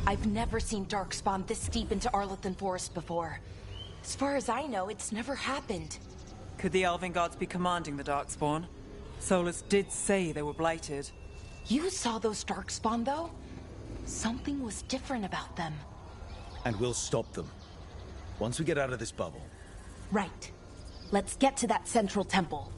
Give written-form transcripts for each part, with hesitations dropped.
I've never seen Darkspawn this deep into Arlathan Forest before. As far as I know, it's never happened. Could the Elven Gods be commanding the Darkspawn? Solus did say they were blighted. You saw those Darkspawn, though? Something was different about them. And we'll stop them. Once we get out of this bubble. Right. Let's get to that central temple.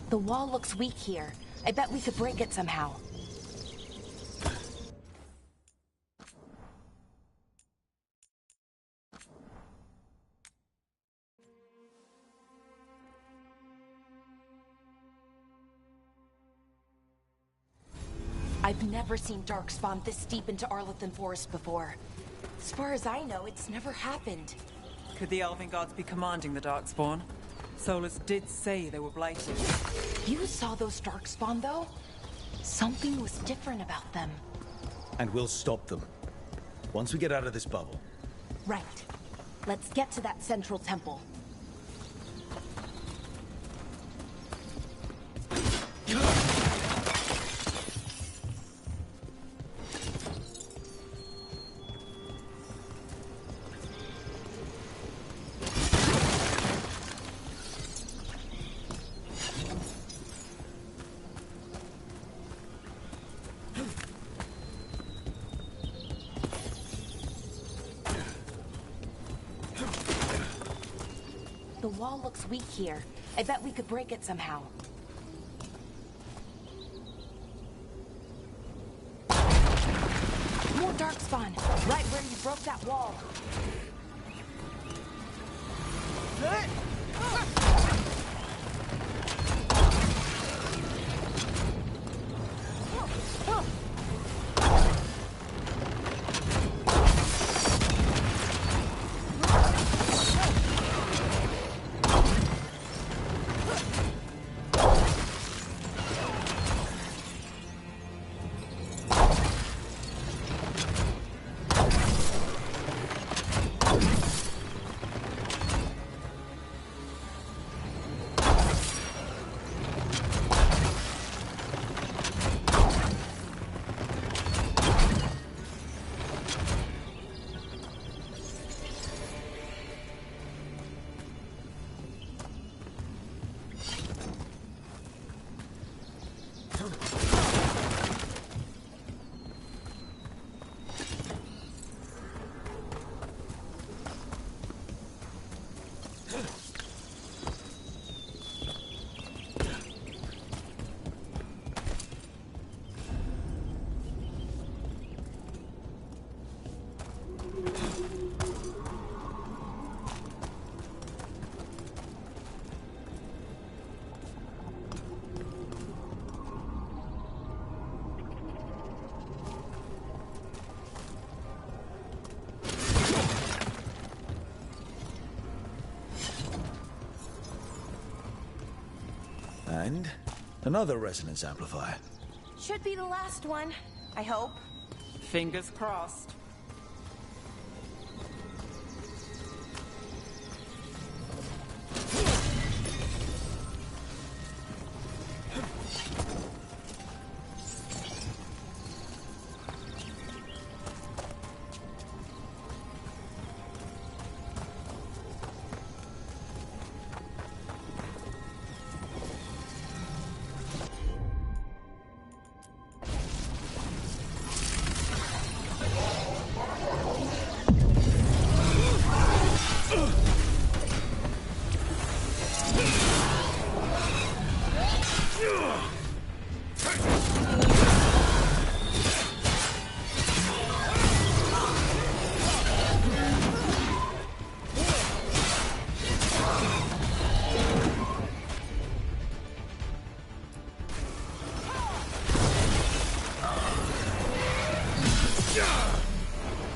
The wall looks weak here. I bet we could break it somehow. I've never seen Darkspawn this deep into Arlathan Forest before. As far as I know, it's never happened. Could the Elven Gods be commanding the Darkspawn? Solus did say they were blighted. You saw those Darkspawn, though? Something was different about them. And we'll stop them. Once we get out of this bubble. Right. Let's get to that central temple. The wall looks weak here. I bet we could break it somehow. More Darkspawn, right where you broke that wall. And another resonance amplifier. Should be the last one, I hope. Fingers crossed.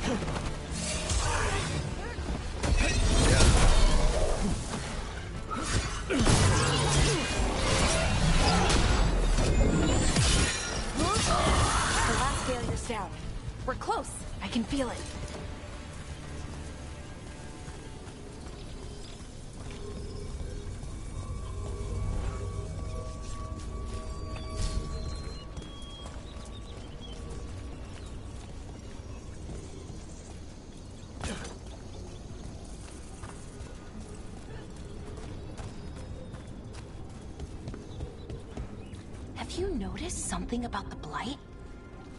The last failure's down. We're close. I can feel it. Have you noticed something about the blight?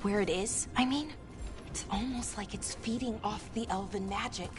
Where it is, I mean? It's almost like it's feeding off the elven magic.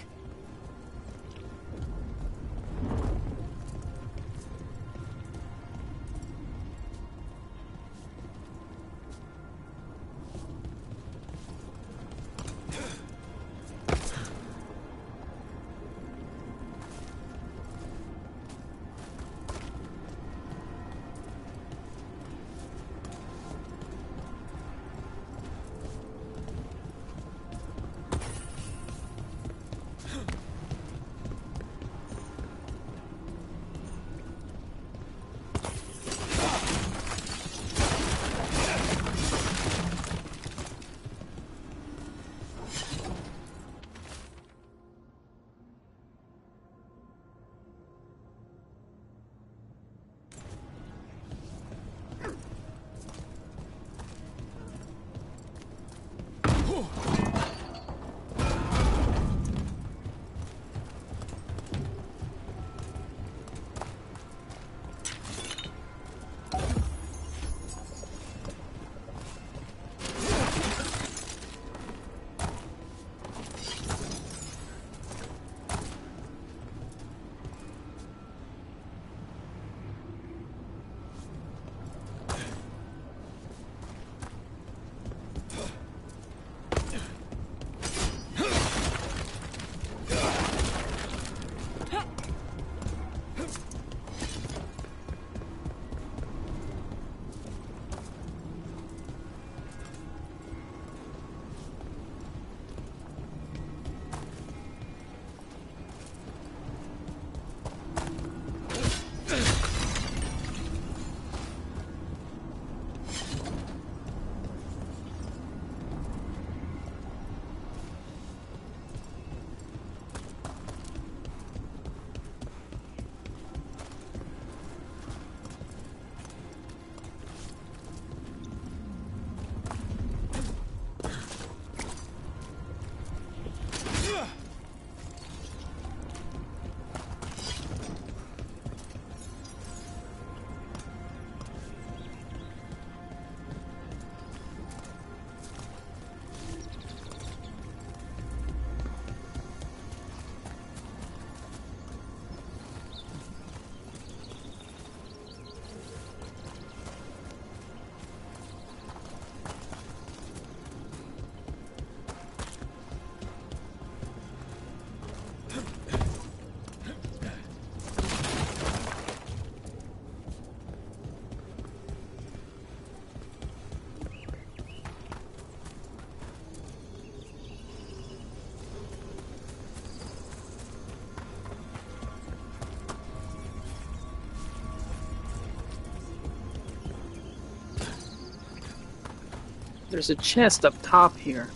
There's a chest up top here.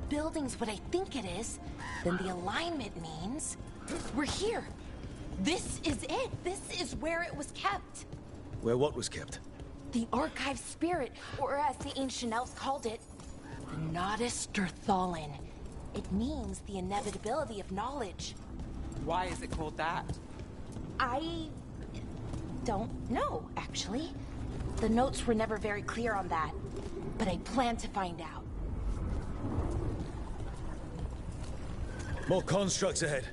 Building's what I think it is, then the alignment means we're here. This is it. This is where it was kept. Where what was kept? The archive spirit, or as the ancient elves called it, the Nodus Derthalin. It means the inevitability of knowledge. Why is it called that? I don't know, actually. The notes were never very clear on that, but I plan to find out. More constructs ahead.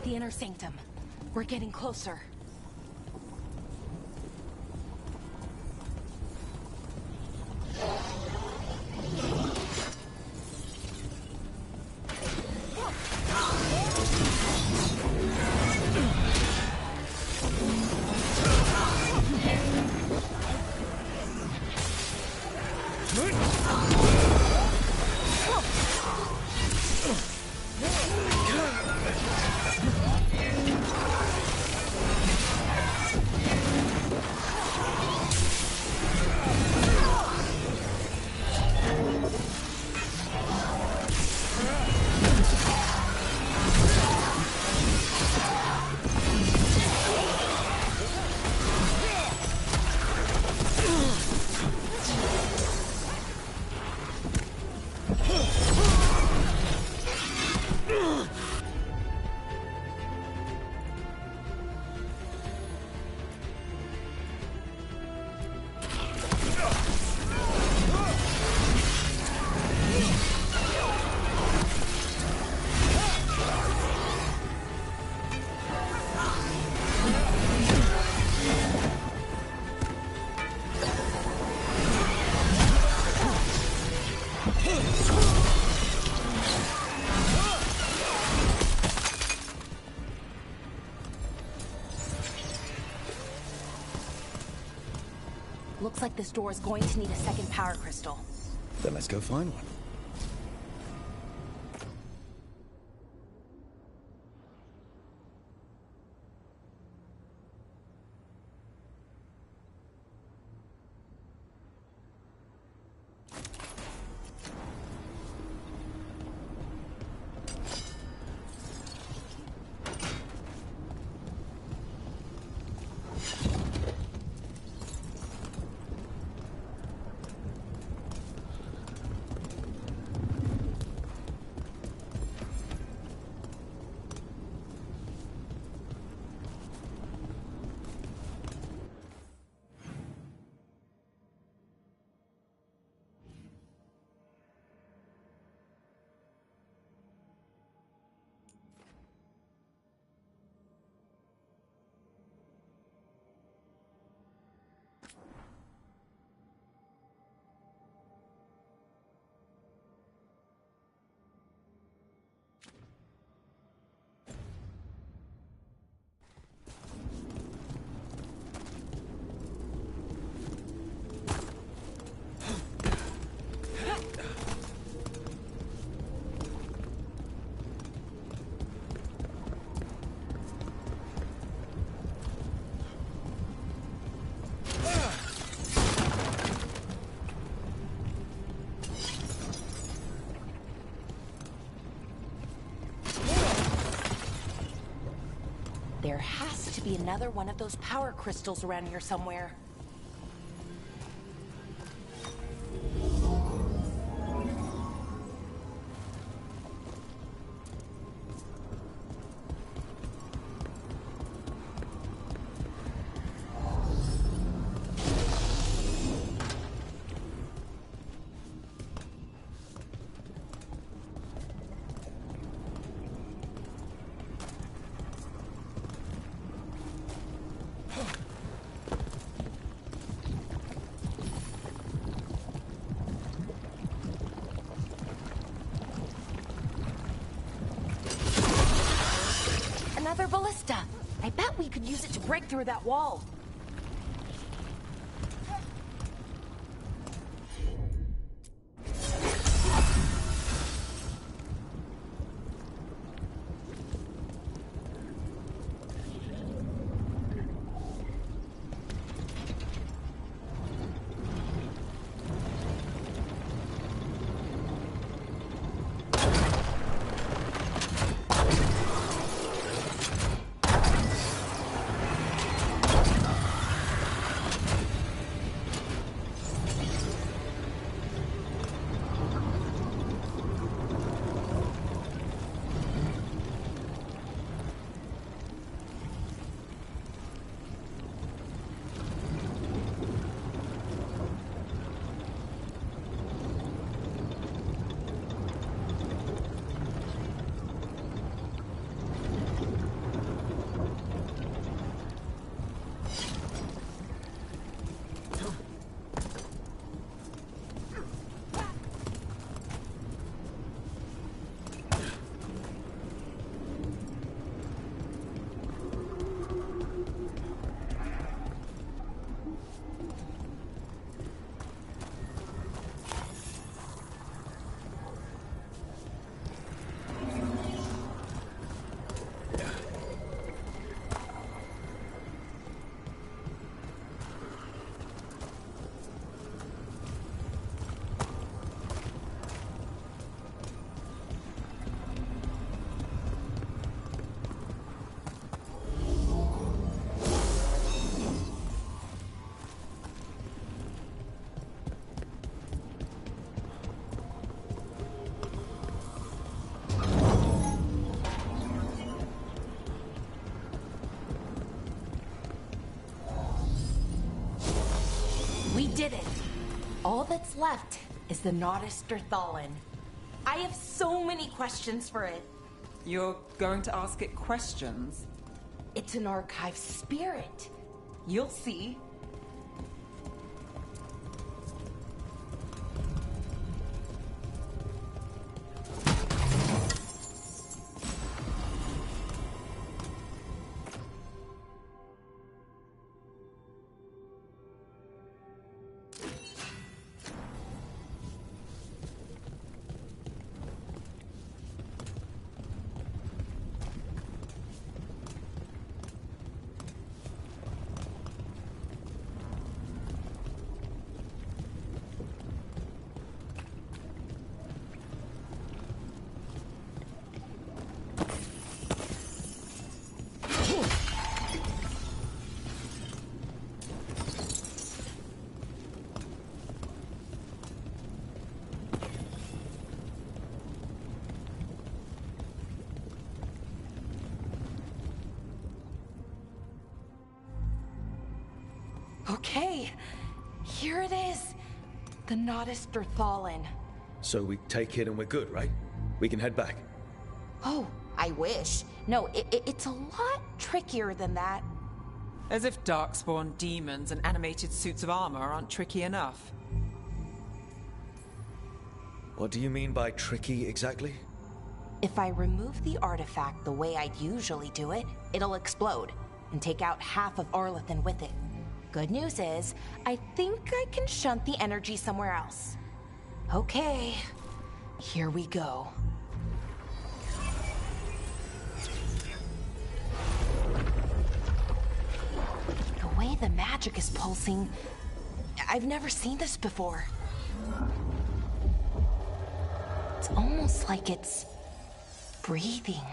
The inner sanctum. We're getting closer. Looks like this door is going to need a second power crystal. Then let's go find one. There has to be another one of those power crystals around here somewhere. Another ballista. I bet we could use it to break through that wall. did it! All that's left is the Notisterthalin. I have so many questions for it. You're going to ask it questions? It's an archive spirit. You'll see. Okay, here it is. The Notisterthalin. So we take it and we're good, right? We can head back. Oh, I wish. No, it's a lot trickier than that. As if Darkspawn demons and animated suits of armor aren't tricky enough. What do you mean by tricky exactly? If I remove the artifact the way I'd usually do it, it'll explode and take out half of Arlethan with it. Good news is, I think I can shunt the energy somewhere else. Okay, here we go. The way the magic is pulsing, I've never seen this before. It's almost like it's breathing.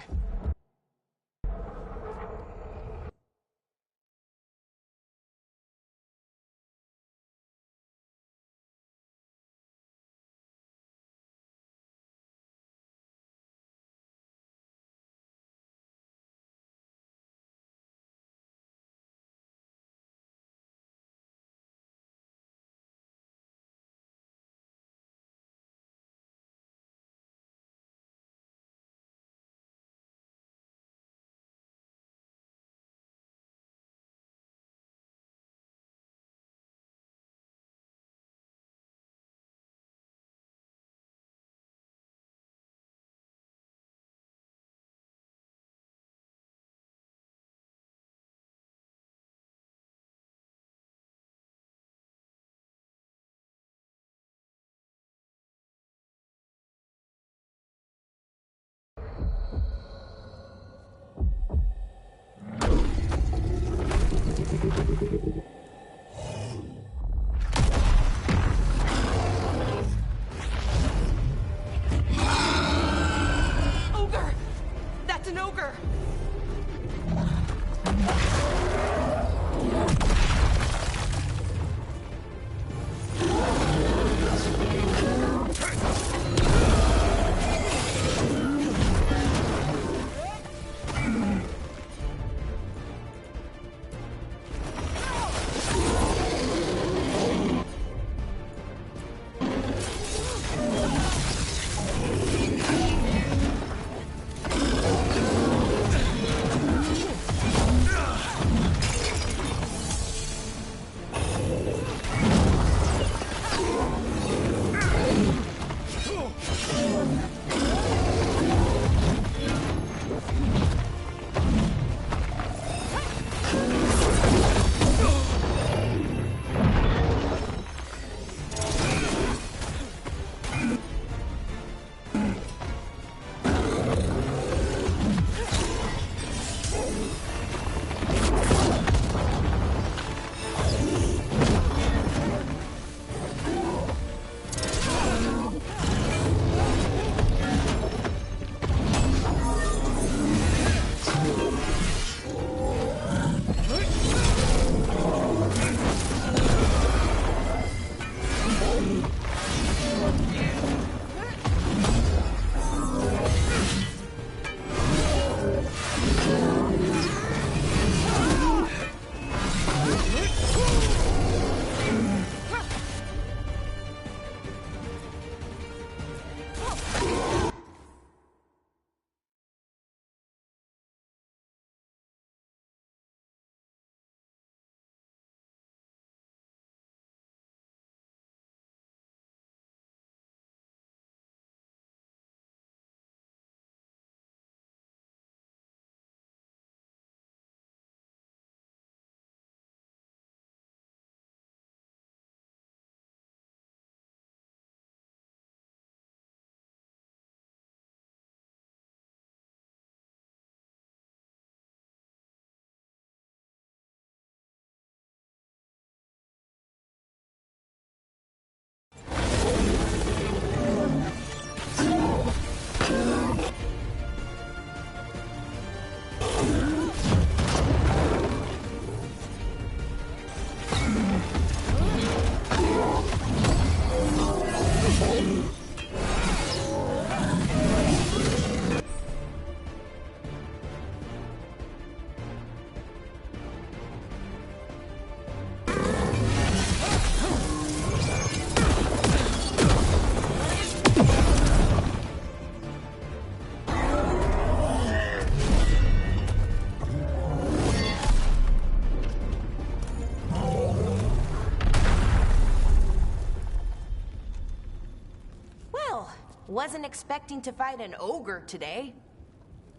Wasn't expecting to fight an ogre today.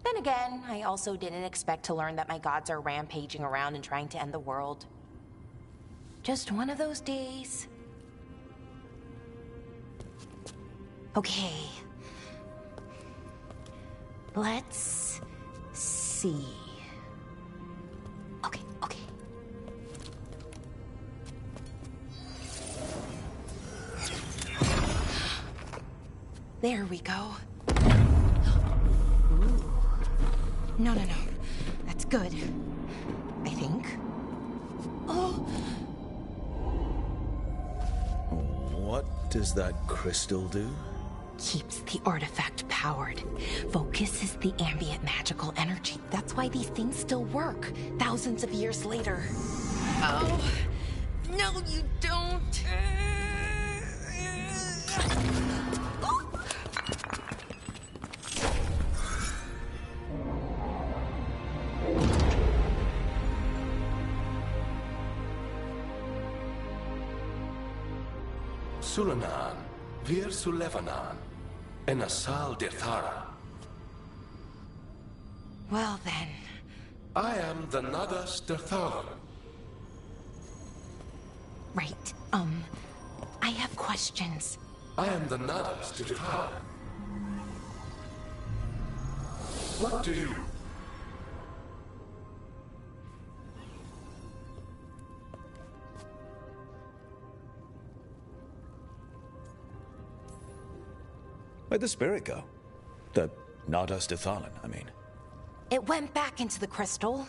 Then again, I also didn't expect to learn that my gods are rampaging around and trying to end the world. Just one of those days. Okay. Let's see. Okay. There we go. Ooh. No. That's good. I think. Oh! What does that crystal do? Keeps the artifact powered. Focuses the ambient magical energy. That's why these things still work, thousands of years later. Oh! No, you don't! Sulanan, Vir Sulevanan, and Asal Dirthara. Well then. I am the Nadas Dirthara. Right, I have questions. I am the Nadas Dirthara. What do you... Where'd the spirit go? The Nadas Dithalan, I mean. It went back into the crystal,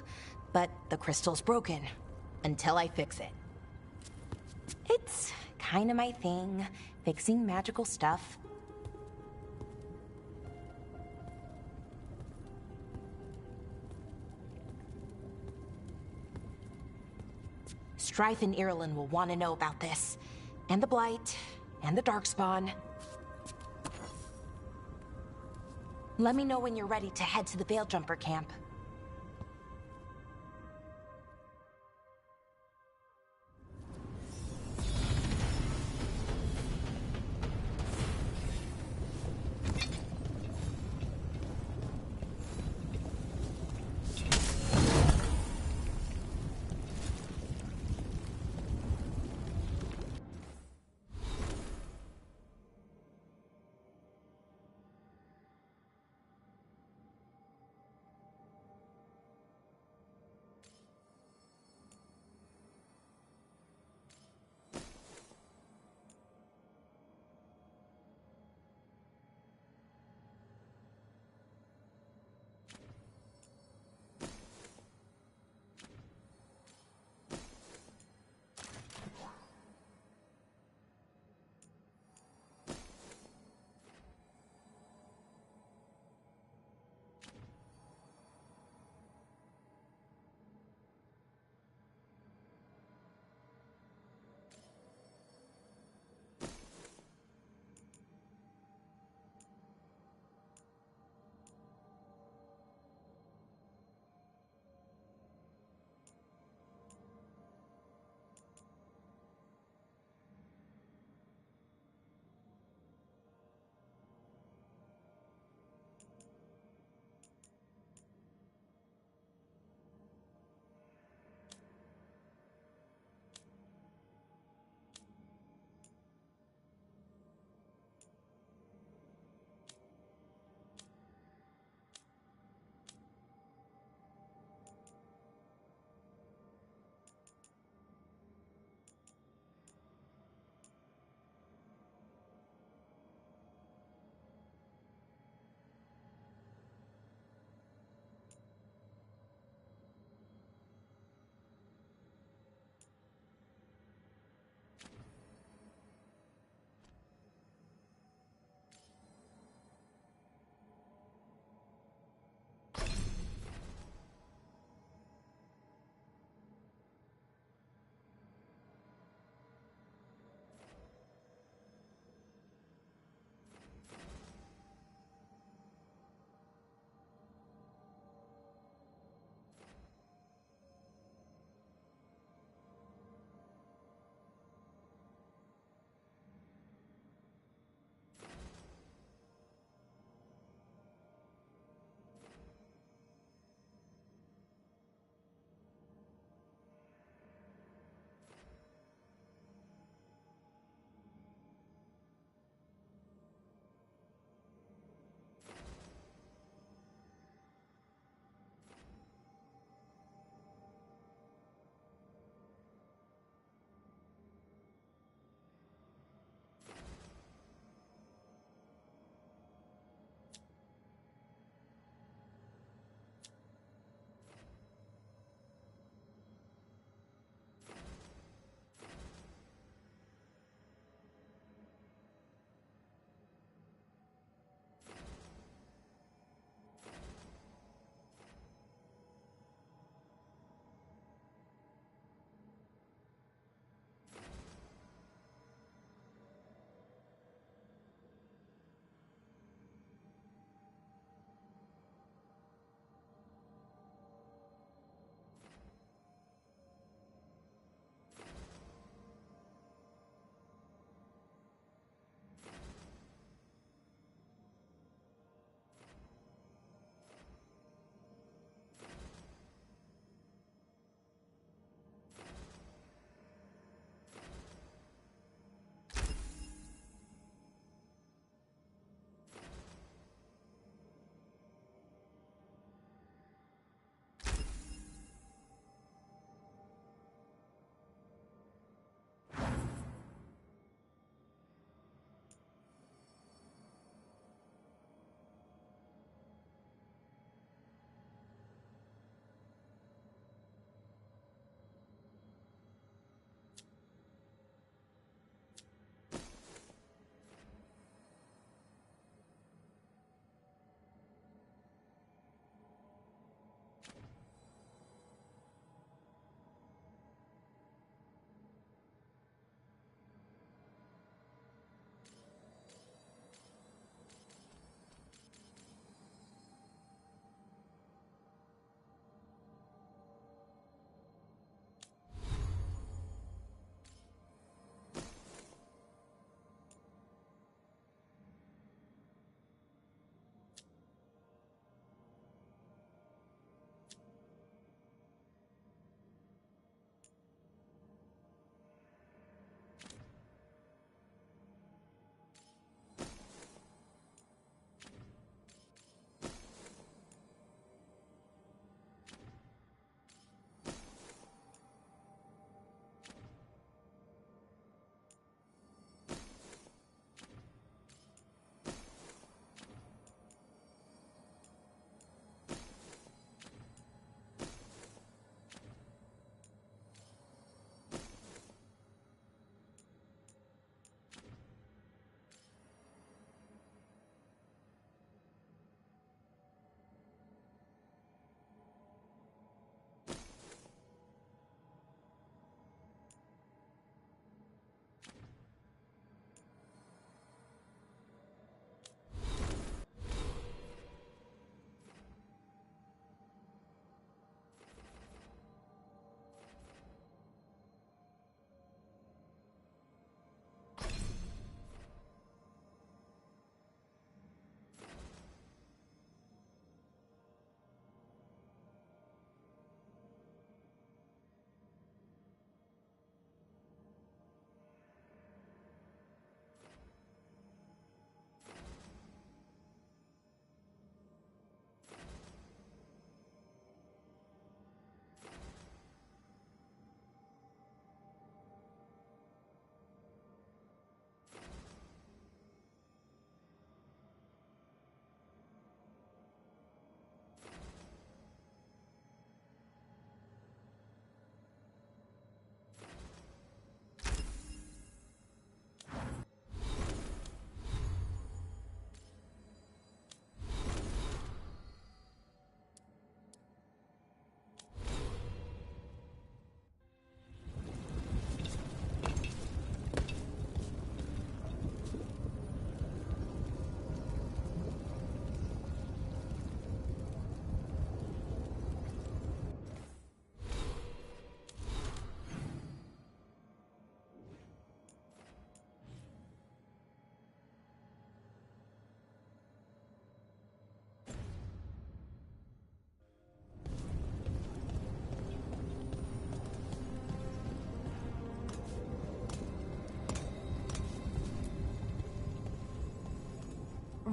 but the crystal's broken. Until I fix it. It's kinda my thing, fixing magical stuff. Strife and Irulan will want to know about this. And the Blight, and the Darkspawn. Let me know when you're ready to head to the Veil Jumper camp.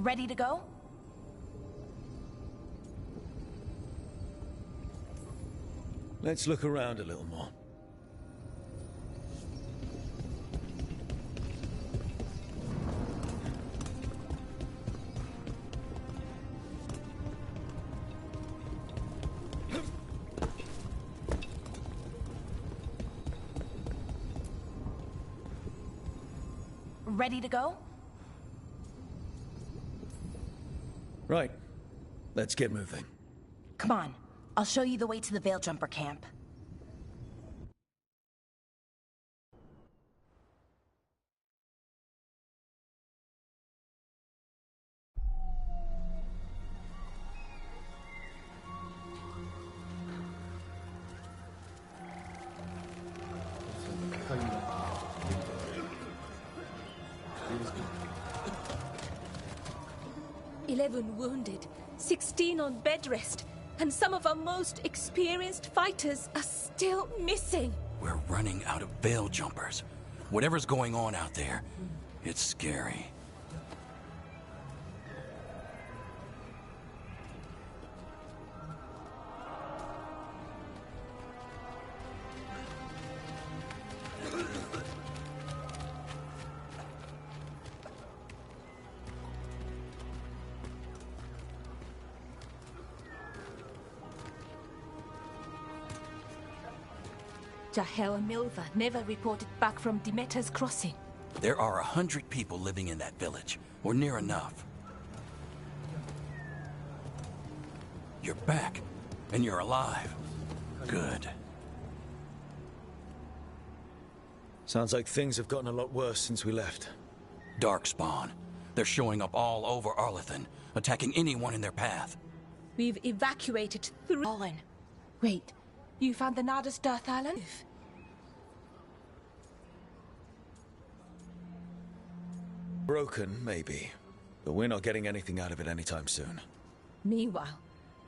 Ready to go? Let's look around a little more. Ready to go? Right. Let's get moving. Come on. I'll show you the way to the Veil Jumper camp. "11 wounded, 16 on bed rest, and some of our most experienced fighters are still missing." We're running out of Veil Jumpers. Whatever's going on out there, it's scary. Jahel and Milva never reported back from Demeter's crossing. There are 100 people living in that village, or near enough. You're back, and you're alive. Good. Sounds like things have gotten a lot worse since we left. Darkspawn. They're showing up all over Arlethan, attacking anyone in their path. We've evacuated 3... Fallen. Wait, you found the Nardus Darthalan? Broken, maybe. But we're not getting anything out of it anytime soon. Meanwhile,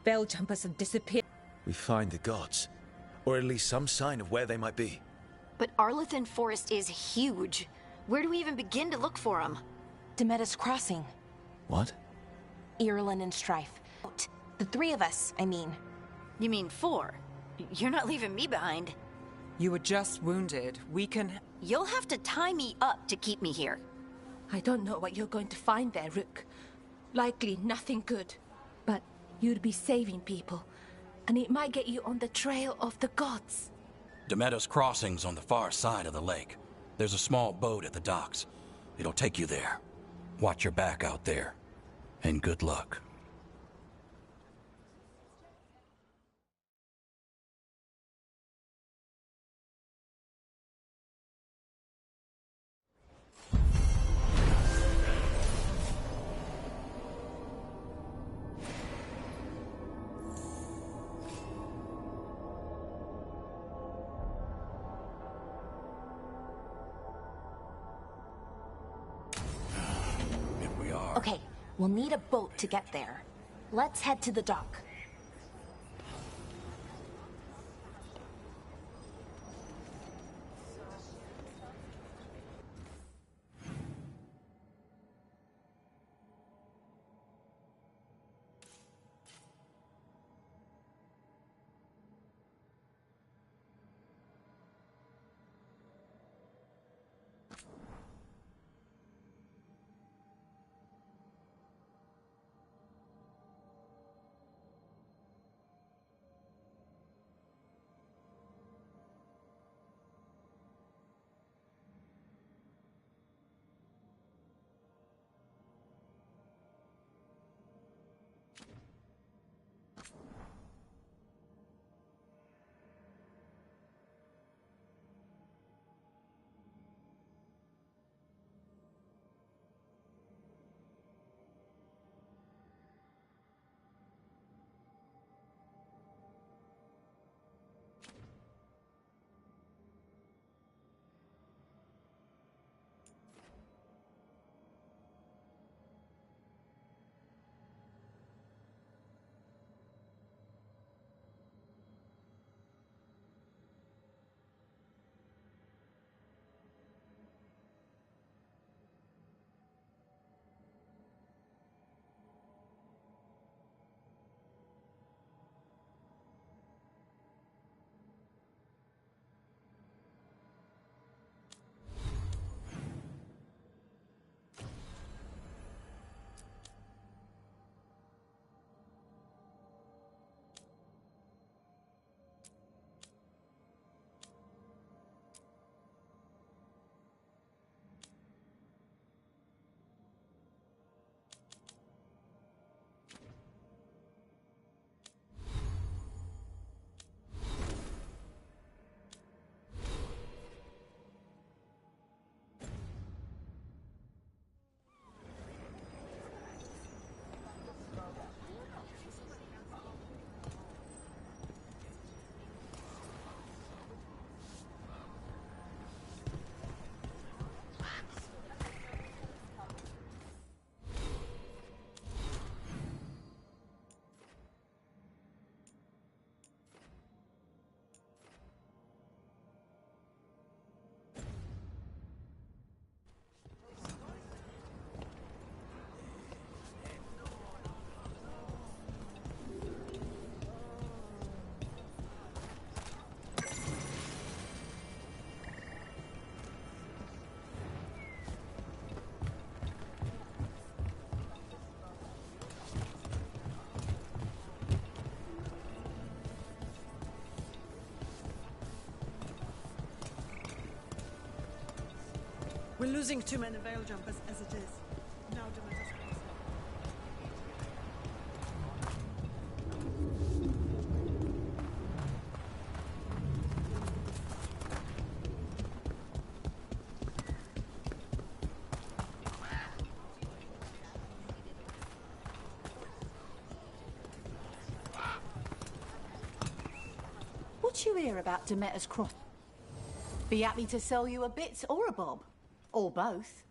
Veil Jumpers have disappeared. We find the gods. Or at least some sign of where they might be. But Arlethan Forest is huge. Where do we even begin to look for them? Demeter's crossing. What? Irlin and Strife. The three of us, I mean. You mean 4? You're not leaving me behind. You were just wounded. We can... You'll have to tie me up to keep me here. I don't know what you're going to find there, Rook. Likely nothing good. But you'd be saving people, and it might get you on the trail of the gods. Demeter's crossing's on the far side of the lake. There's a small boat at the docks. It'll take you there. Watch your back out there. And good luck. Okay, we'll need a boat to get there. Let's head to the dock. We're losing too many veil jumpers as it is. Now Demeter's crossing. What you hear about Demeter's cross? Be happy to sell you a bit or a bob. Or both.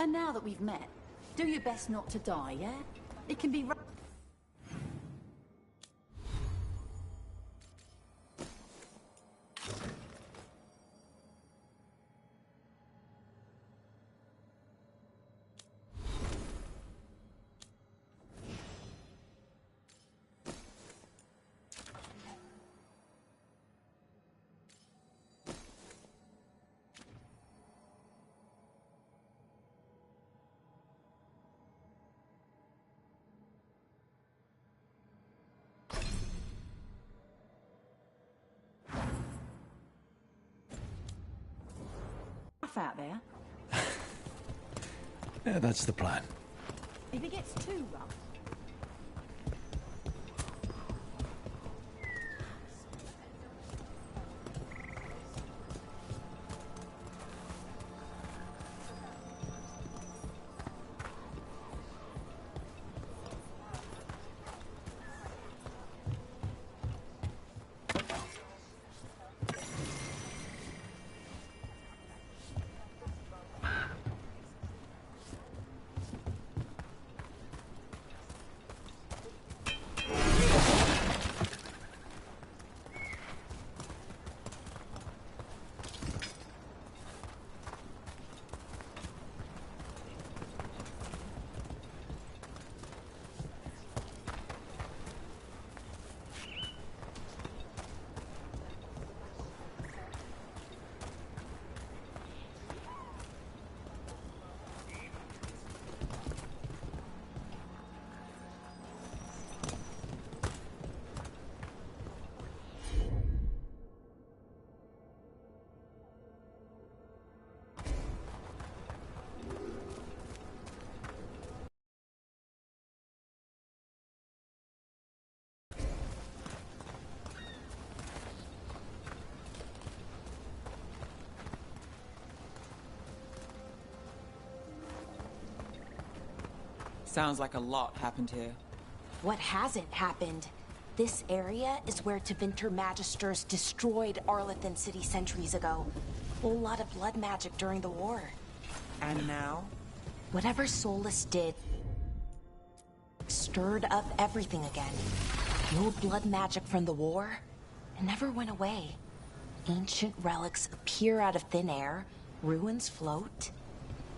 And now that we've met, do your best not to die, yeah? It can be... out there. Yeah, that's the plan. If it gets too rough... Sounds like a lot happened here. What hasn't happened? This area is where Tevinter Magisters destroyed Arlethan City centuries ago. A whole lot of blood magic during the war. And now? Whatever Solus did stirred up everything again. The old blood magic from the war, it never went away. Ancient relics appear out of thin air, ruins float.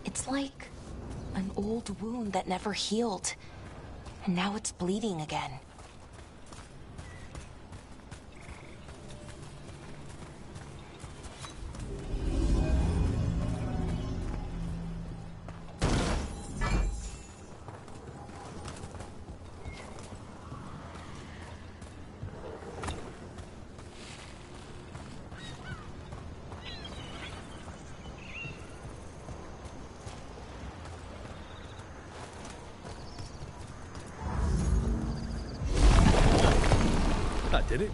It's like an old wound that never healed, and now it's bleeding again. Did it?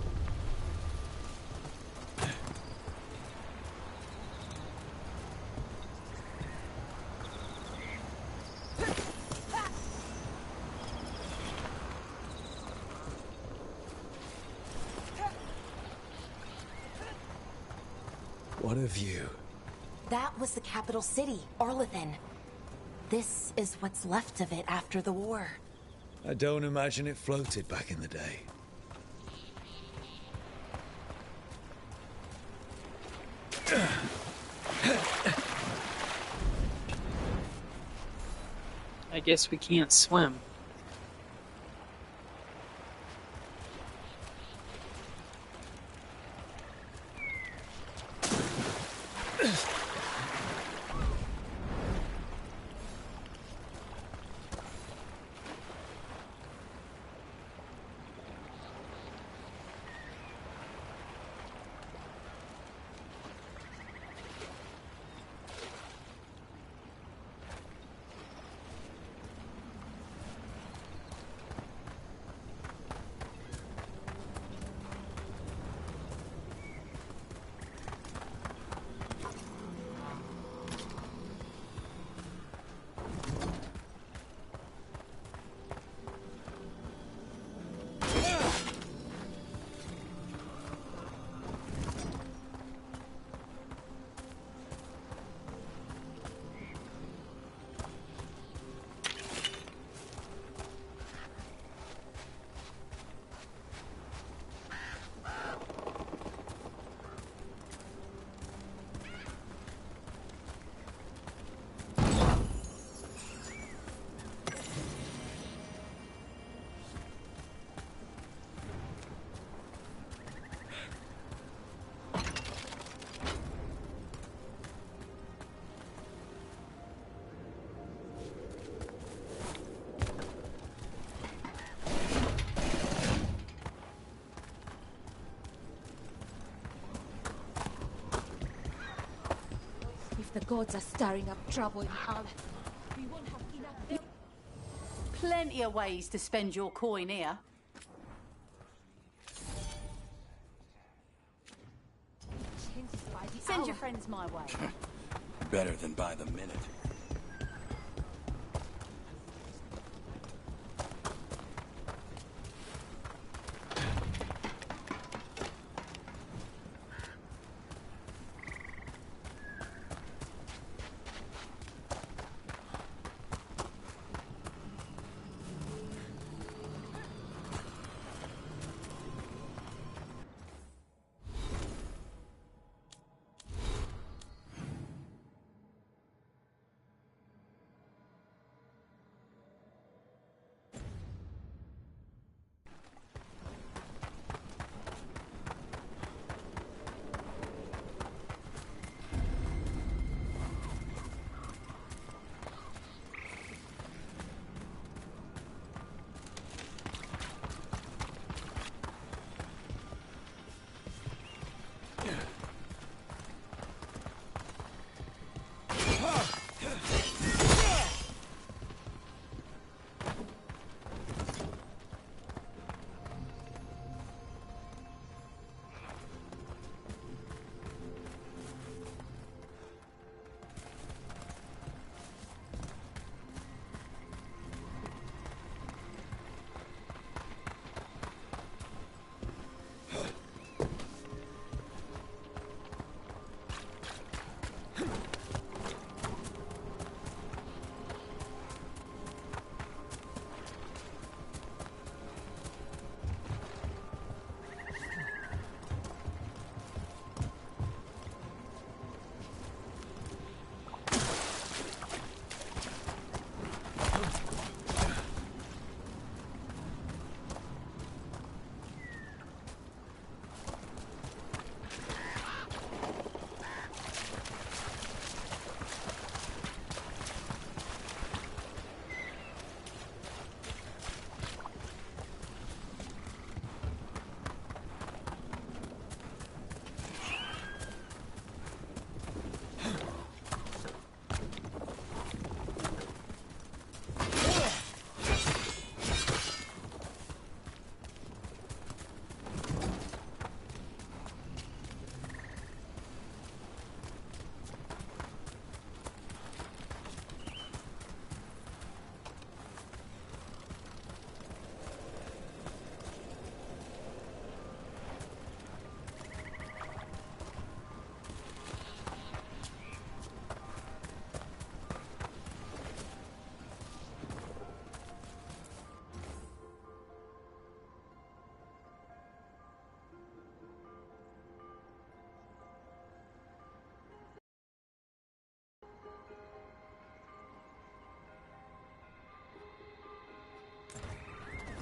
What a view. That was the capital city, Arlethan. This is what's left of it after the war. I don't imagine it floated back in the day. I guess we can't swim. gods are stirring up trouble in Harlem. We won't have enough. Plenty of ways to spend your coin here. Send your friends my way. Better than by the minute.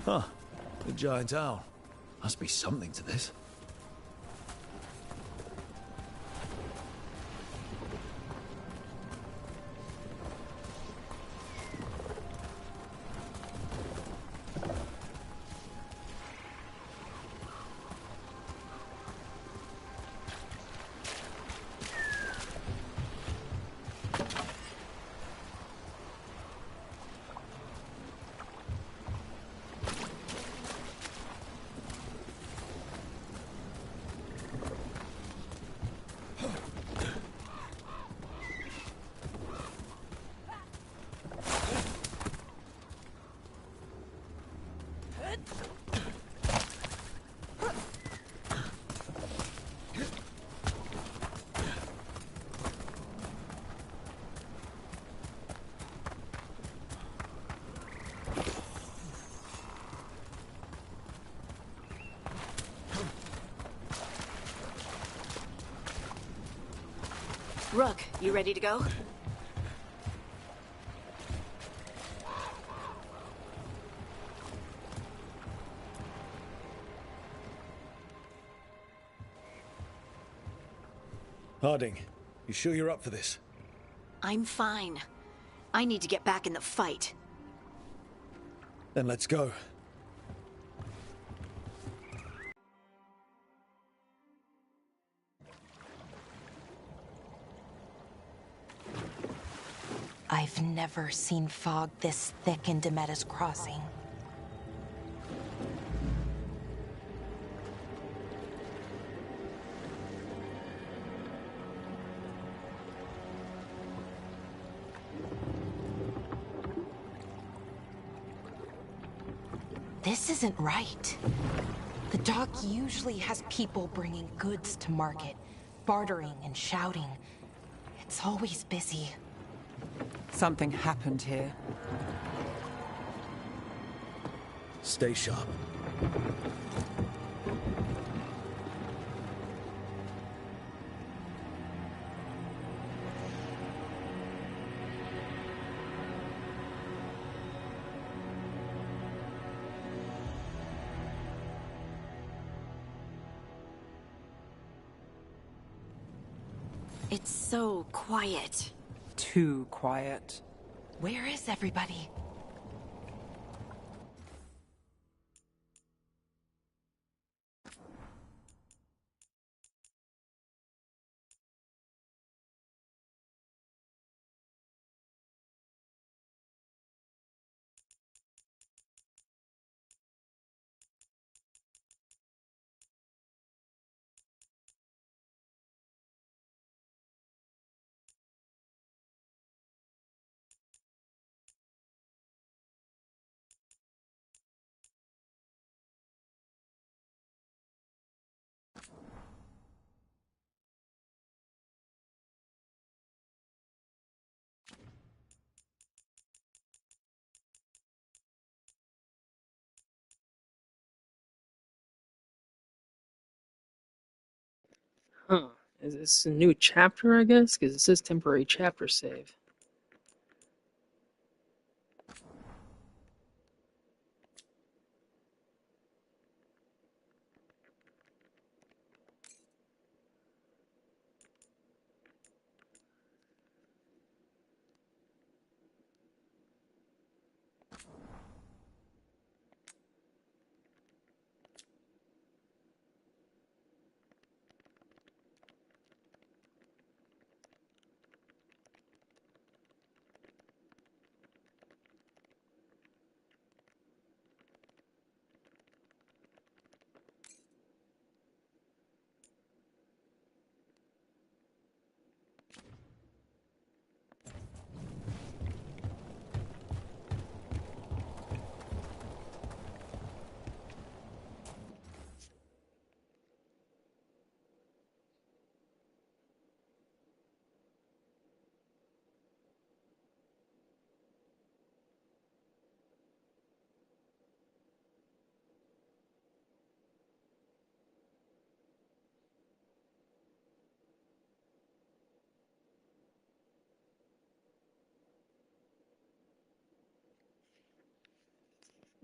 Huh. A giant owl. Must be something to this. Rook, you ready to go? Harding, you sure you're up for this? I'm fine. I need to get back in the fight. Then let's go. never seen fog this thick in Demetta's Crossing. This isn't right. The dock usually has people bringing goods to market, bartering and shouting. It's always busy. Something happened here. Stay sharp. It's so quiet. Too quiet. Where is everybody? Huh. Is this a new chapter, I guess? Because it says temporary chapter save.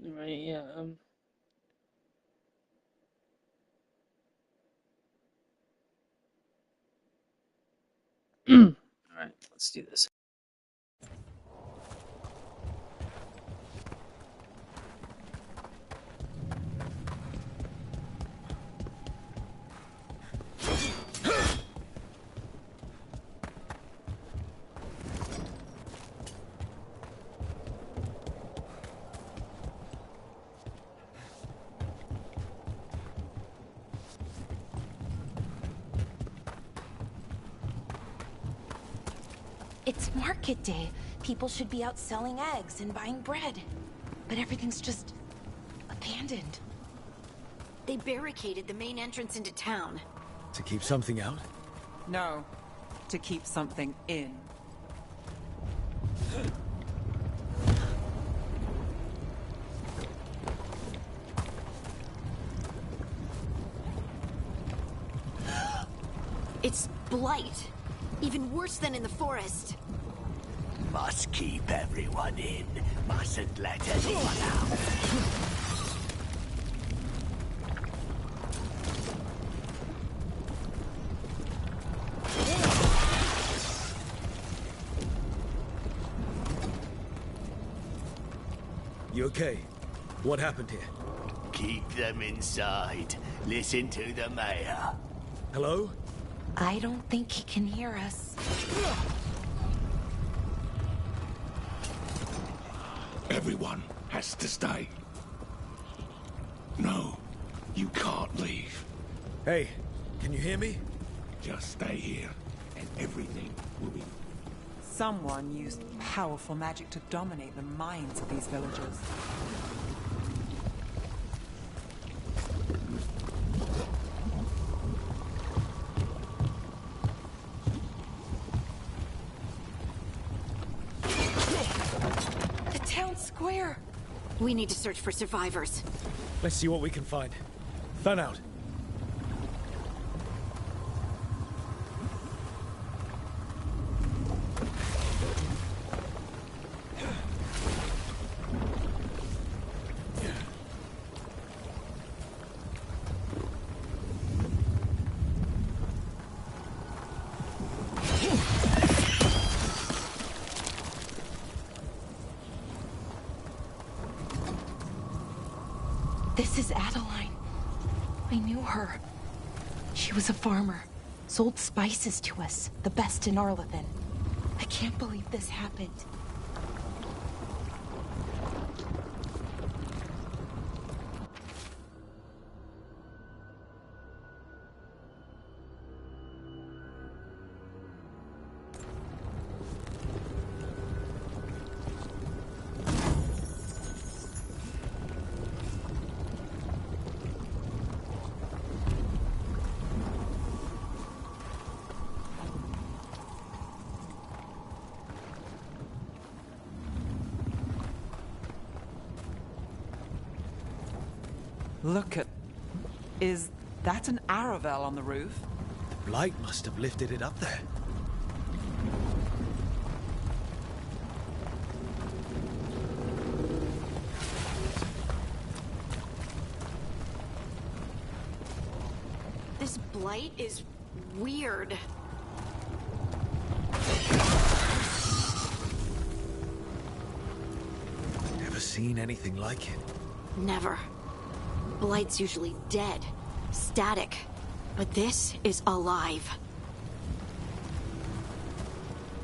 Right, yeah, Alright, let's do this. It's market day. People should be out selling eggs and buying bread. But everything's just abandoned. They barricaded the main entrance into town. To keep something out? No. To keep something in. It's blight. Even worse than in the forest. Must keep everyone in. Mustn't let anyone out. You okay? What happened here? Keep them inside. Listen to the mayor. Hello? I don't think he can hear us. Everyone has to stay. No, you can't leave. Hey, can you hear me? Just stay here, and everything will be... Someone used powerful magic to dominate the minds of these villagers. The town square! We need to search for survivors. Let's see what we can find. Fan out. This is Adeline. I knew her. She was a farmer, sold spices to us, the best in Arlethan. I can't believe this happened. Look at... Is that an Aravel on the roof? The blight must have lifted it up there. This blight is weird. Never seen anything like it. Never. Blight's usually dead, static, but this is alive.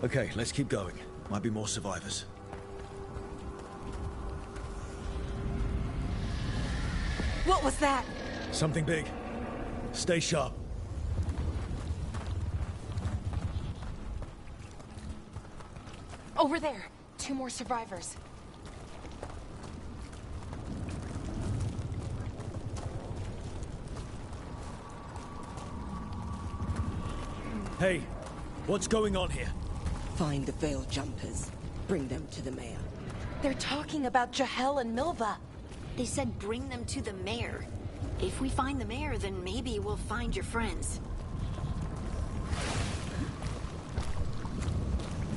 Okay, let's keep going. Might be more survivors. What was that? Something big. Stay sharp. Over there. 2 more survivors. Hey, what's going on here? Find the Veil Jumpers. Bring them to the mayor. They're talking about Jahel and Milva. They said bring them to the mayor. If we find the mayor, then maybe we'll find your friends.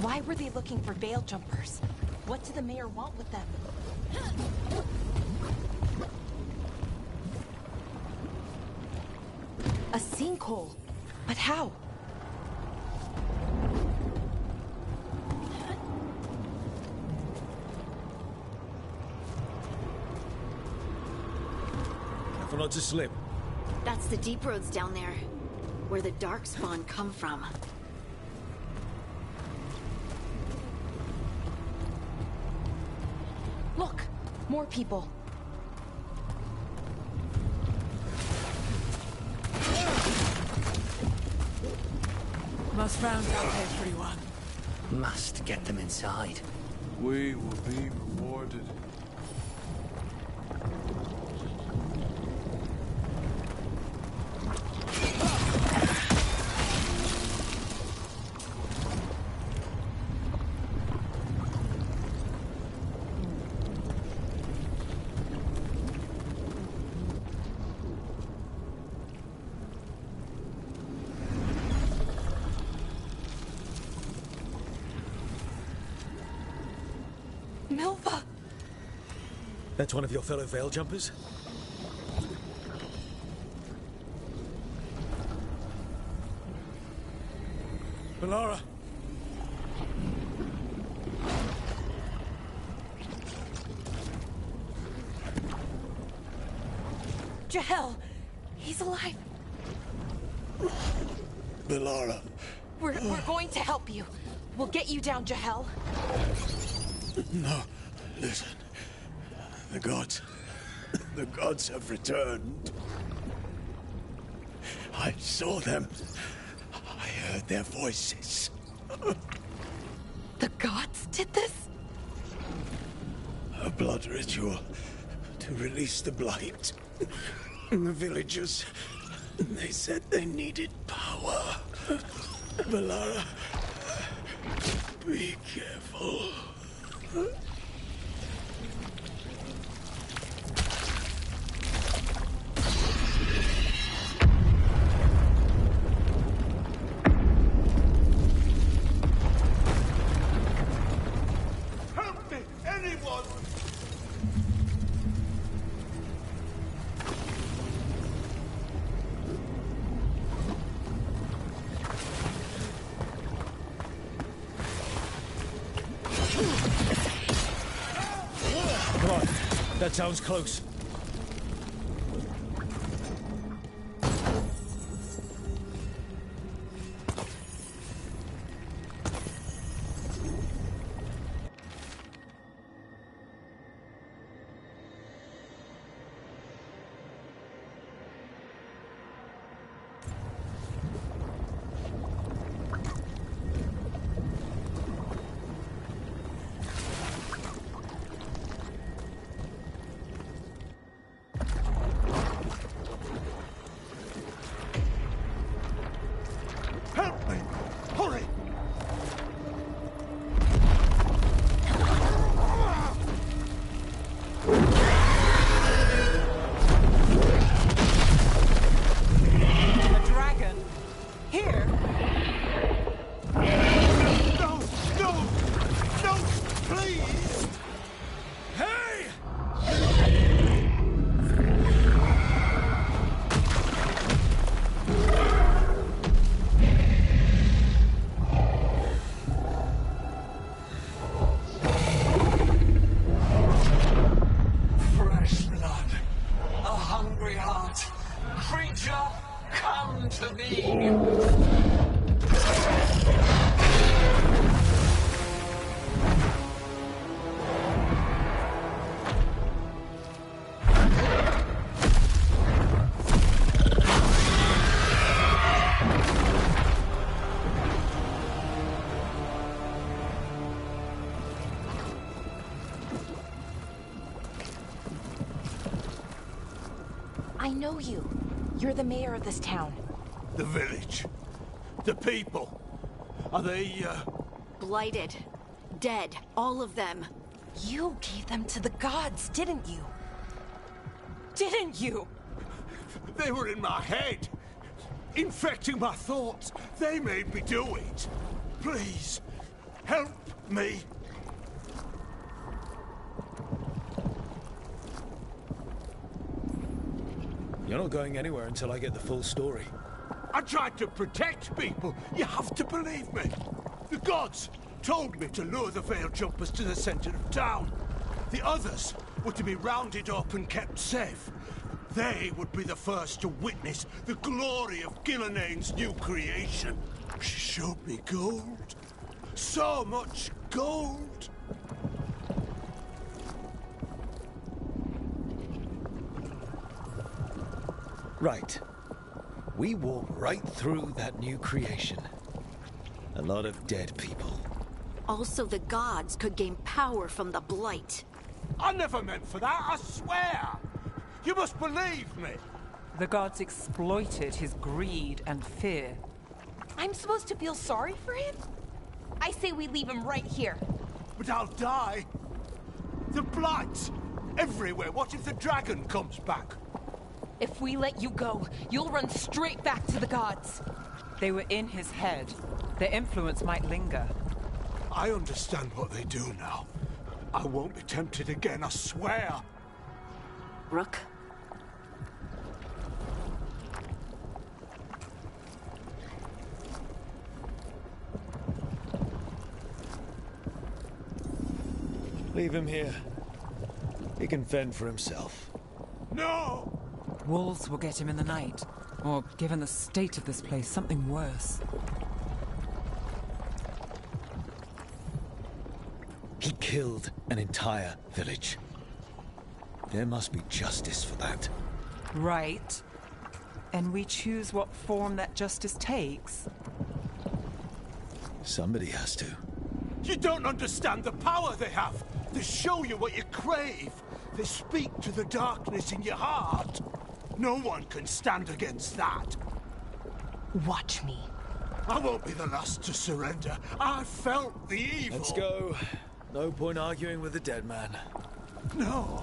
Why were they looking for Veil Jumpers? What did the mayor want with them? A sinkhole. But how? Careful not to slip. That's the deep roads down there, where the Darkspawn come from. Look! More people. Must round up everyone. Must get them inside. We will be rewarded. Milva! That's one of your fellow Veil Jumpers? Melara! Jahel! He's alive! Melara. We're going to help you. We'll get you down, Jahel. No, listen. The gods. The gods have returned. I saw them. I heard their voices. The gods did this? A blood ritual to release the blight. The villagers, they said they needed power. Valara, be careful. Help me, anyone! Come on, that sounds close. Help me! Hurry! A dragon? Here? No! No! No! Please! Hey! Fresh blood. A hungry heart. Creature, come to me! I know you. You're the mayor of this town. The village. The people. Are they, Blighted. Dead. All of them. You gave them to the gods, didn't you? Didn't you? They were in my head. Infecting my thoughts. They made me do it. Please, help me. You're not going anywhere until I get the full story. I tried to protect people. You have to believe me. The gods told me to lure the Veil Jumpers to the center of town. The others were to be rounded up and kept safe. They would be the first to witness the glory of Gilnenane's new creation. She showed me gold. So much gold. Right. We walk right through that new creation. A lot of dead people. Also, the gods could gain power from the blight. I never meant for that, I swear! You must believe me! The gods exploited his greed and fear. I'm supposed to feel sorry for him? I say we leave him right here. But I'll die. The blight! Everywhere. What if the dragon comes back? If we let you go, you'll run straight back to the gods. They were in his head. Their influence might linger. I understand what they do now. I won't be tempted again, I swear. Rook? Leave him here. He can fend for himself. No! Wolves will get him in the night. Or, given the state of this place, something worse. He killed an entire village. There must be justice for that. Right. And we choose what form that justice takes. Somebody has to. You don't understand the power they have. They show you what you crave. They speak to the darkness in your heart. No one can stand against that. Watch me. I won't be the last to surrender. I felt the evil. Let's go. No point arguing with the dead man. No.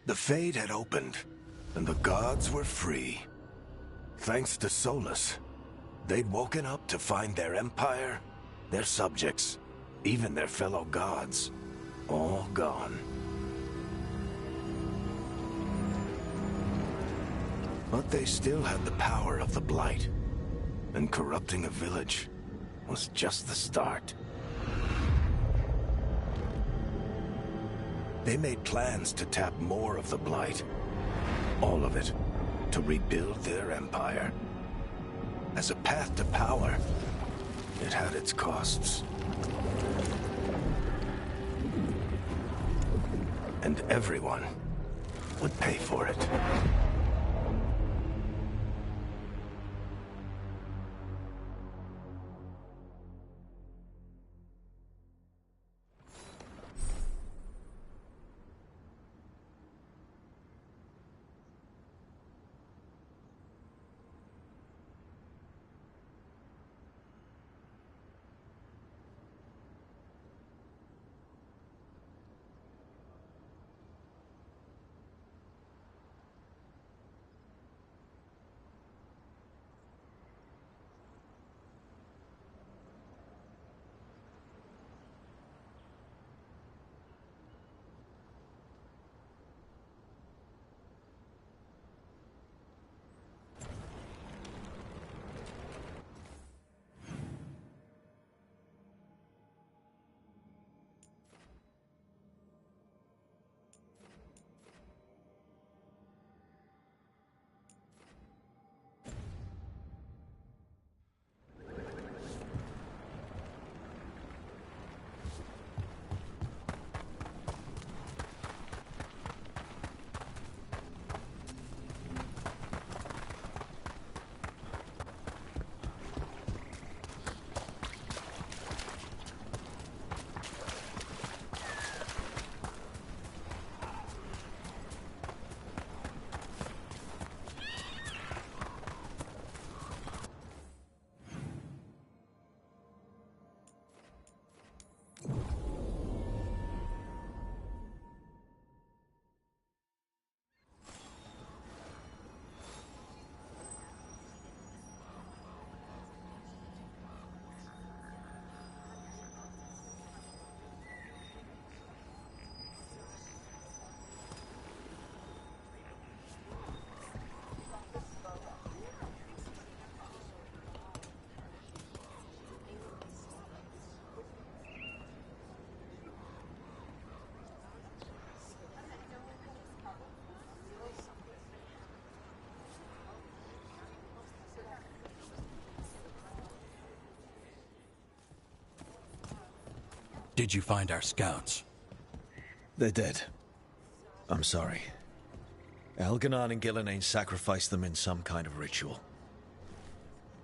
The Fade had opened, and the gods were free. Thanks to Solus, they'd woken up to find their empire, their subjects, even their fellow gods, all gone. But they still had the power of the Blight, and corrupting a village was just the start. They made plans to tap more of the Blight. All of it. To rebuild their empire. As a path to power, it had its costs. And everyone would pay for it. Did you find our scouts? They're dead. I'm sorry. Elganon and Gillenane sacrificed them in some kind of ritual.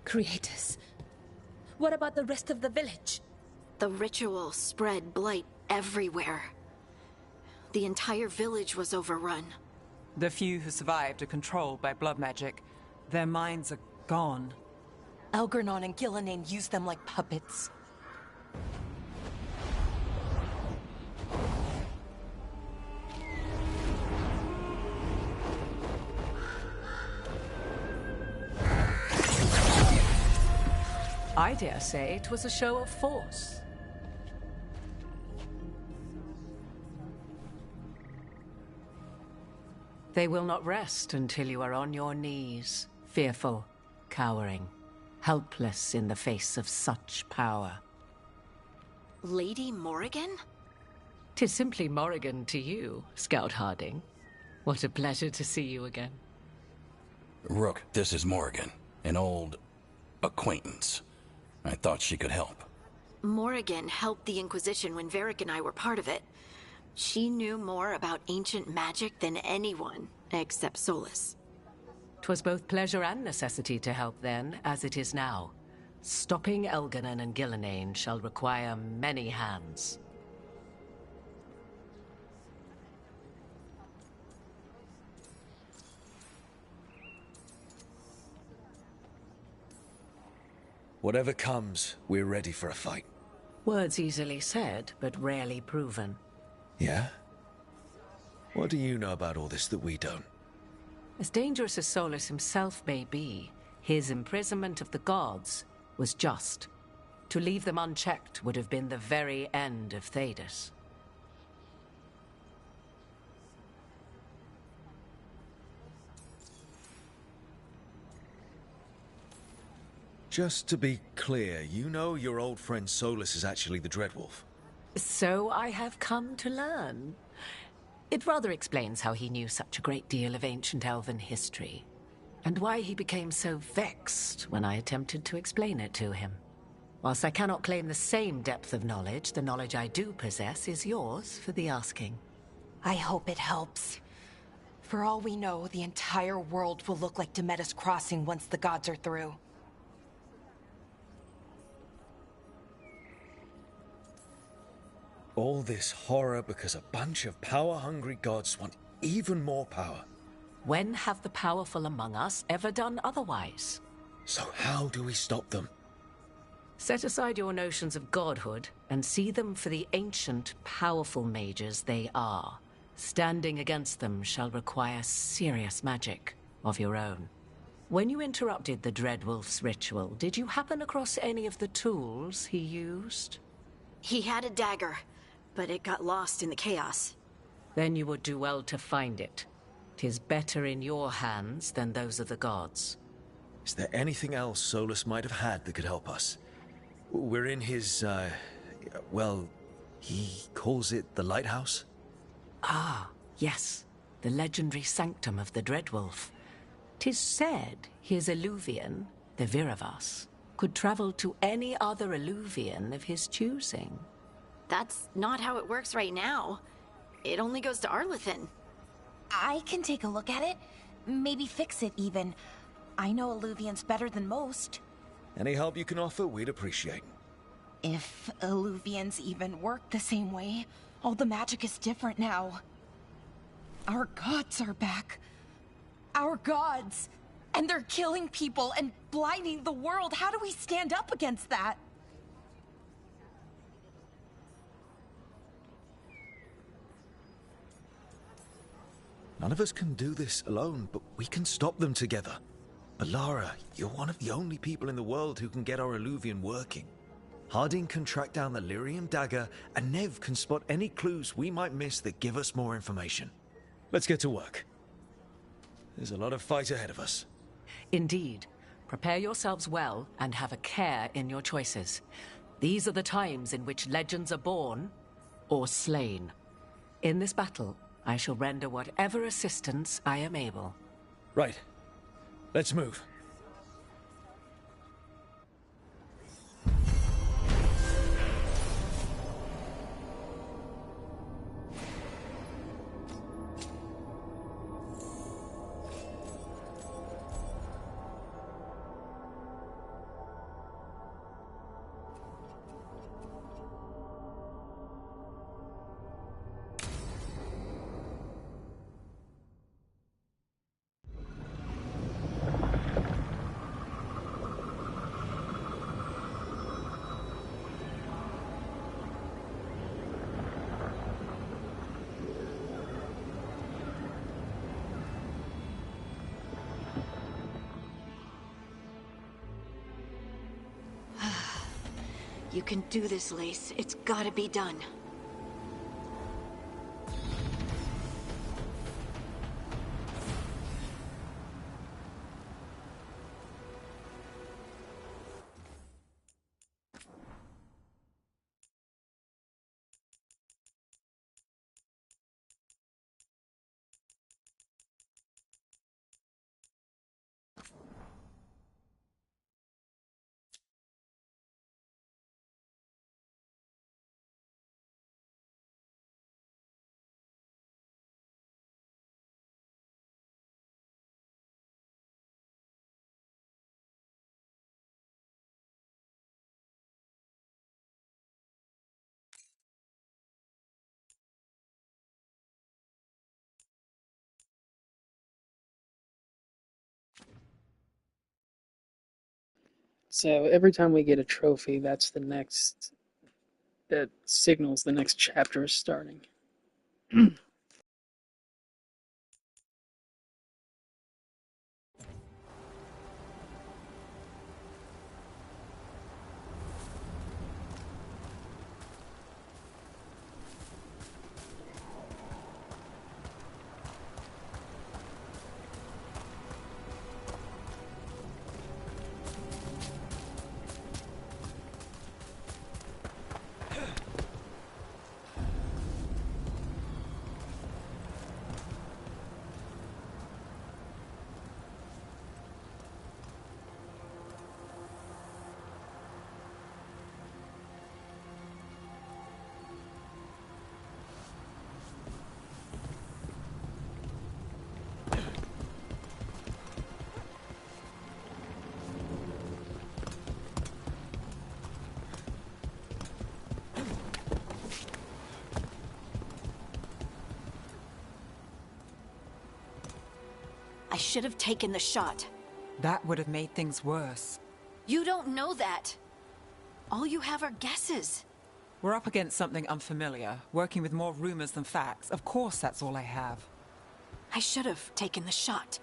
Creators. What about the rest of the village? The ritual spread blight everywhere. The entire village was overrun. The few who survived are controlled by blood magic. Their minds are gone. Elganon and Gillenane used them like puppets. I dare say it was a show of force. They will not rest until you are on your knees, fearful, cowering, helpless in the face of such power. Lady Morrigan? 'Tis simply Morrigan to you, Scout Harding. What a pleasure to see you again. Rook, this is Morrigan, an old acquaintance. I thought she could help. Morrigan helped the Inquisition when Varric and I were part of it. She knew more about ancient magic than anyone, except Solus. 'Twas both pleasure and necessity to help then, as it is now. Stopping Elganon and Gillenane shall require many hands. Whatever comes, we're ready for a fight. Words easily said, but rarely proven. Yeah? What do you know about all this that we don't? As dangerous as Solus himself may be, his imprisonment of the gods was just. To leave them unchecked would have been the very end of Thedas. Just to be clear, you know your old friend Solus is actually the Dreadwolf? So I have come to learn. It rather explains how he knew such a great deal of ancient elven history, and why he became so vexed when I attempted to explain it to him. Whilst I cannot claim the same depth of knowledge, the knowledge I do possess is yours for the asking. I hope it helps. For all we know, the entire world will look like Demetus Crossing once the gods are through. All this horror because a bunch of power-hungry gods want even more power. When have the powerful among us ever done otherwise? So how do we stop them? Set aside your notions of godhood and see them for the ancient, powerful mages they are. Standing against them shall require serious magic of your own. When you interrupted the Dreadwolf's ritual, did you happen across any of the tools he used? He had a dagger, but it got lost in the chaos. Then you would do well to find it. 'Tis better in your hands than those of the gods. Is there anything else Solus might have had that could help us? We're in his, well, he calls it the lighthouse? Ah, yes. The legendary sanctum of the Dreadwolf. 'Tis said his Eluvian, the Viravas, could travel to any other Eluvian of his choosing. That's not how it works right now. It only goes to Arlethan. I can take a look at it. Maybe fix it, even. I know Eluvians better than most. Any help you can offer, we'd appreciate. If Eluvians even work the same way, all the magic is different now. Our gods are back. Our gods! And they're killing people and blinding the world. How do we stand up against that? None of us can do this alone, but we can stop them together. Alara, you're one of the only people in the world who can get our Eluvian working. Harding can track down the Lyrium dagger, and Nev can spot any clues we might miss that give us more information. Let's get to work. There's a lot of fight ahead of us. Indeed. Prepare yourselves well and have a care in your choices. These are the times in which legends are born or slain. In this battle, I shall render whatever assistance I am able. Right. Let's move. You can do this, Lace. It's gotta be done. So every time we get a trophy, that's the next. That signals the next chapter is starting. I should have taken the shot. That would have made things worse. You don't know that. All you have are guesses. We're up against something unfamiliar, working with more rumors than facts. Of course that's all I have. I should have taken the shot.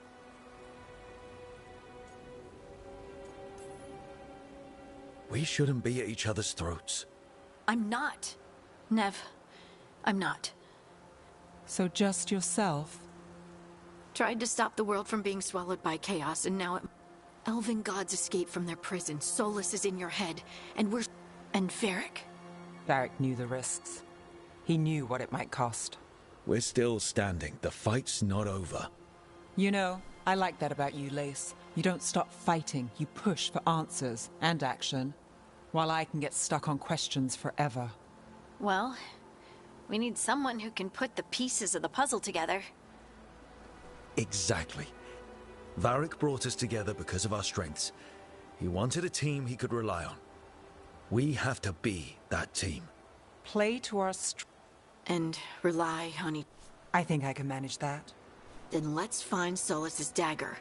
We shouldn't be at each other's throats. I'm not. Nev, I'm not. So just yourself? Tried to stop the world from being swallowed by chaos, and now Elven gods escaped from their prison. Solus is in your head, and we're... And Varric? Varric knew the risks. He knew what it might cost. We're still standing. The fight's not over. You know, I like that about you, Lace. You don't stop fighting. You push for answers and action, while I can get stuck on questions forever. Well, we need someone who can put the pieces of the puzzle together. Exactly. Varric brought us together because of our strengths. He wanted a team he could rely on. We have to be that team. Play to our and rely on each... I think I can manage that. Then let's find Solus's dagger.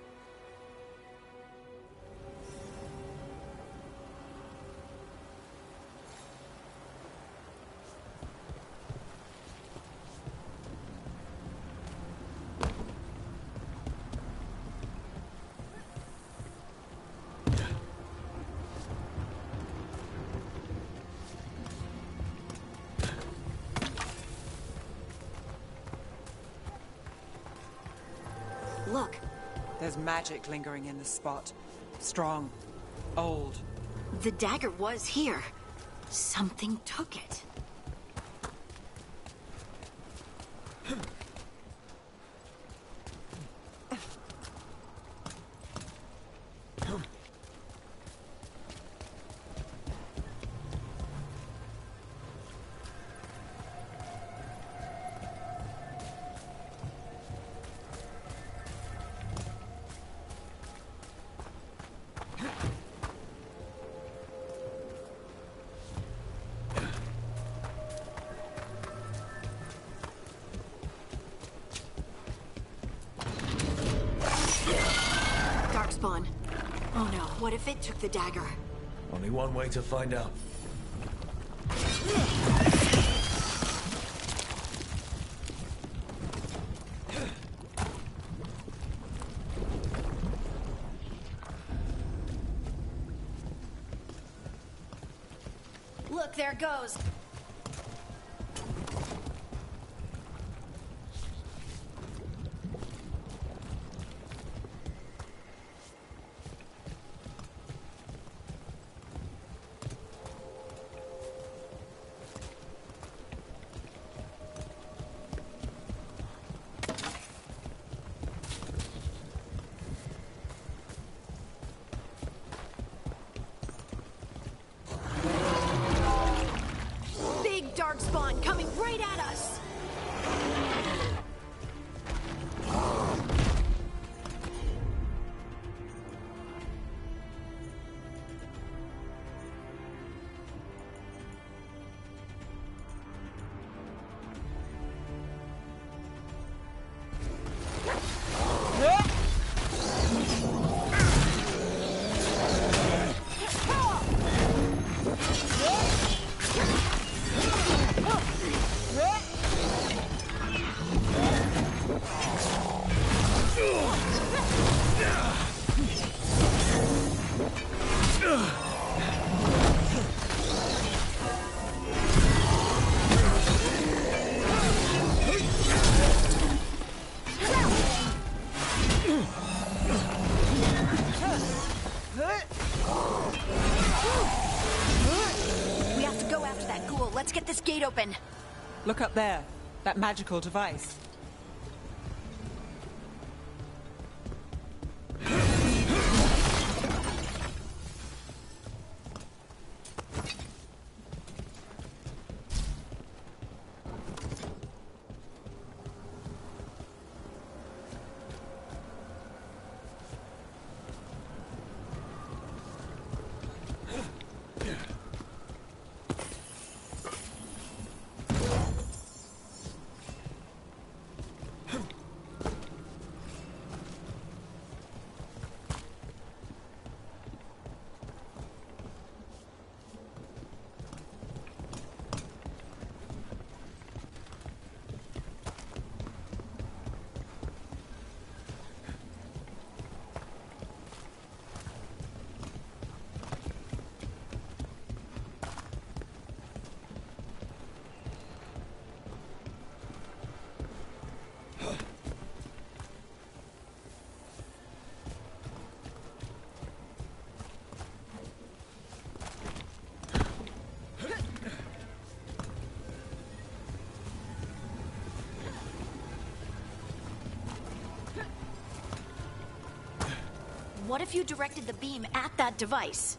Look. There's magic lingering in this spot. Strong. Old. The dagger was here. Something took it. Darkspawn. Oh no, what if it took the dagger? Only one way to find out. Look, there it goes. Darkspawn coming right at us! Let's get this gate open. Look up there. That magical device. What if you directed the beam at that device?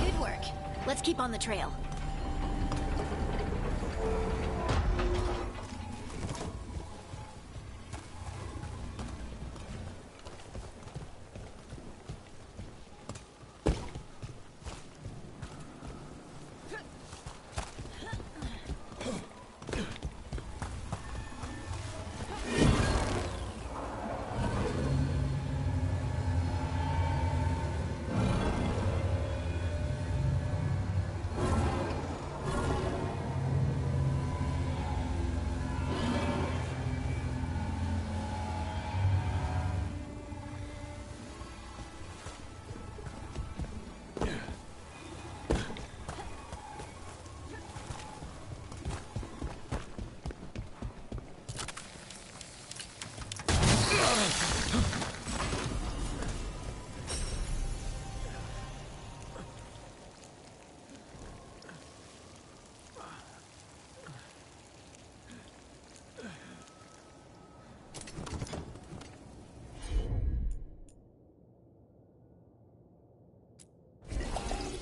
Good work. Let's keep on the trail.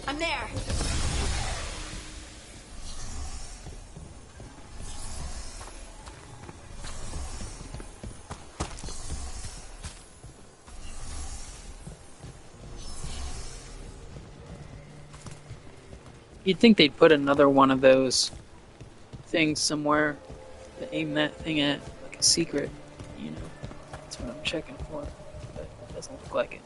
I'm there. You'd think they'd put another one of those things somewhere to aim that thing at, like a secret, you know. That's what I'm checking for, but it doesn't look like it.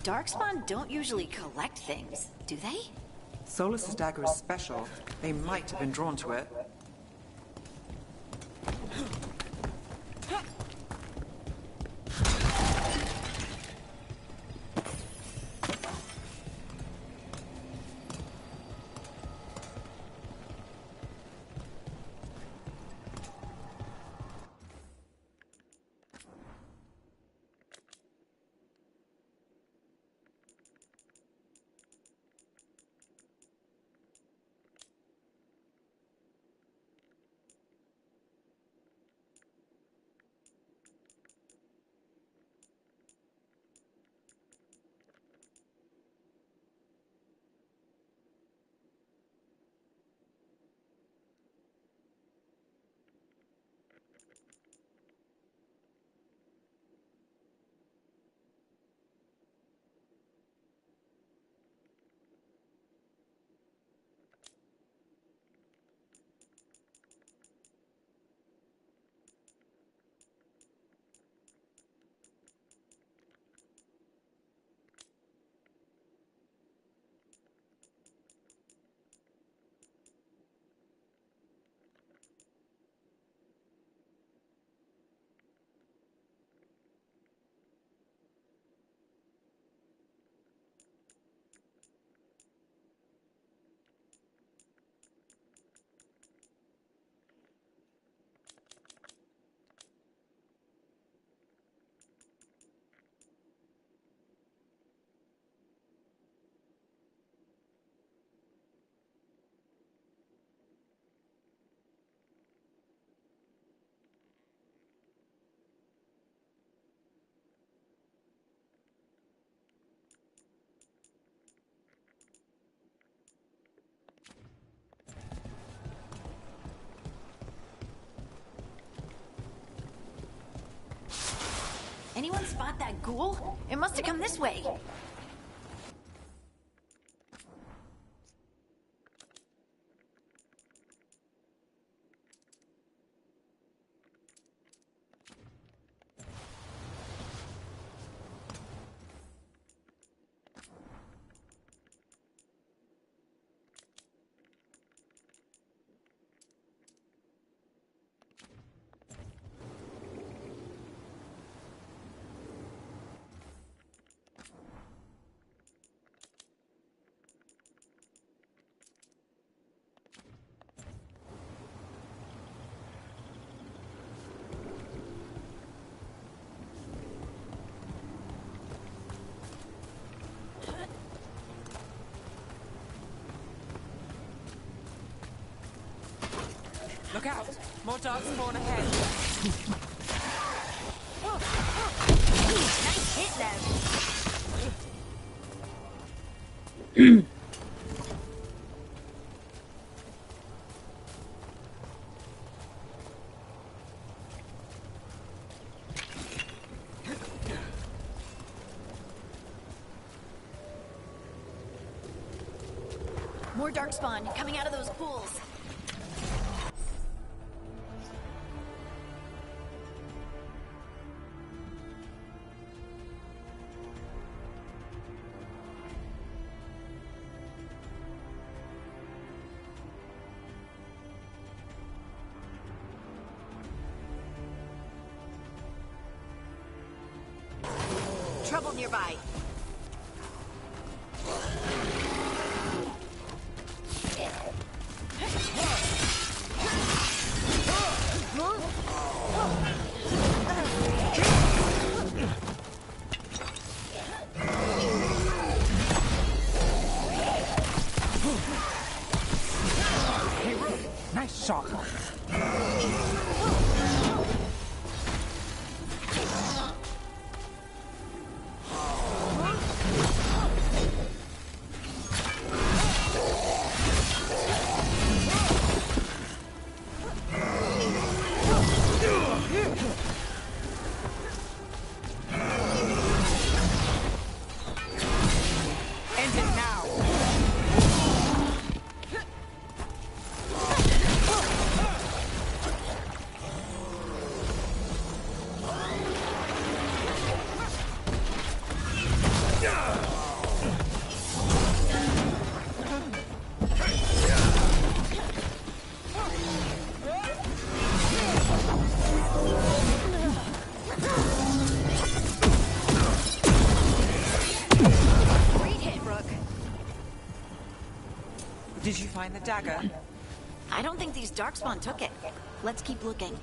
Darkspawn don't usually collect things, do they? Solus's dagger is special. They might have been drawn to it. anyone spot that ghoul? It must have come this way. Look out! More dark spawn ahead. Nice hit, though. More darkspawn coming out of those pools. Trouble nearby. Nice shot. End it now. Great hit, Rook. Did you find the dagger? I don't think these darkspawn took it. Let's keep looking.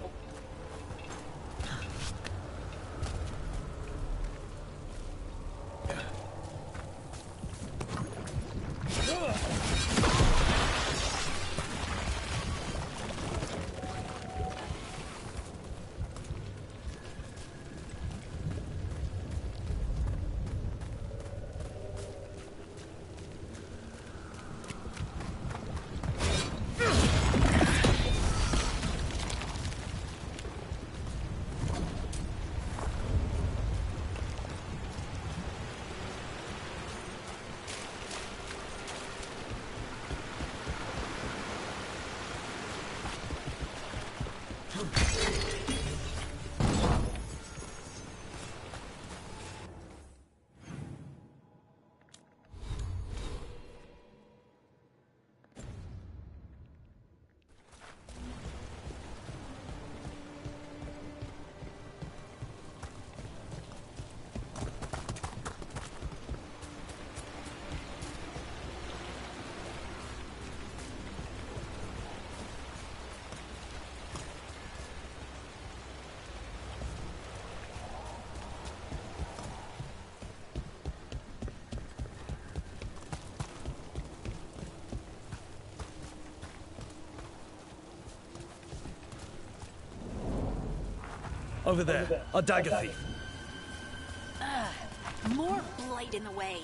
Over there, a dagger thief. More blight in the way.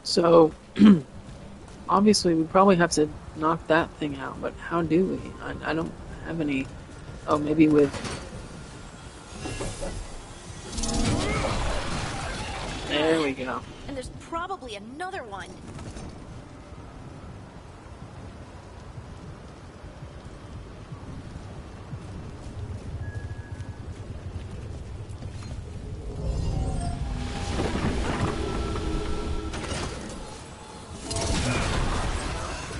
So, obviously, we probably have to knock that thing out, but how do we? I don't have any... Oh, maybe with... There we go. And there's probably another one.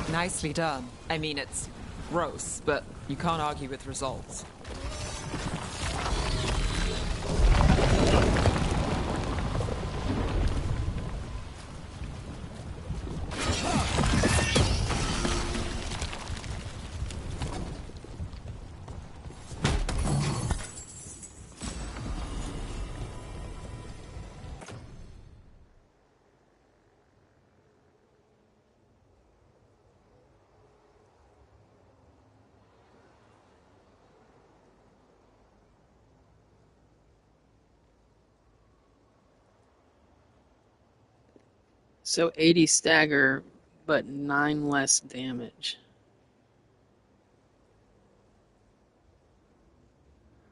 Nicely done. I mean, it's gross, but you can't argue with results. So 80 stagger, but 9 less damage.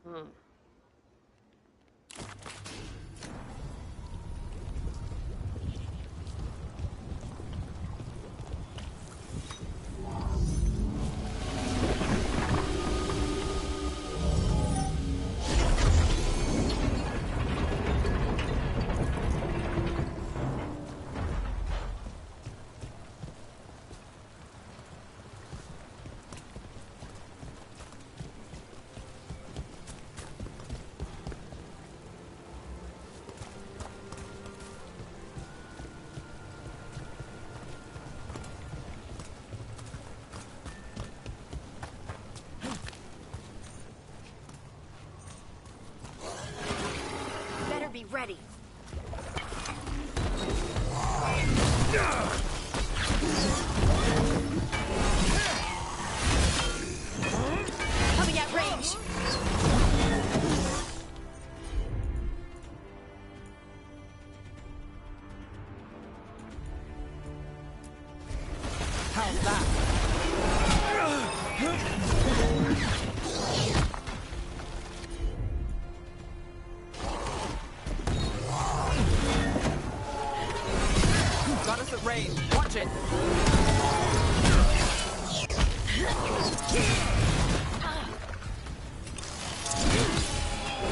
Hmm. Better be ready. Coming at range. How's that? Got us at range. Watch it.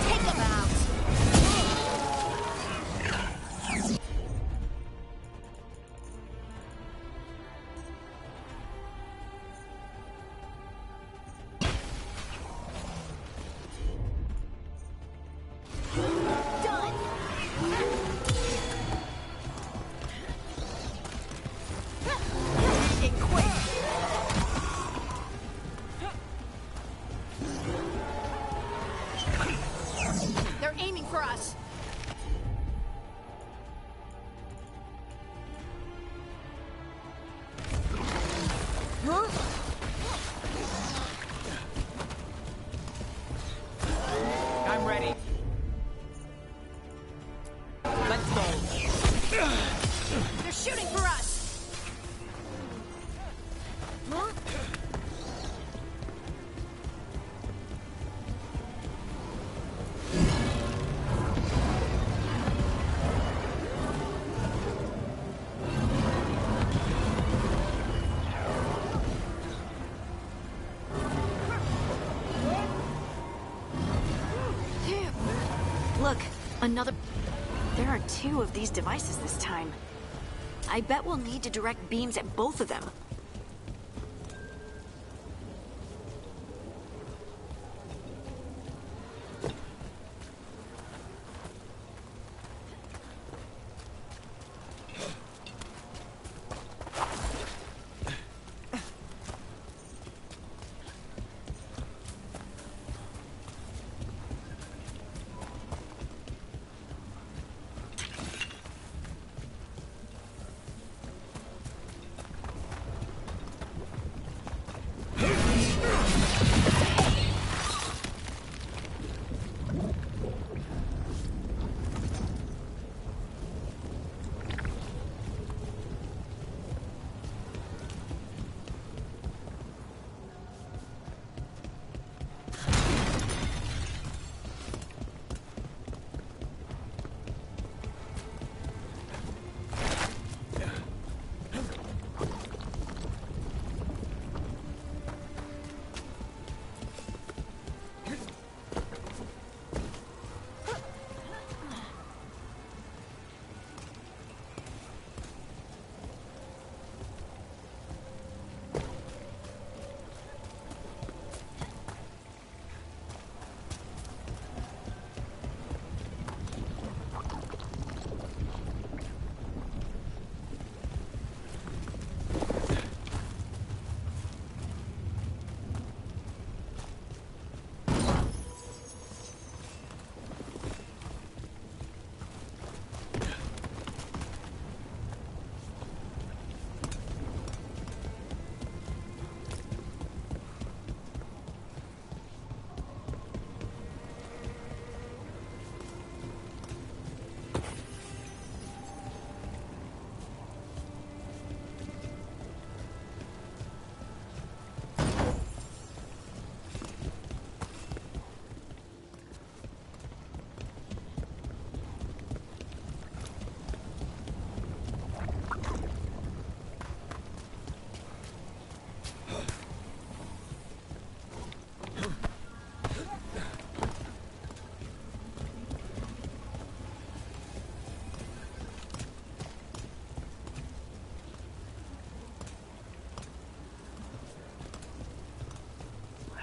Take them out. Done. Get quick. They're aiming for us. I'm ready. Let's go. They're shooting for us. Look, another... There are 2 of these devices this time. I bet we'll need to direct beams at both of them.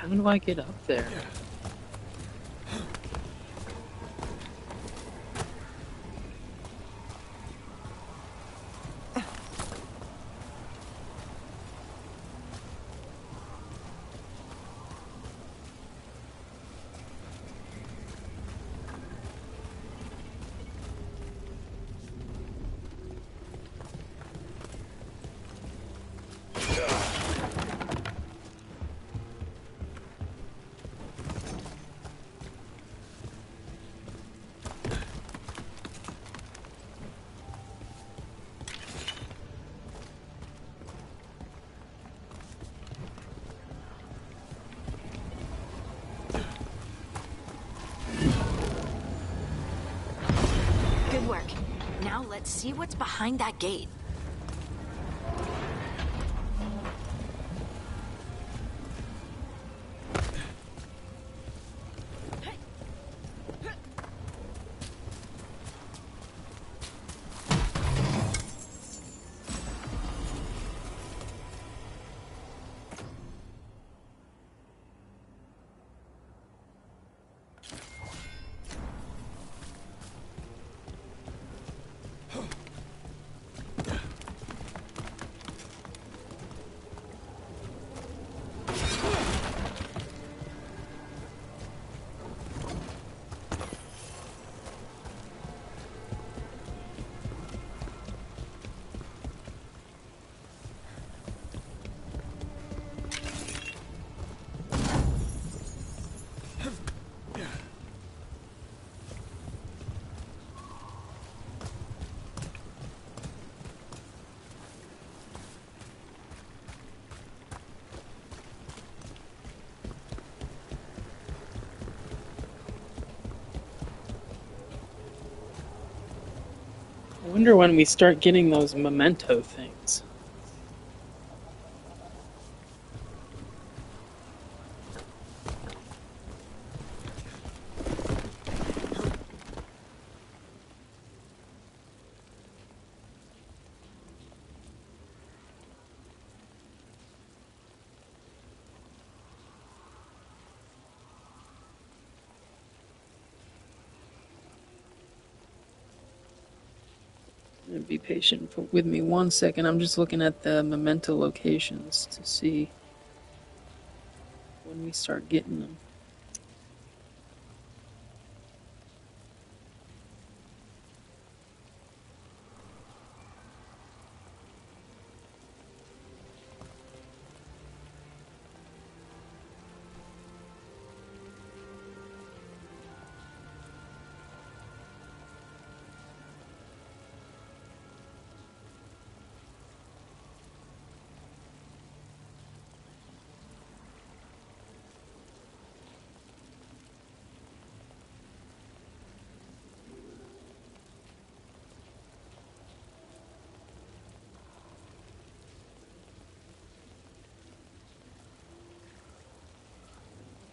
How do I get up there? Good work. Now let's see what's behind that gate. I wonder when we start getting those memento things. Be patient with me 1 second. I'm just looking at the memento locations to see when we start getting them.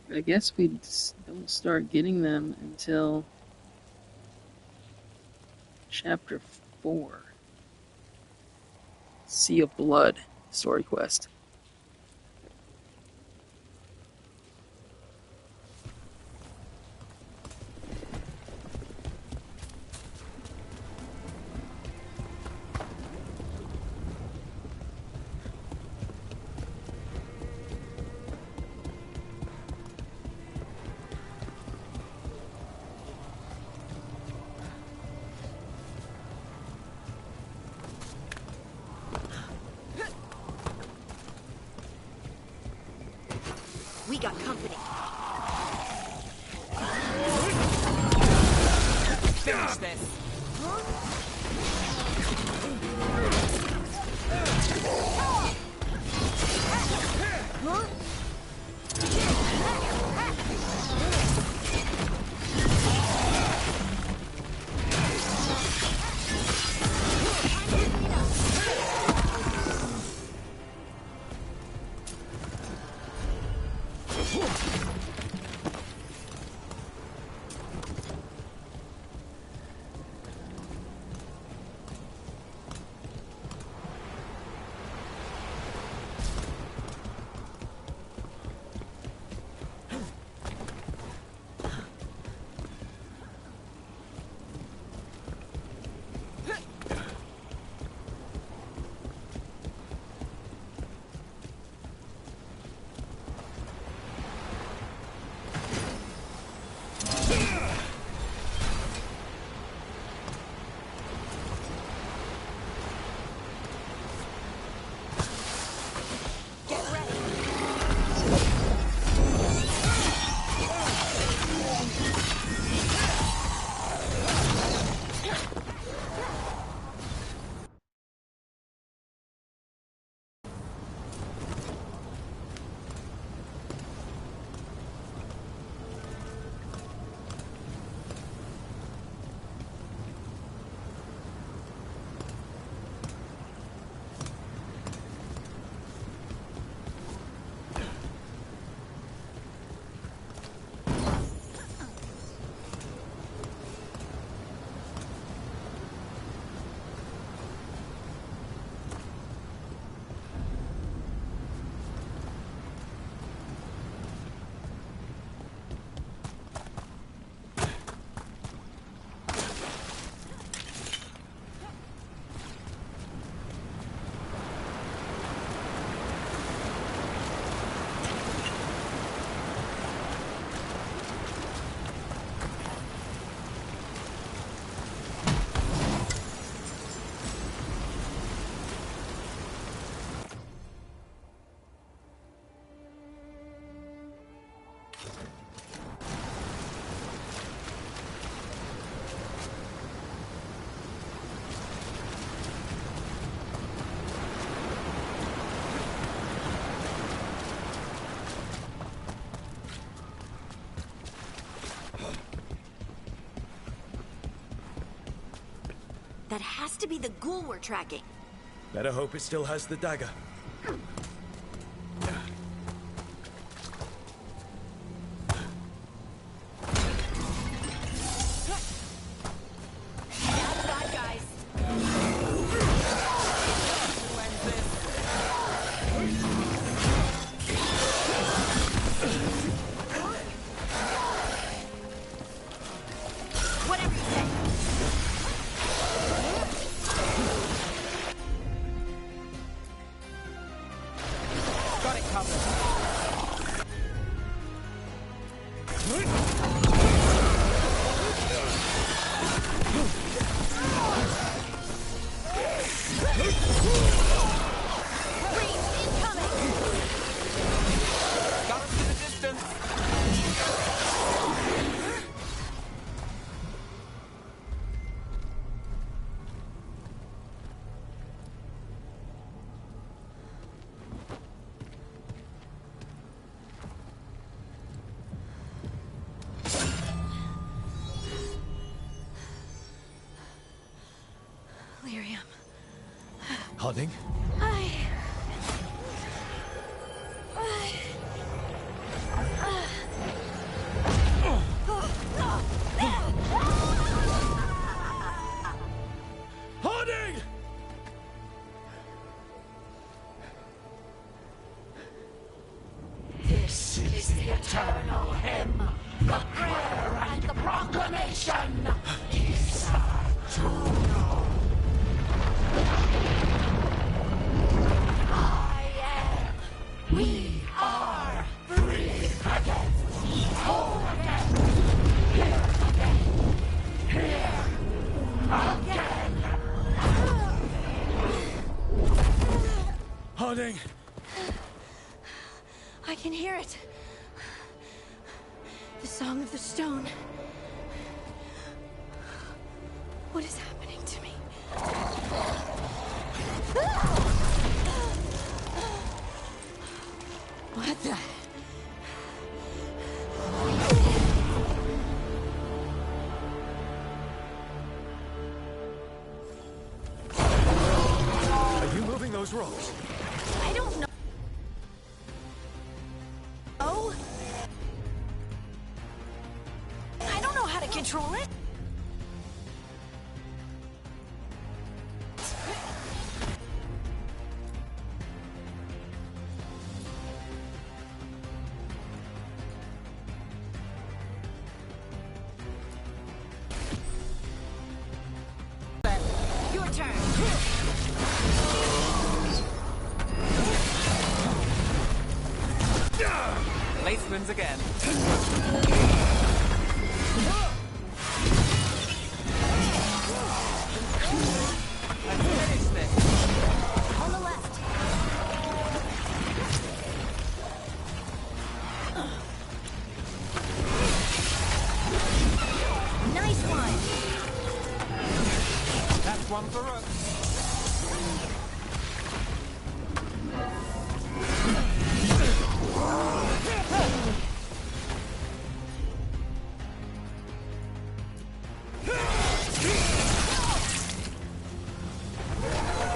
I guess we don't start getting them until Chapter 4. Sea of Blood story quest. We got company. Finish this. That has to be the ghoul we're tracking. Better hope it still has the dagger. Bad guys. Whatever you say. Got it covered. Got us to the distance. Lyrium. Harding? Harding! This is the eternal hymn, the prayer and the proclamation. Deserve to know. I am. We are free again. Whole again. Here again. Here again. Harding! I can hear it. The Song of the Stone. What is happening to me? What the? Are you moving those rocks? I don't know. Oh? I don't know how to control it. Your turn. Lace wins again. Let's finish this. On the left. Nice one. That's one for us.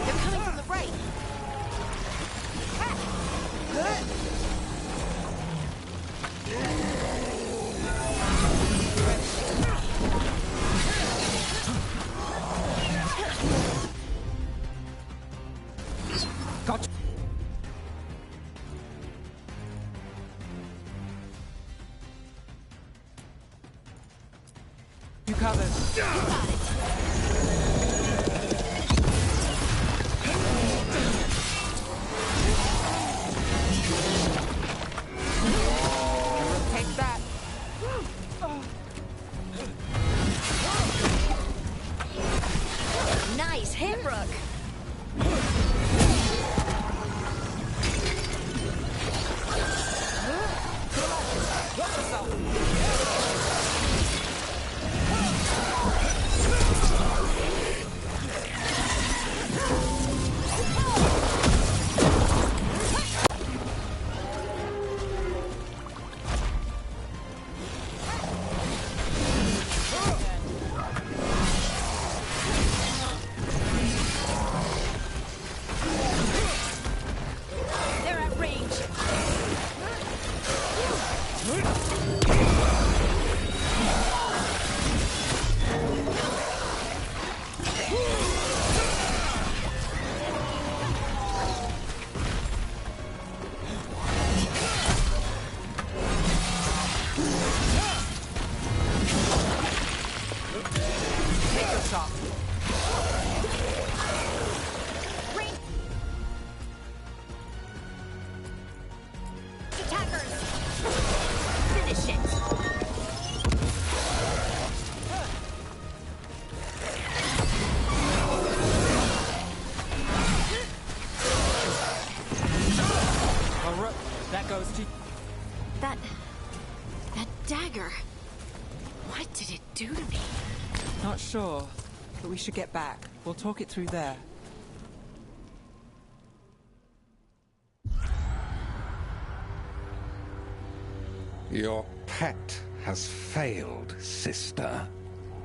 They're coming from the right. Got you covered. Take that. Nice hit, Brooke. Watch yourself. That dagger. What did it do to me? Not sure, but we should get back. We'll talk it through there. Your pet has failed, sister.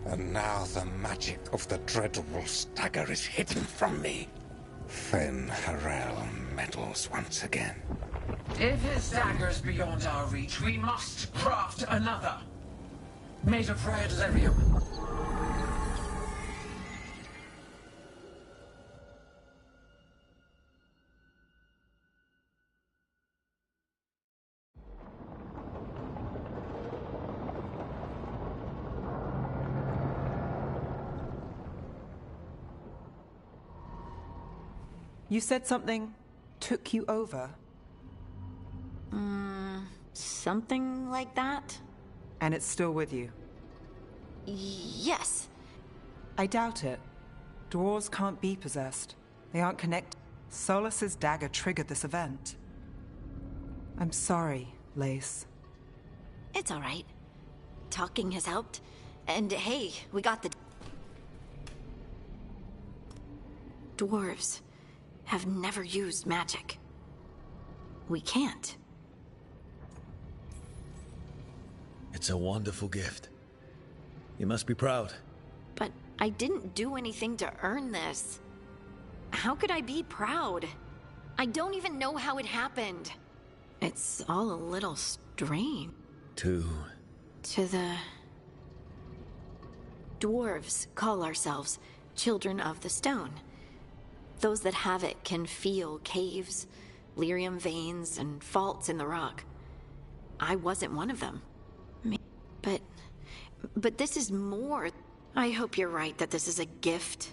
And now the magic of the Dreadwolf's dagger is hidden from me. Fen Harel meddles once again. If his dagger's beyond our reach, we must craft another. Made of red lyrium. You said something took you over? Something like that? And it's still with you? Yes. I doubt it. Dwarves can't be possessed. They aren't connected. Solus's dagger triggered this event. I'm sorry, Lace. It's all right. Talking has helped. And hey, we got the... Dwarves have never used magic. We can't. It's a wonderful gift. You must be proud. But I didn't do anything to earn this. How could I be proud? I don't even know how it happened. It's all a little strange. To the... Dwarves call ourselves Children of the Stone. Those that have it can feel caves, lyrium veins, and faults in the rock. I wasn't one of them. But this is more. I hope you're right that this is a gift.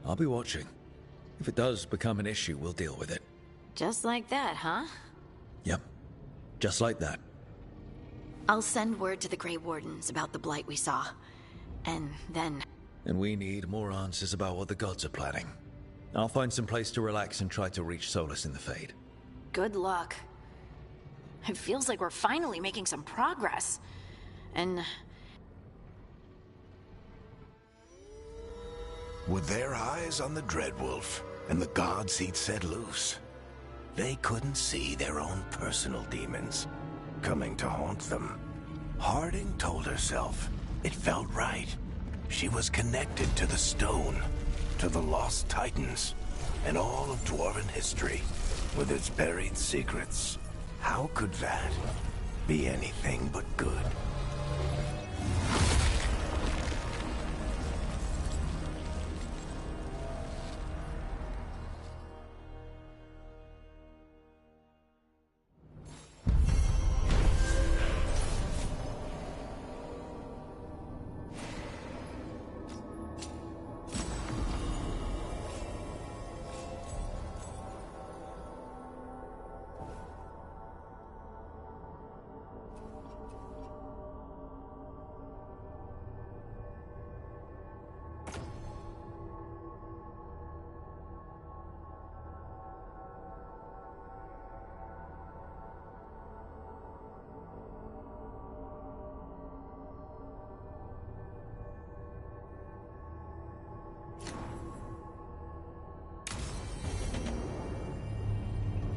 I'll be watching. If it does become an issue, we'll deal with it. Just like that, huh? Yep. Just like that. I'll send word to the Grey Wardens about the blight we saw. And then... And we need more answers about what the gods are planning. I'll find some place to relax and try to reach Solus in the Fade. Good luck. It feels like we're finally making some progress. And... With their eyes on the Dreadwolf and the gods he'd set loose, they couldn't see their own personal demons coming to haunt them. Harding told herself it felt right. She was connected to the stone, to the lost titans, and all of Dwarven history with its buried secrets. How could that be anything but good?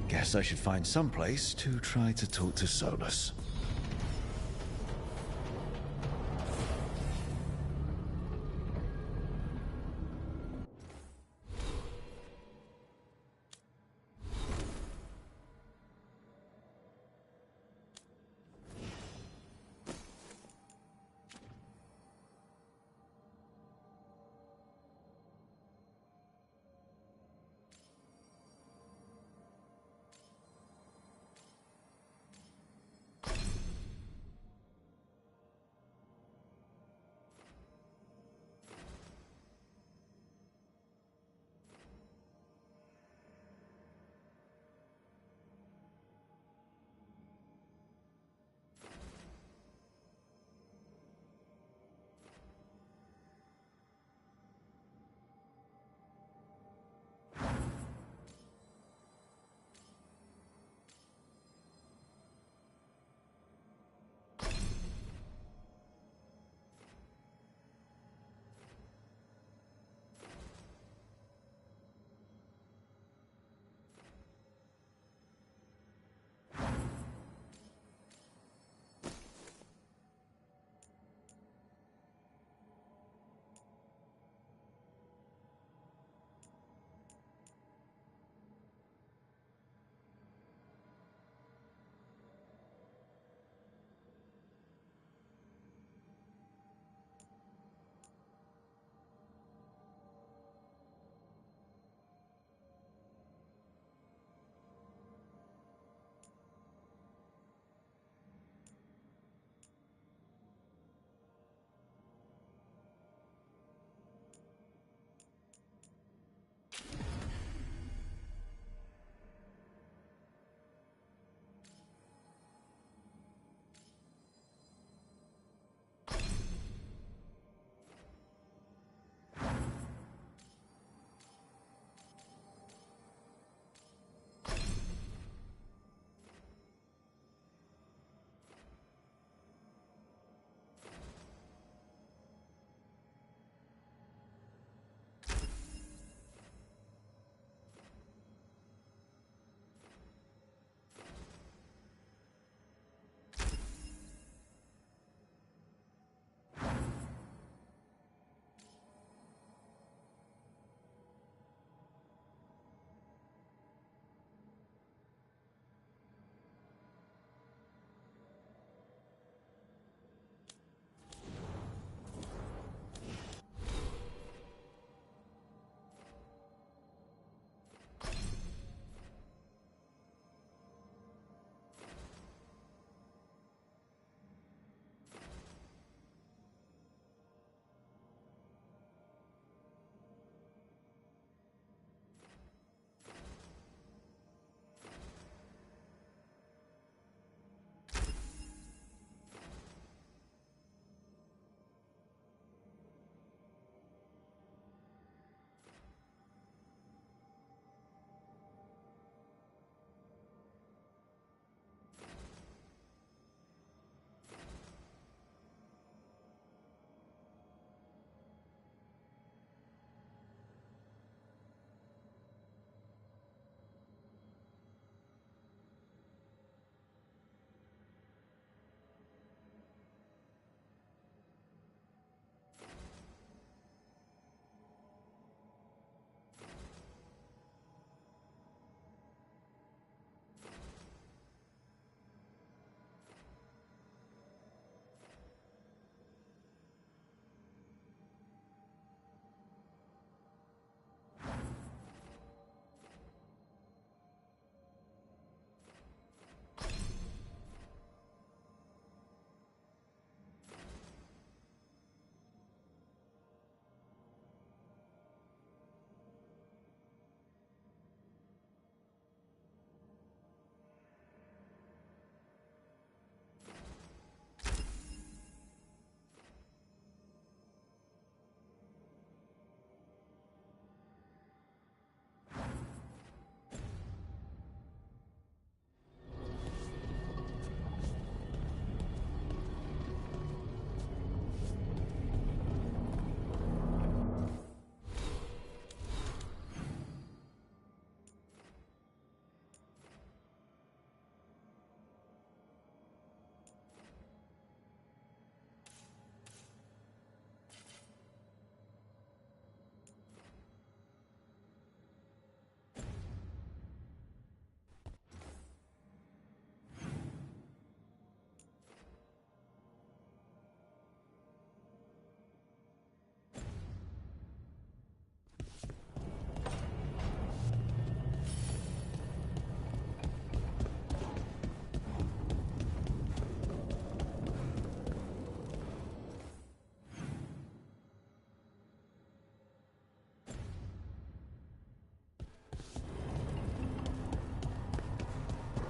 Guess I should find some place to try to talk to Solus.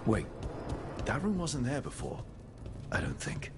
Wait, that room wasn't there before, I don't think.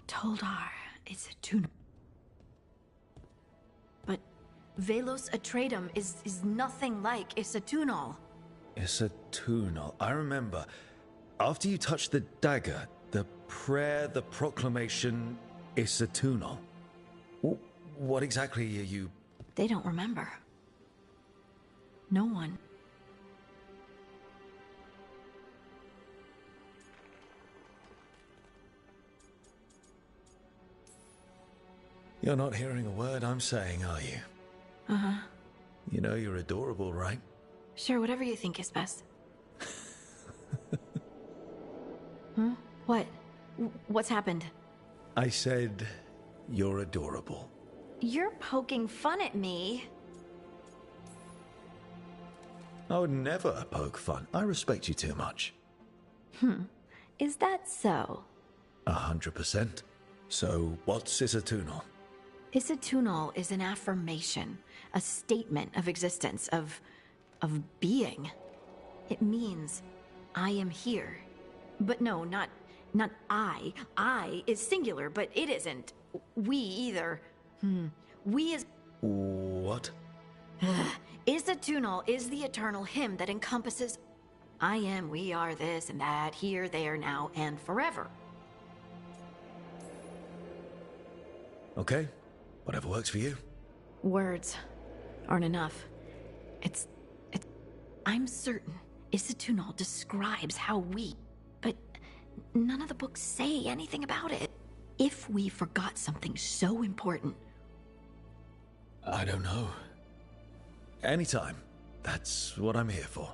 Toldar, it's a tune. But Velos Atreidim is nothing like Isatunal. Isatunal. I remember. After you touched the dagger, the prayer, the proclamation, Isatunal. What exactly are you... They don't remember. No one. You're not hearing a word I'm saying, are you? Uh-huh. You know you're adorable, right? Sure, whatever you think is best. Huh? What? What's happened? I said you're adorable. You're poking fun at me. I would never poke fun. I respect you too much. Is that so? 100%. So, what's Isatunal? Isatunal is an affirmation, a statement of existence, of being. It means, I am here. But no, not I. I is singular, but it isn't. We either. We is... What? Isatunal is the eternal hymn that encompasses I am, we are, this and that, here, there, now, and forever. Okay. Whatever works for you. Words aren't enough. It's... I'm certain Isatunal describes how we... But none of the books say anything about it. If we forgot something so important... I don't know. Anytime. That's what I'm here for.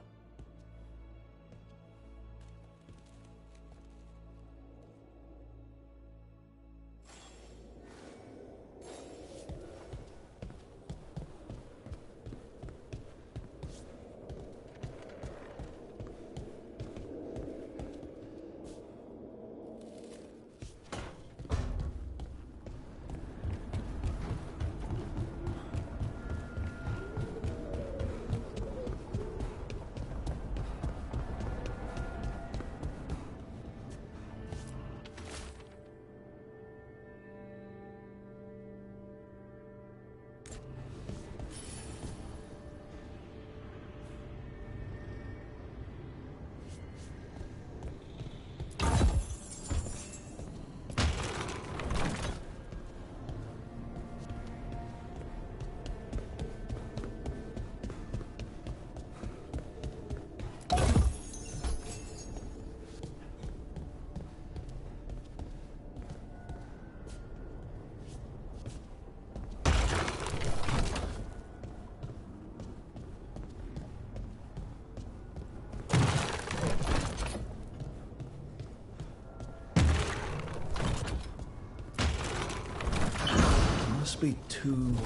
Must be two more.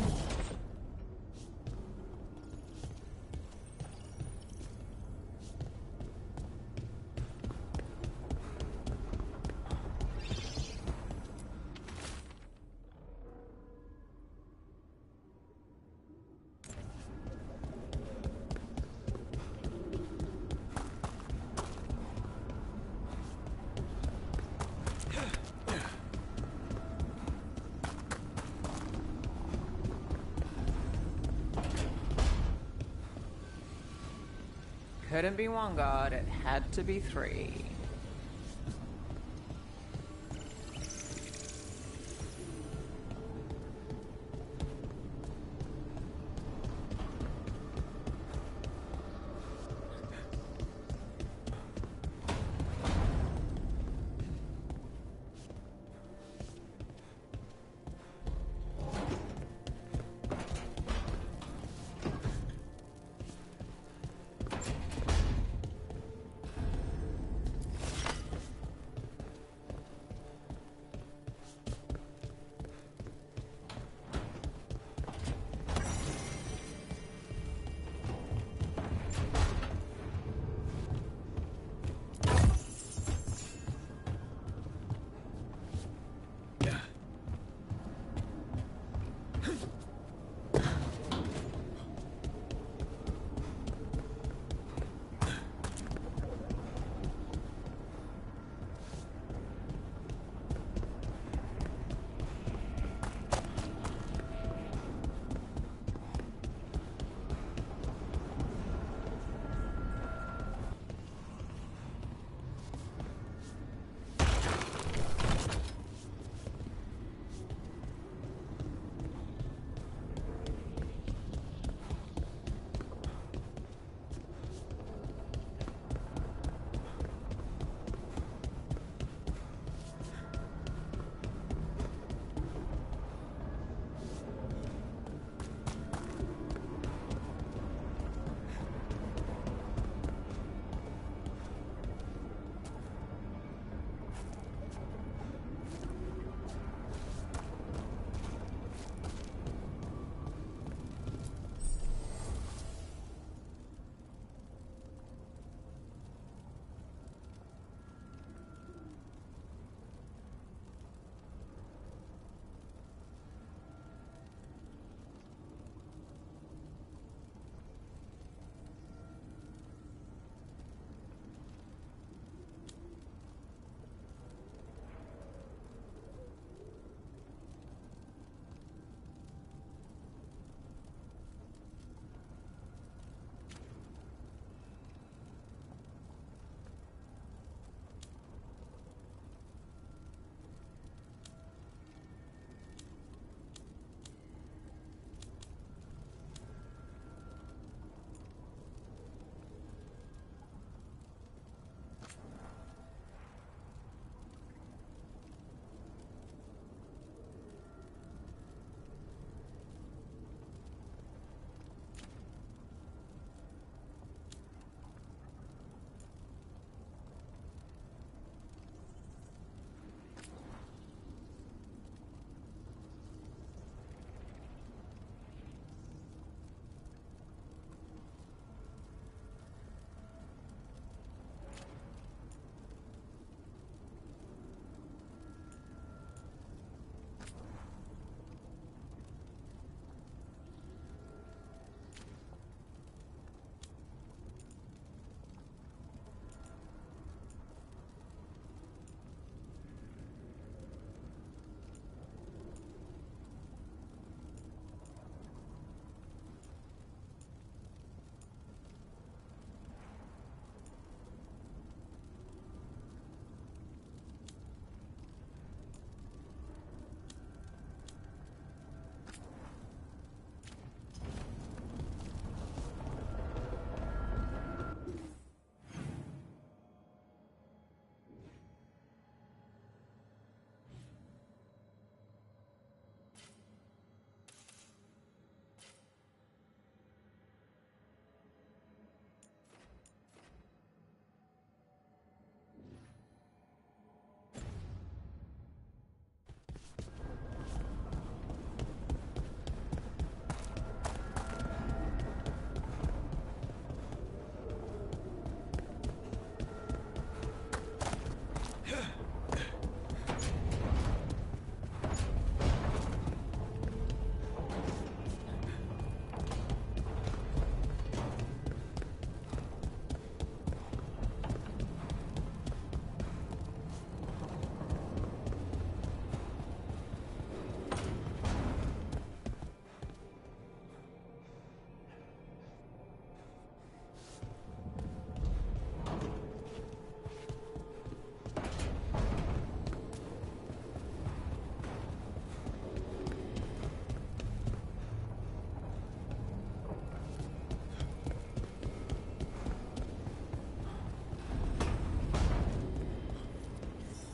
couldn't be one god, it had to be three.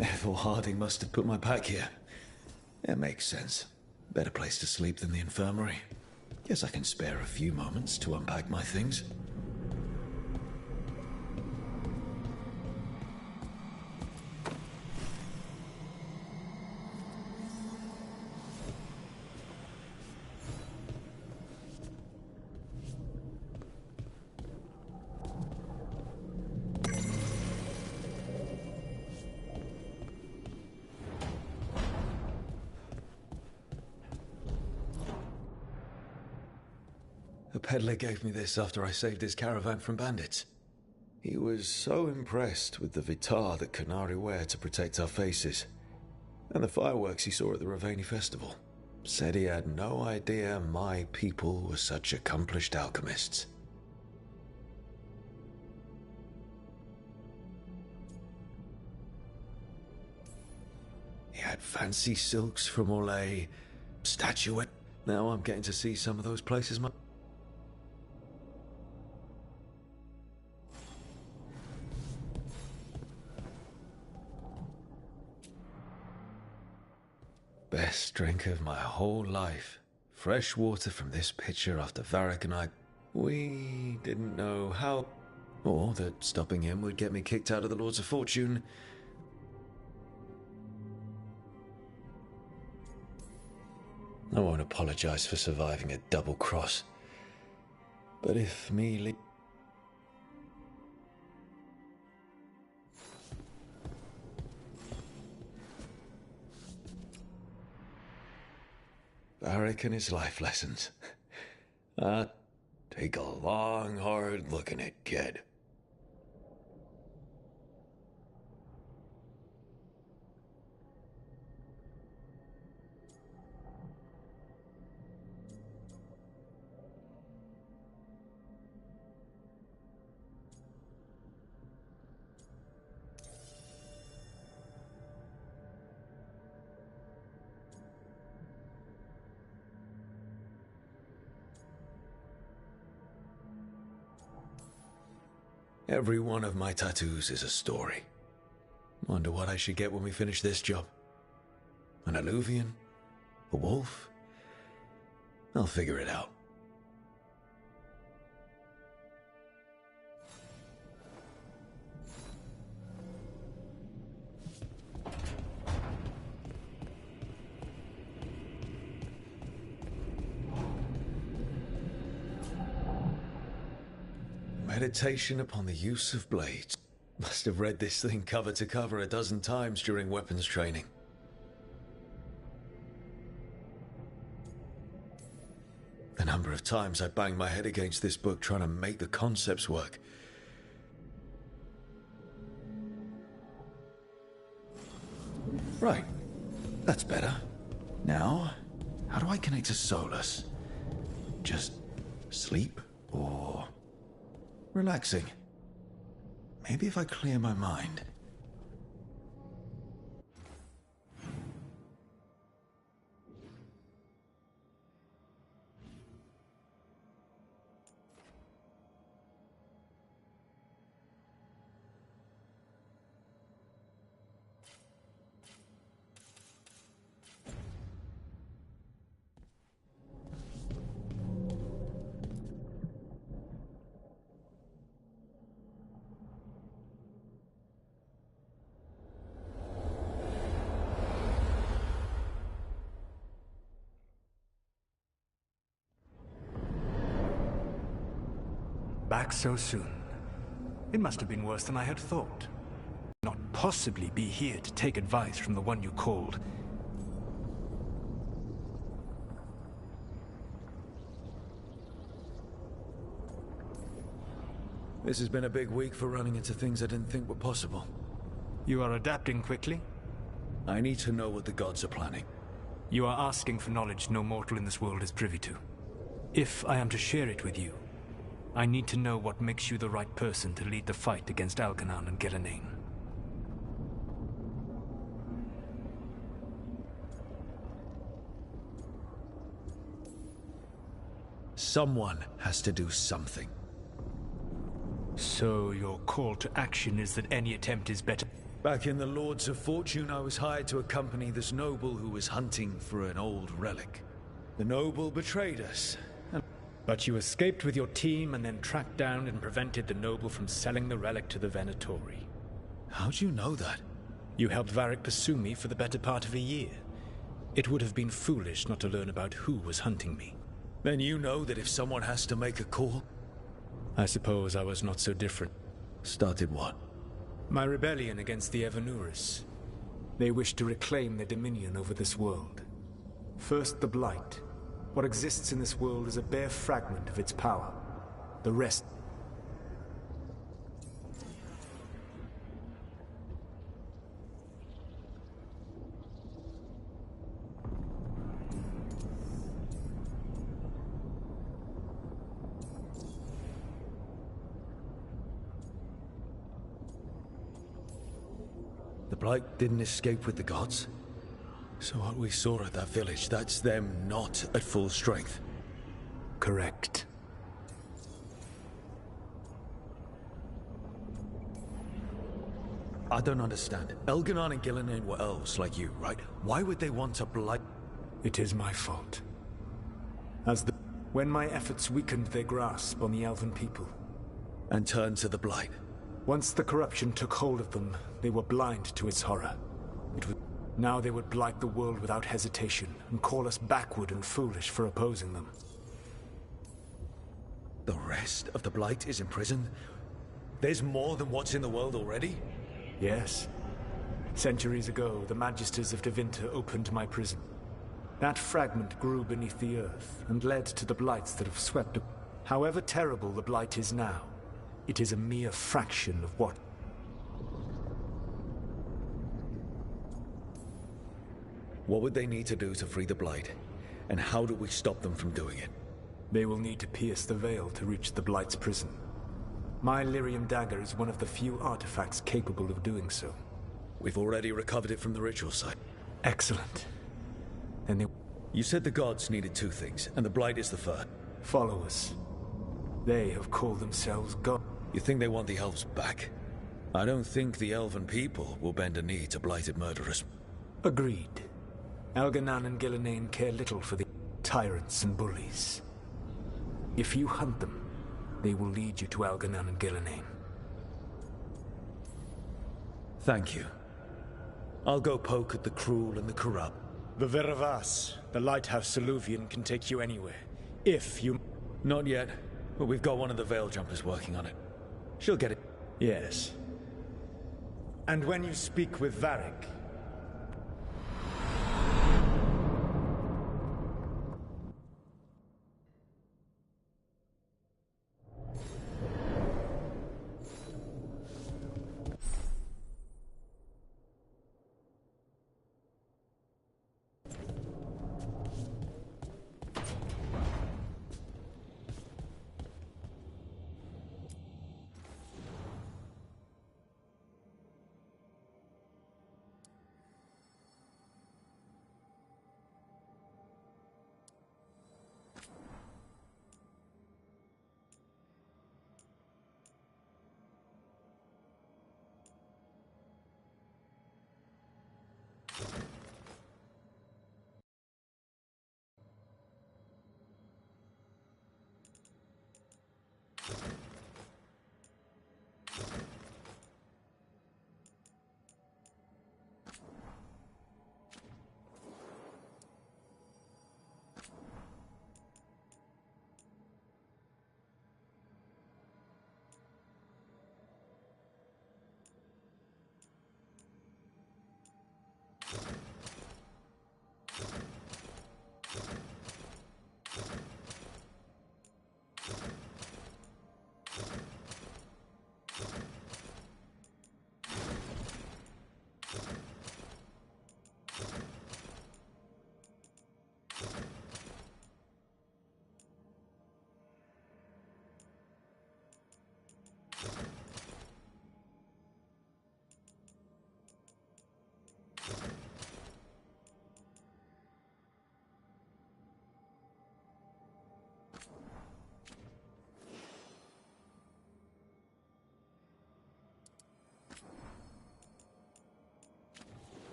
Therefore, Harding must have put my pack here. It makes sense. Better place to sleep than the infirmary. Guess I can spare a few moments to unpack my things. A peddler gave me this after I saved his caravan from bandits. He was so impressed with the vitar that Canary wear to protect our faces, and the fireworks he saw at the Ravani festival. Said he had no idea my people were such accomplished alchemists. He had fancy silks from Orlais, statuette. Now I'm getting to see some of those places. Best drink of my whole life. Fresh water from this pitcher after Varric and I... We didn't know how... or that stopping him would get me kicked out of the Lords of Fortune. I won't apologize for surviving a double cross. But if me... Varric and his life lessons. Take a long, hard look at it, kid. Every one of my tattoos is a story. Wonder what I should get when we finish this job. An alluvian? A wolf? I'll figure it out. Meditation upon the use of blades. Must have read this thing cover to cover a dozen times during weapons training. The number of times I banged my head against this book trying to make the concepts work. Right. That's better. Now, how do I connect to Solus? Just sleep or... relaxing. Maybe if I clear my mind. Back so soon. It must have been worse than I had thought. Not possibly be here to take advice from the one you called. This has been a big week for running into things I didn't think were possible. You are adapting quickly? I need to know what the gods are planning. You are asking for knowledge no mortal in this world is privy to. If I am to share it with you, I need to know what makes you the right person to lead the fight against Algernon and Gillenane. Someone has to do something. So your call to action is that any attempt is better? Back in the Lords of Fortune, I was hired to accompany this noble who was hunting for an old relic. The noble betrayed us. But you escaped with your team and then tracked down and prevented the noble from selling the relic to the Venatori. How'd you know that? You helped Varric pursue me for the better part of a year. It would have been foolish not to learn about who was hunting me. Then you know that if someone has to make a call... I suppose I was not so different. Started what? My rebellion against the Evanuris. They wish to reclaim their dominion over this world. First, the Blight. What exists in this world is a bare fragment of its power. The rest... The Blight didn't escape with the gods? So what we saw at that village, that's them not at full strength? Correct. I don't understand. Elganon and Gillinan were elves like you, right? Why would they want a Blight? It is my fault. When my efforts weakened their grasp on the elven people. And turned to the Blight. Once the corruption took hold of them, they were blind to its horror. Now they would blight the world without hesitation, and call us backward and foolish for opposing them. The rest of the Blight is imprisoned? There's more than what's in the world already? Yes. Centuries ago, the Magisters of Tevinter opened my prison. That fragment grew beneath the earth, and led to the Blights that have swept up. However terrible the Blight is now, it is a mere fraction of what... What would they need to do to free the Blight? And how do we stop them from doing it? They will need to pierce the veil to reach the Blight's prison. My lyrium dagger is one of the few artifacts capable of doing so. We've already recovered it from the ritual site. Excellent. Then they... You said the gods needed two things, and the Blight is the third. Follow us. They have called themselves God. You think they want the elves back? I don't think the elven people will bend a knee to blighted murderers. Agreed. Elganon and Gillinan care little for the tyrants and bullies. If you hunt them, they will lead you to Elganon and Gillinan. Thank you. I'll go poke at the cruel and the corrupt. The Veravas, the lighthouse Soluvian, can take you anywhere. If you... Not yet, but we've got one of the Veil Jumpers working on it. She'll get it. Yes. And when you speak with Varric...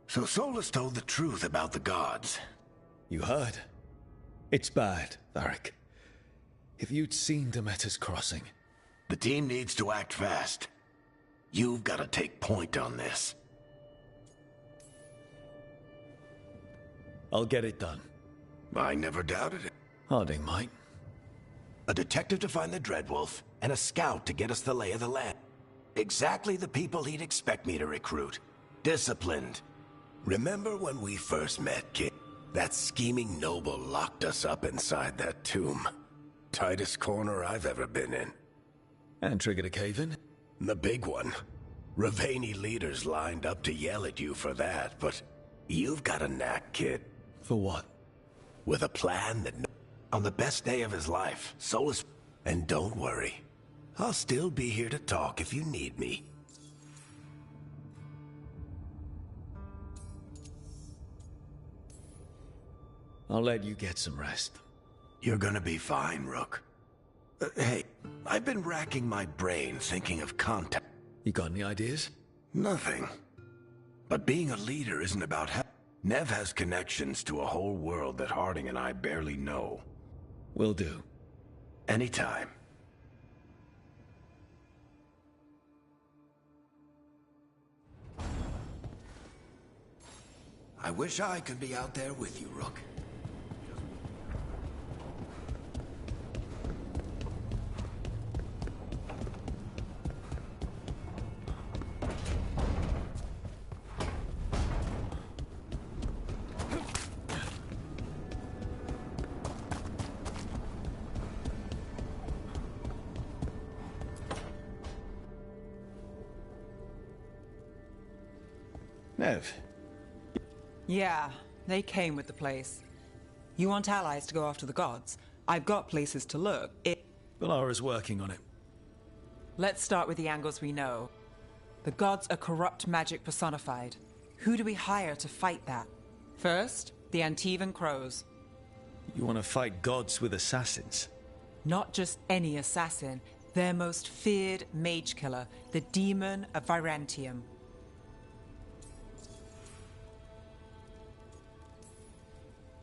So Solus told the truth about the gods. You heard? It's bad, Varric. If you'd seen Demeter's crossing... The team needs to act fast. You've got to take point on this. I'll get it done. I never doubted it. Harding might. A detective to find the Dreadwolf, and a scout to get us the lay of the land. Exactly the people he'd expect me to recruit. Disciplined. Remember when we first met, kid? That scheming noble locked us up inside that tomb. Tightest corner I've ever been in. And triggered a cave-in? The big one. Ravani leaders lined up to yell at you for that, but you've got a knack, kid. For what? With a plan that... On the best day of his life, Solus... And don't worry. I'll still be here to talk if you need me. I'll let you get some rest. You're gonna be fine, Rook. Hey, I've been racking my brain thinking of contact. You got any ideas? Nothing. But being a leader isn't about Nev has connections to a whole world that Harding and I barely know. Will do. Anytime. I wish I could be out there with you, Rook. Nev. Yeah, they came with the place. You want allies to go after the gods? I've got places to look. Valara's working on it. Let's start with the angles we know. The gods are corrupt magic personified. Who do we hire to fight that? First, the Antivan Crows. You want to fight gods with assassins? Not just any assassin. Their most feared mage killer, the Demon of Virantium.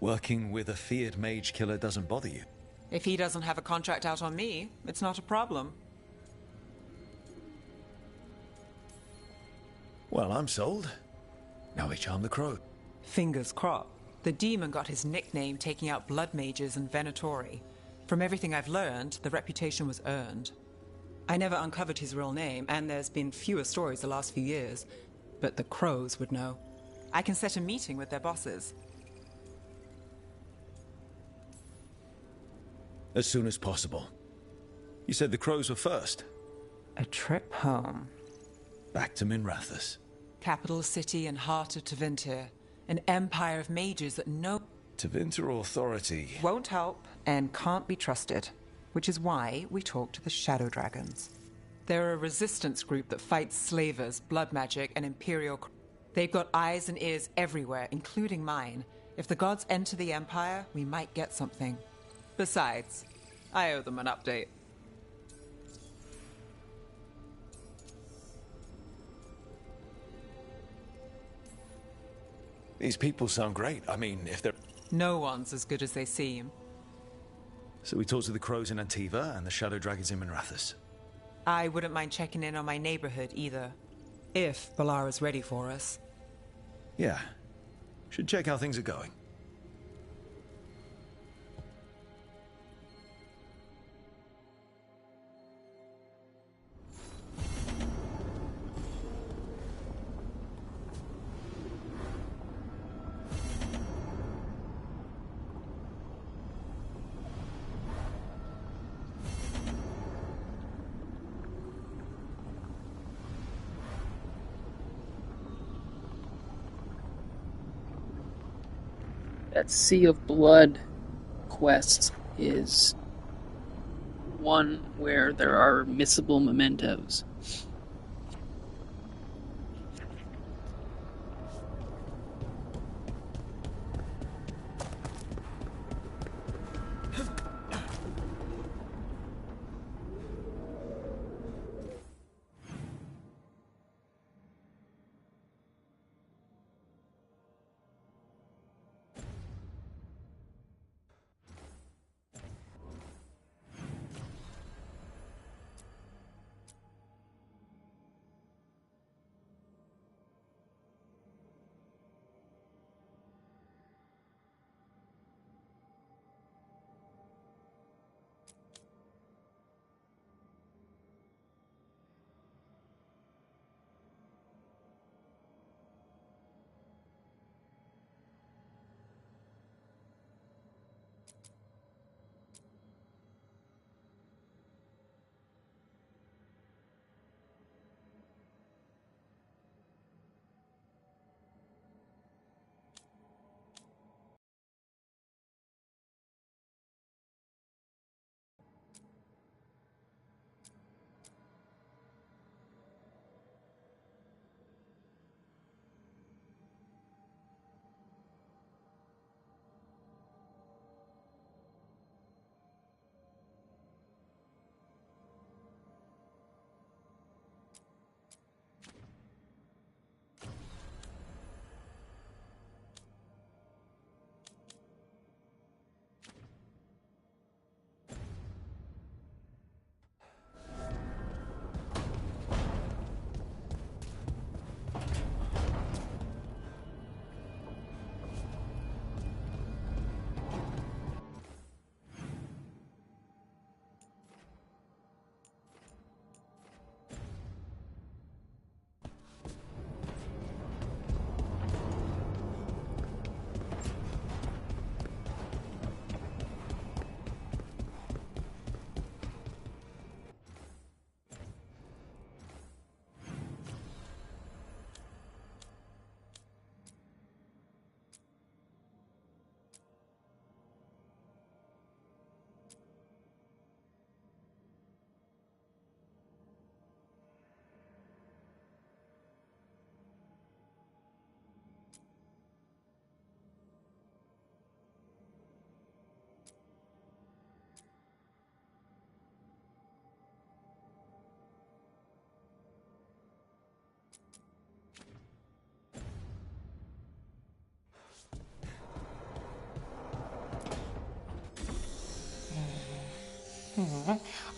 Working with a feared mage killer doesn't bother you? If he doesn't have a contract out on me, it's not a problem. Well, I'm sold. Now we charm the crow. Fingers crossed. The demon got his nickname taking out blood mages and Venatori. From everything I've learned, the reputation was earned. I never uncovered his real name, and there's been fewer stories the last few years. But the crows would know. I can set a meeting with their bosses. As soon as possible. You said the crows were first. A trip home. Back to Minrathous. Capital city and heart of Tevinter. An empire of mages that know... Tevinter authority... Won't help and can't be trusted. Which is why we talk to the Shadow Dragons. They're a resistance group that fights slavers, blood magic, and imperial... They've got eyes and ears everywhere, including mine. If the gods enter the empire, we might get something. Besides, I owe them an update. These people sound great. I mean, if they're... No one's as good as they seem. So we talk to the crows in Antiva and the Shadow Dragons in Minrathous. I wouldn't mind checking in on my neighborhood either. If Valara's ready for us. Yeah. Should check how things are going. That Sea of Blood quest is one where there are missable mementos.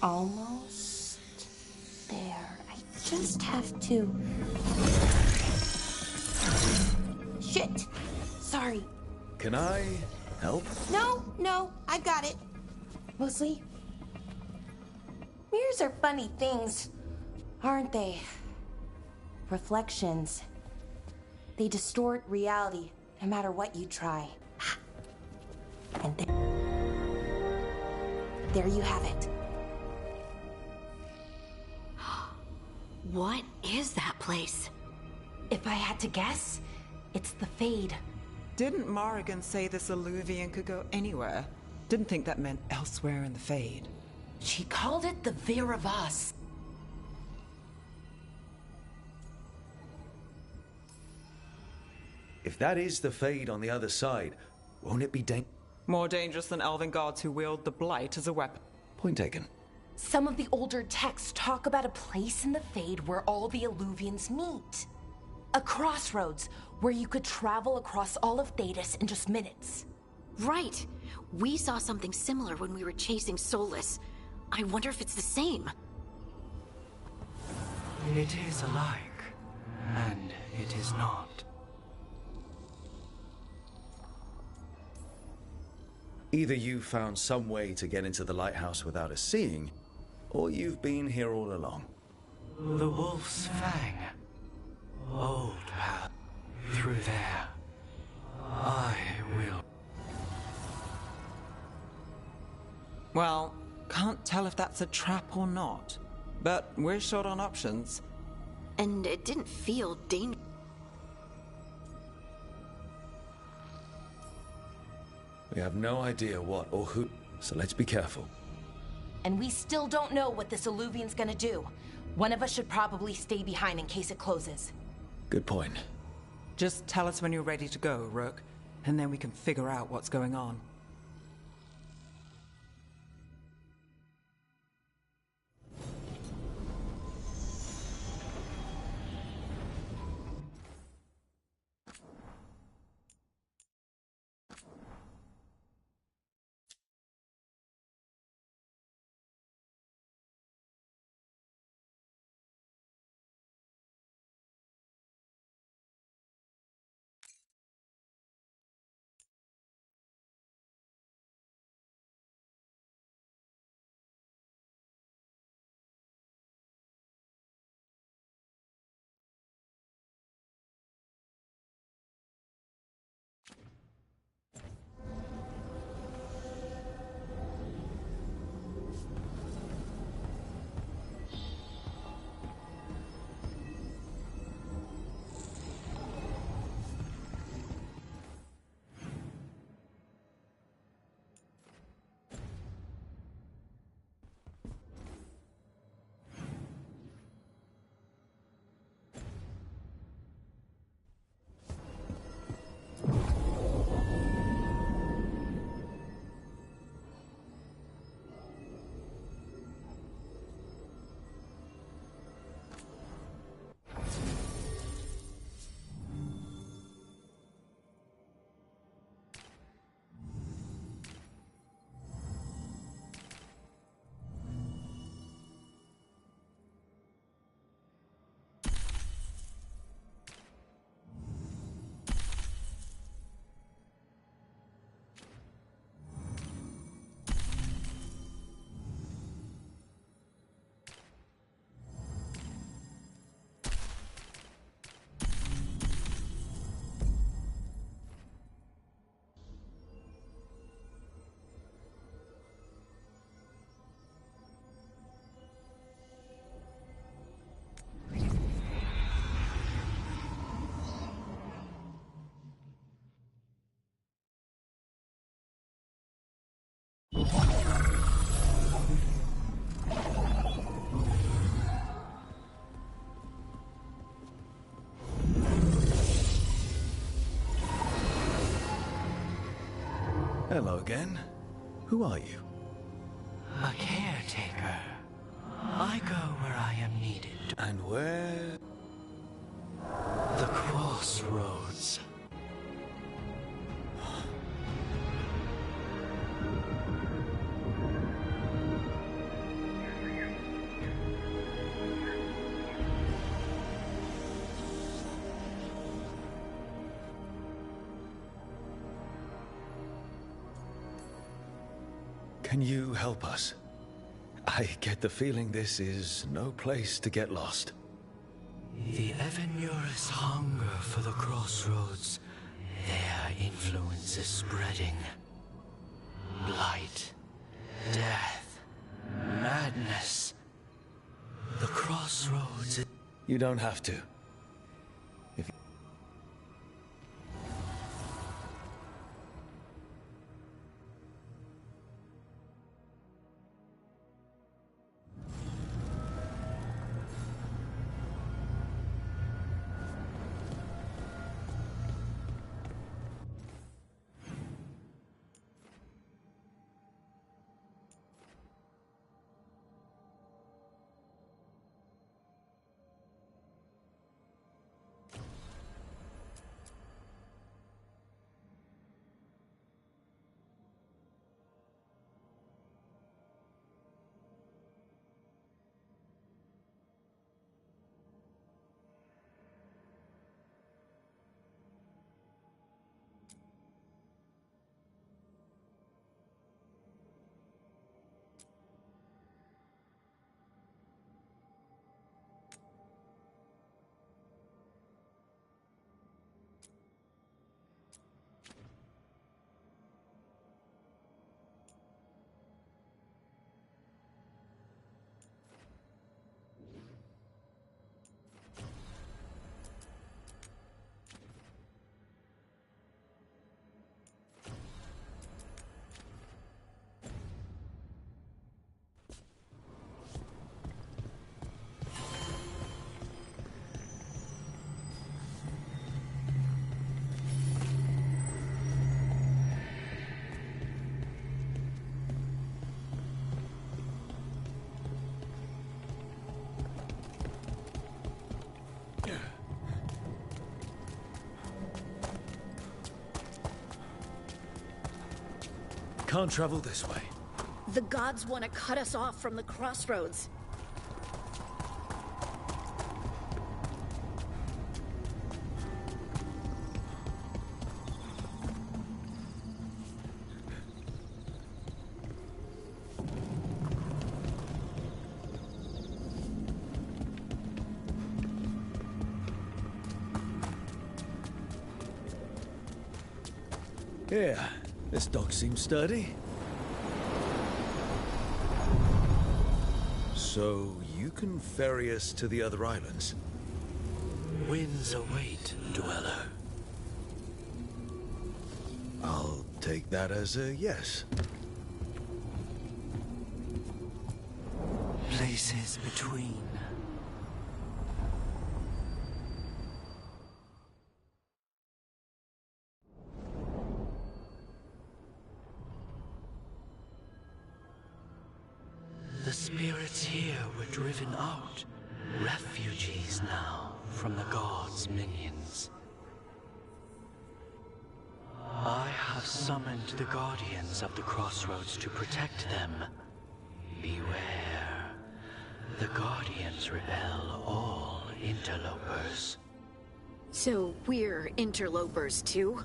Almost there. I just have to... Shit! Sorry. Can I help? No, I got it. Mostly, mirrors are funny things, aren't they? Reflections. They distort reality, no matter what you try. And there you have it. What is that place? If I had to guess, it's the Fade. Didn't Morrigan say this Illuvian could go anywhere? Didn't think that meant elsewhere in the Fade. She called it the Viravas. If that is the Fade on the other side, won't it be more dangerous than elven gods who wield the Blight as a weapon? Point taken. Some of the older texts talk about a place in the Fade where all the Illuvians meet. A crossroads where you could travel across all of Thedas in just minutes. Right. We saw something similar when we were chasing Solus. I wonder if it's the same. It is alike, and it is not. Either you found some way to get into the lighthouse without us seeing, or you've been here all along. The Wolf's Fang. Old path. Through there. I will. Well, can't tell if that's a trap or not. But we're short on options. And it didn't feel dangerous. We have no idea what or who, so let's be careful. And we still don't know what this Illuvian's gonna do. One of us should probably stay behind in case it closes. Good point. Just tell us when you're ready to go, Rook, and then we can figure out what's going on. Hello again. Who are you? A caretaker. I go where I am needed. And where? The crossroads. Can you help us? I get the feeling this is no place to get lost. The Evenurus hunger for the crossroads. Their influence is spreading. Blight, death, madness. The crossroads. You don't have to. If can't travel this way. The gods want to cut us off from the crossroads. Yeah, this dock seems sturdy. So, you can ferry us to the other islands? Winds await, dweller. I'll take that as a yes. Places between. The spirits here were driven out, refugees now from the gods' minions. I have summoned the guardians of the crossroads to protect them. Beware. The guardians repel all interlopers. So we're interlopers too?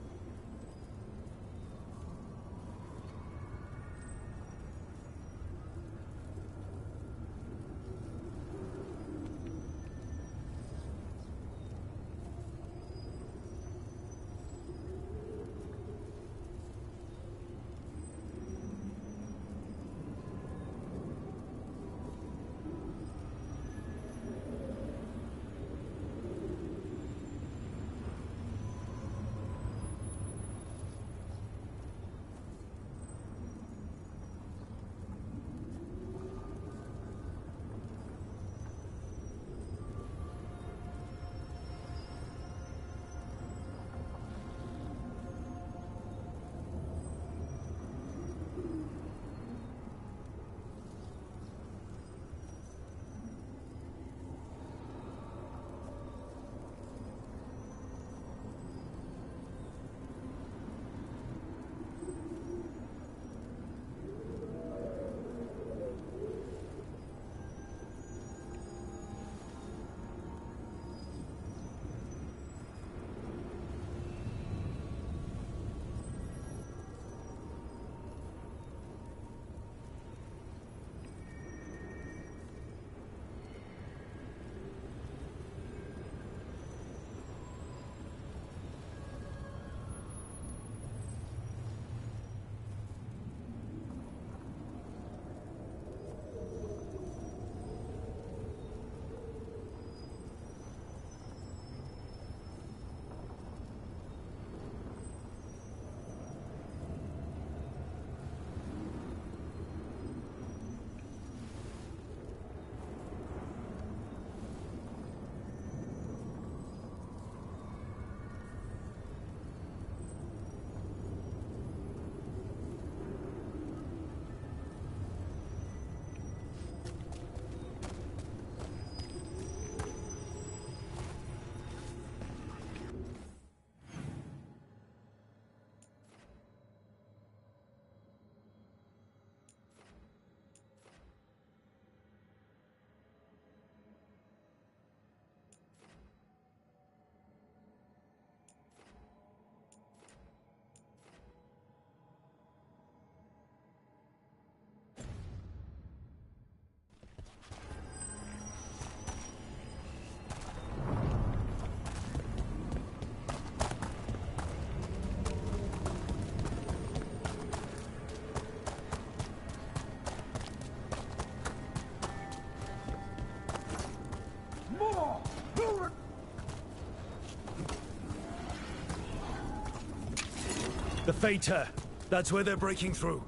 The Fater. That's where they're breaking through.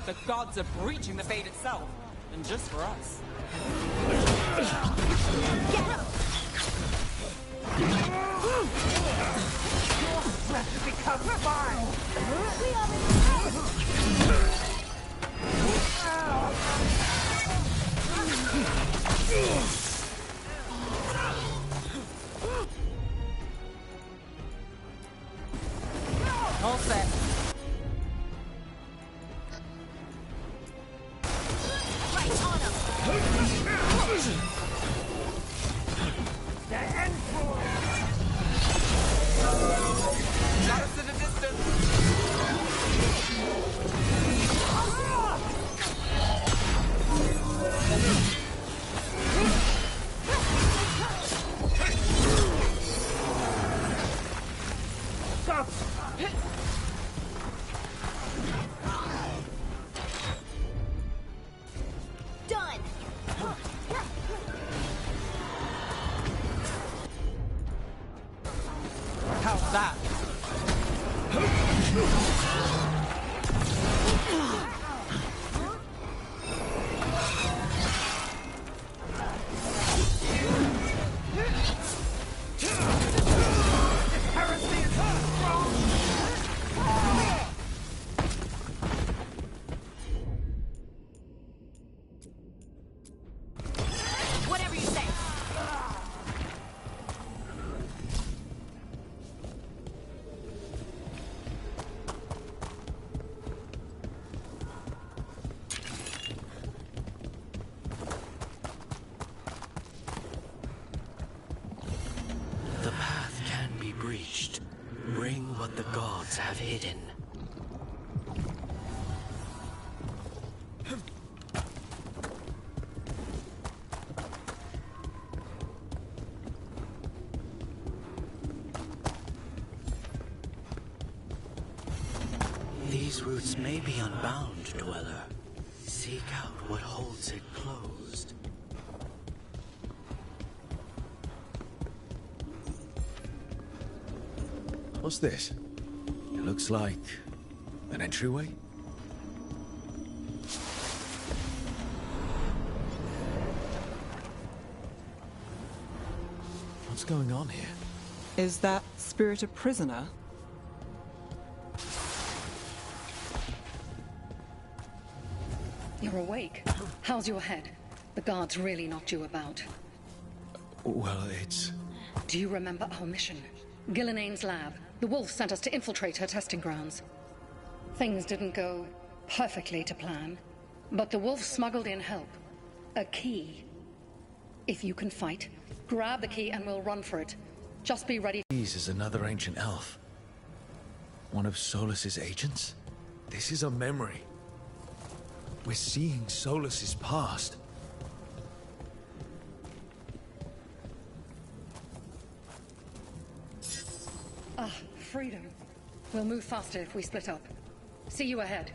The gods are breaching the fate itself, and just for us. Get up! Your breath becomes mine! We are All set. right on him! The Emperor! Got us in a distance. Stop! Done! How's that? Heresy is strong! Whatever you say! The path can be breached. Bring what the gods have hidden. These roots may be unbound, Dweller. Seek out what holds it closed. What's this? It looks like an entryway? What's going on here? Is that spirit a prisoner? You're awake. How's your head? The guards really knocked you about. Well, it's... Do you remember our mission? Gillenane's lab. The wolf sent us to infiltrate her testing grounds. Things didn't go perfectly to plan, but the wolf smuggled in help. A key. If you can fight, grab the key and we'll run for it. Just be ready. This is another ancient elf. One of Solus's agents? This is a memory. We're seeing Solus's past. Ah, freedom. We'll move faster if we split up. See you ahead.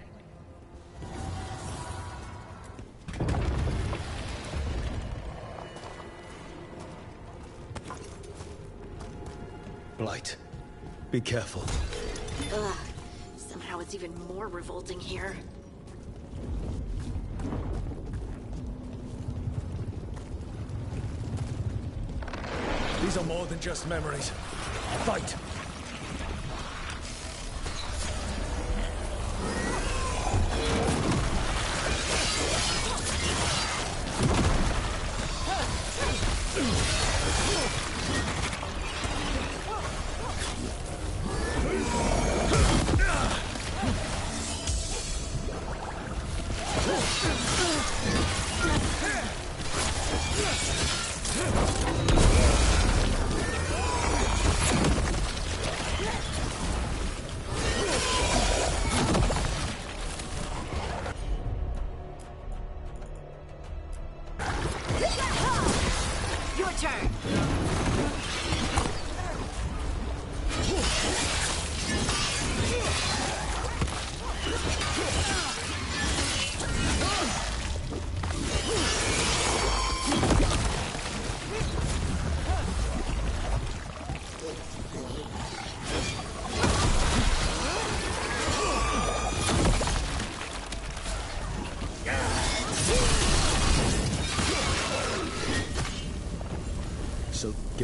Blight, be careful. Ugh. Somehow it's even more revolting here. These are more than just memories. Fight!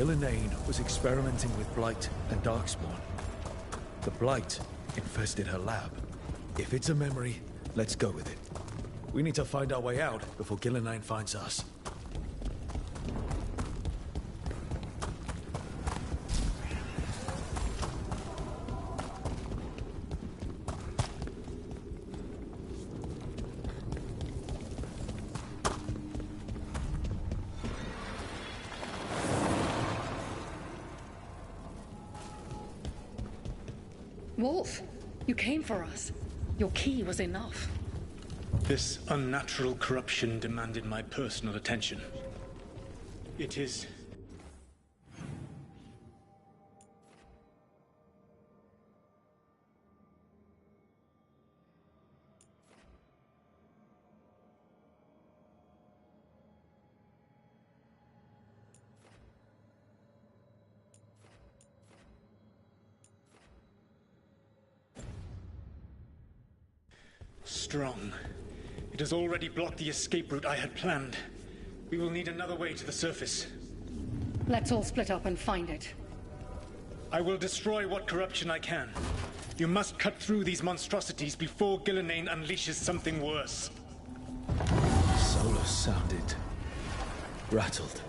Gillenane was experimenting with Blight and Darkspawn. The Blight infested her lab. If it's a memory, let's go with it. We need to find our way out before Gillenane finds us. Wolf, you came for us. Your key was enough. This unnatural corruption demanded my personal attention. It is... strong. It has already blocked the escape route I had planned. We will need another way to the surface. Let's all split up and find it. I will destroy what corruption I can. You must cut through these monstrosities before Gillenane unleashes something worse. Solus sounded rattled.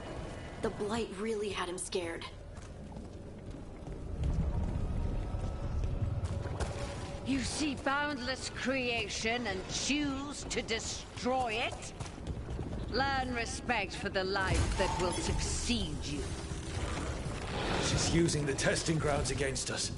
The Blight really had him scared. You see boundless creation and choose to destroy it? Learn respect for the life that will succeed you. She's using the testing grounds against us.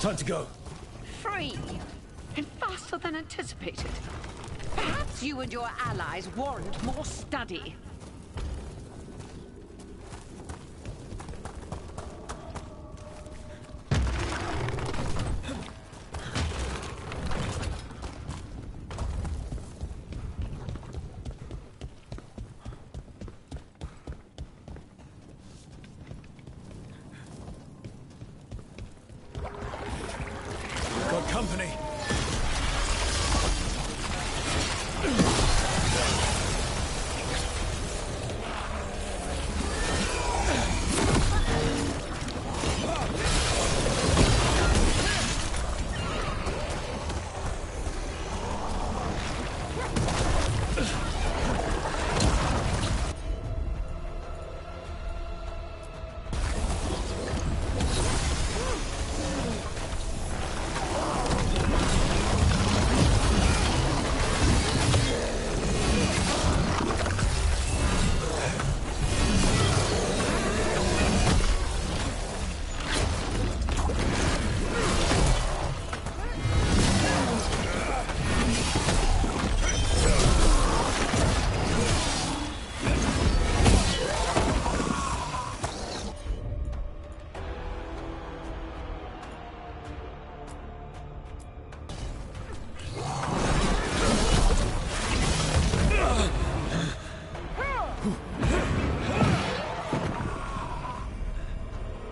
Time to go. Free, and faster than anticipated. Perhaps you and your allies warrant more study. Got company.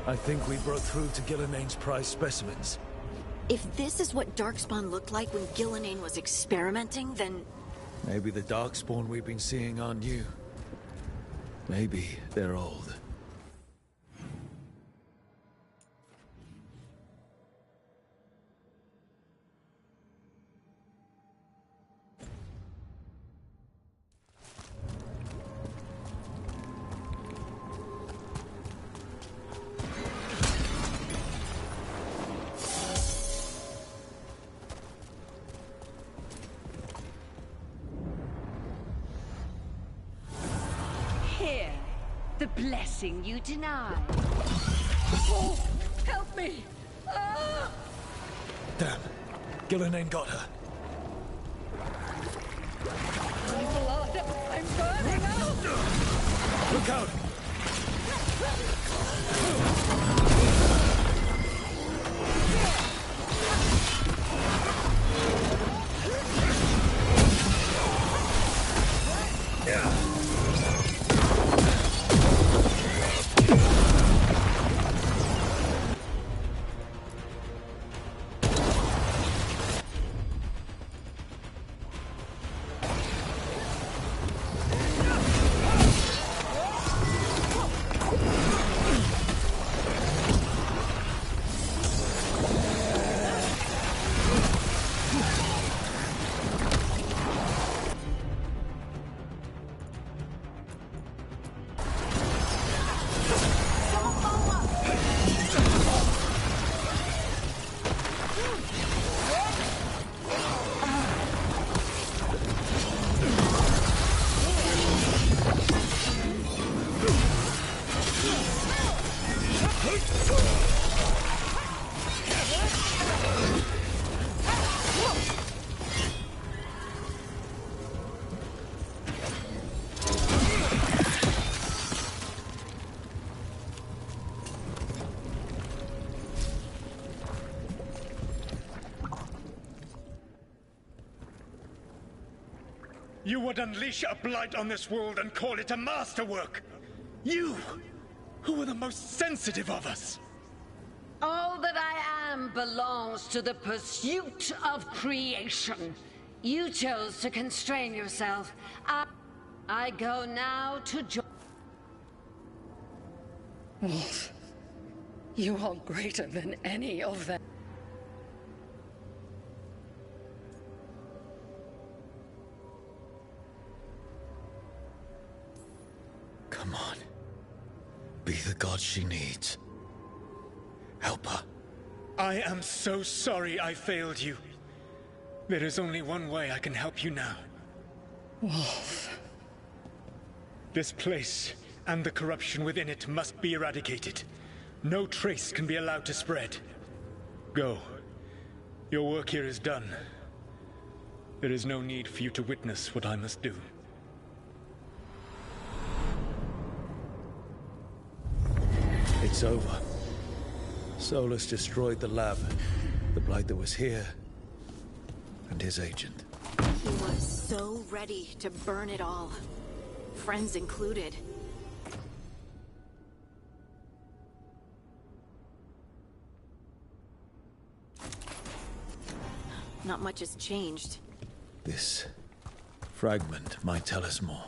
I think we broke through to Gillinane's prized specimens. If this is what Darkspawn looked like when Gillinane was experimenting, then... Maybe the Darkspawn we've been seeing are new. Maybe they're old. Here, the blessing you denied. Oh, help me! Ah! Damn. Gillinane got her. Blood! I'm burning out! Look out! You would unleash a blight on this world and call it a masterwork! You, who were the most sensitive of us! All that I am belongs to the pursuit of creation. You chose to constrain yourself. I go now to join. Wolf, you are greater than any of them. Come on. Be the god she needs. Help her. I am so sorry I failed you. There is only one way I can help you now. Wolf. This place and the corruption within it must be eradicated. No trace can be allowed to spread. Go. Your work here is done. There is no need for you to witness what I must do. It's over. Solus destroyed the lab, the blight that was here, and his agent. He was so ready to burn it all. Friends included. Not much has changed. This fragment might tell us more.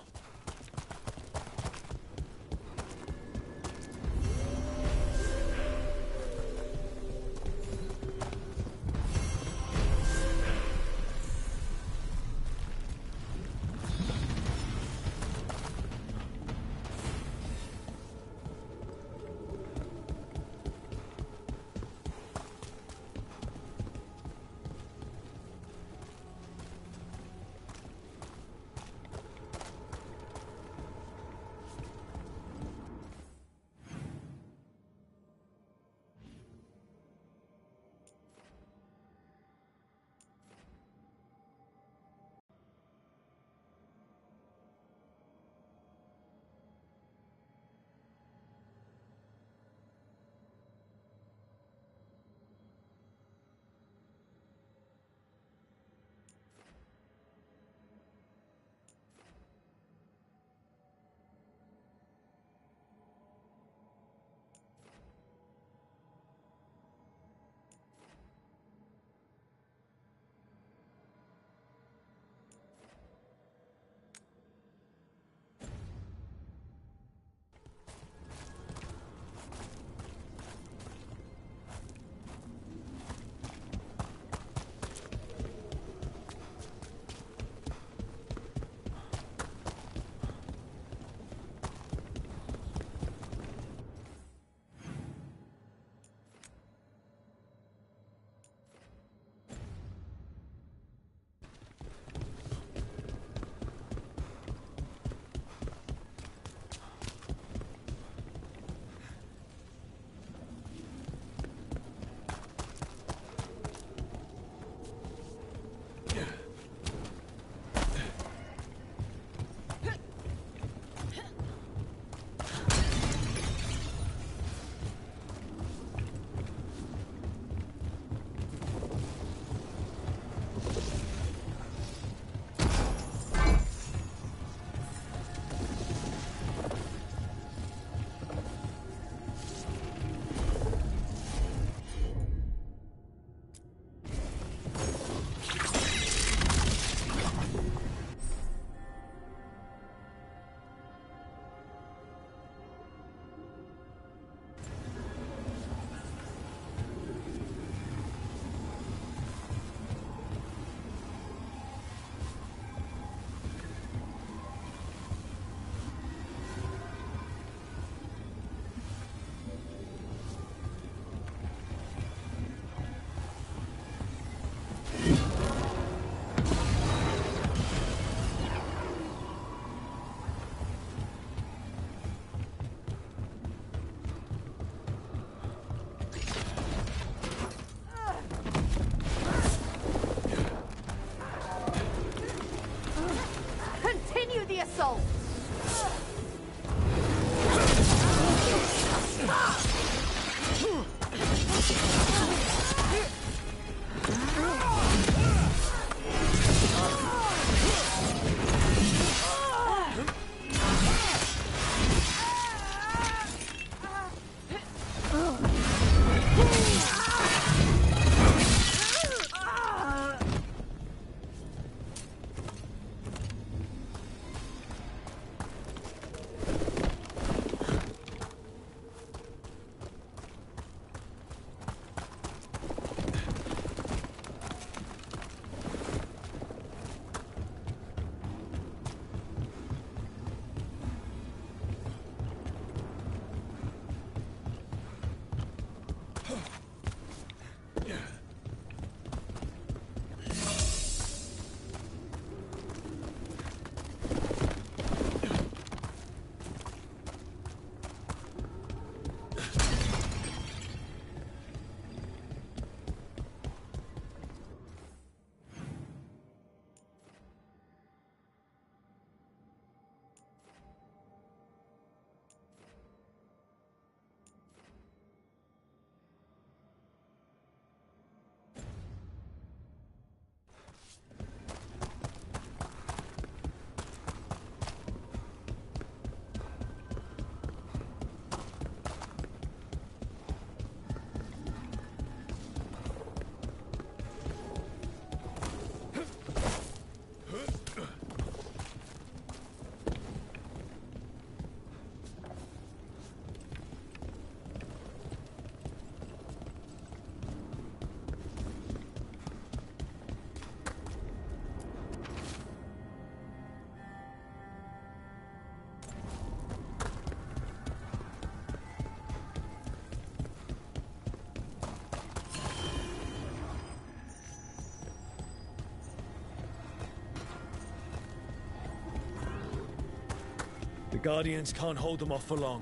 The Guardians can't hold them off for long.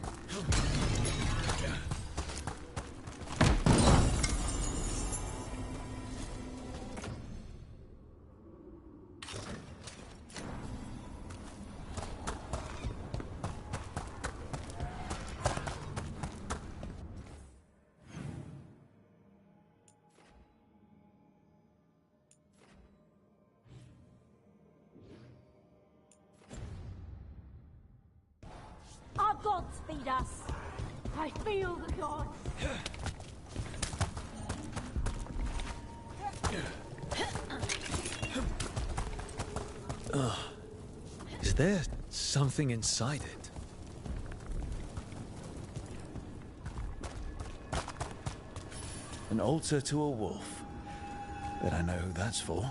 Our gods feed us. I feel the gods. Is there something inside it? An altar to a wolf. Bet I know who that's for.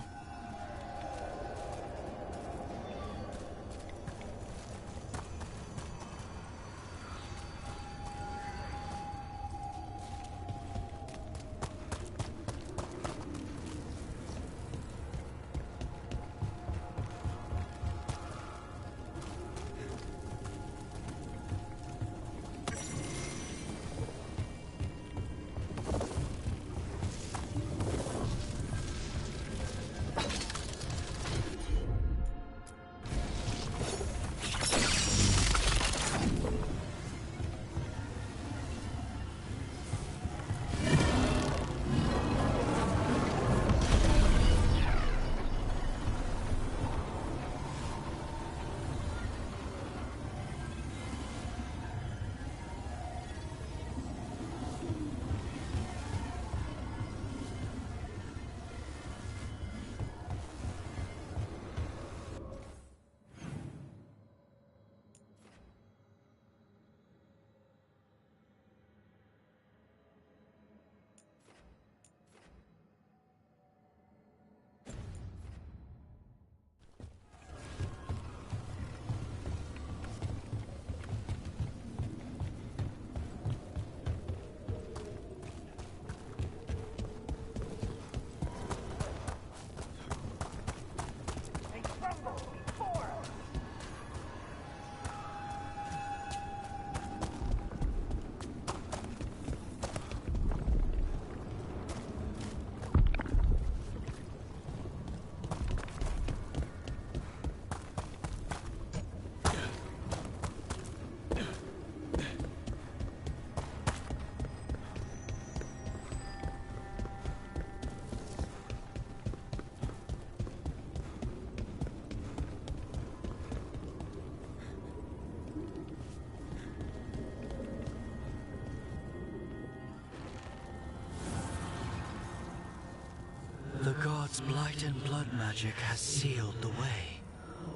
The gods' blight and blood magic has sealed the way.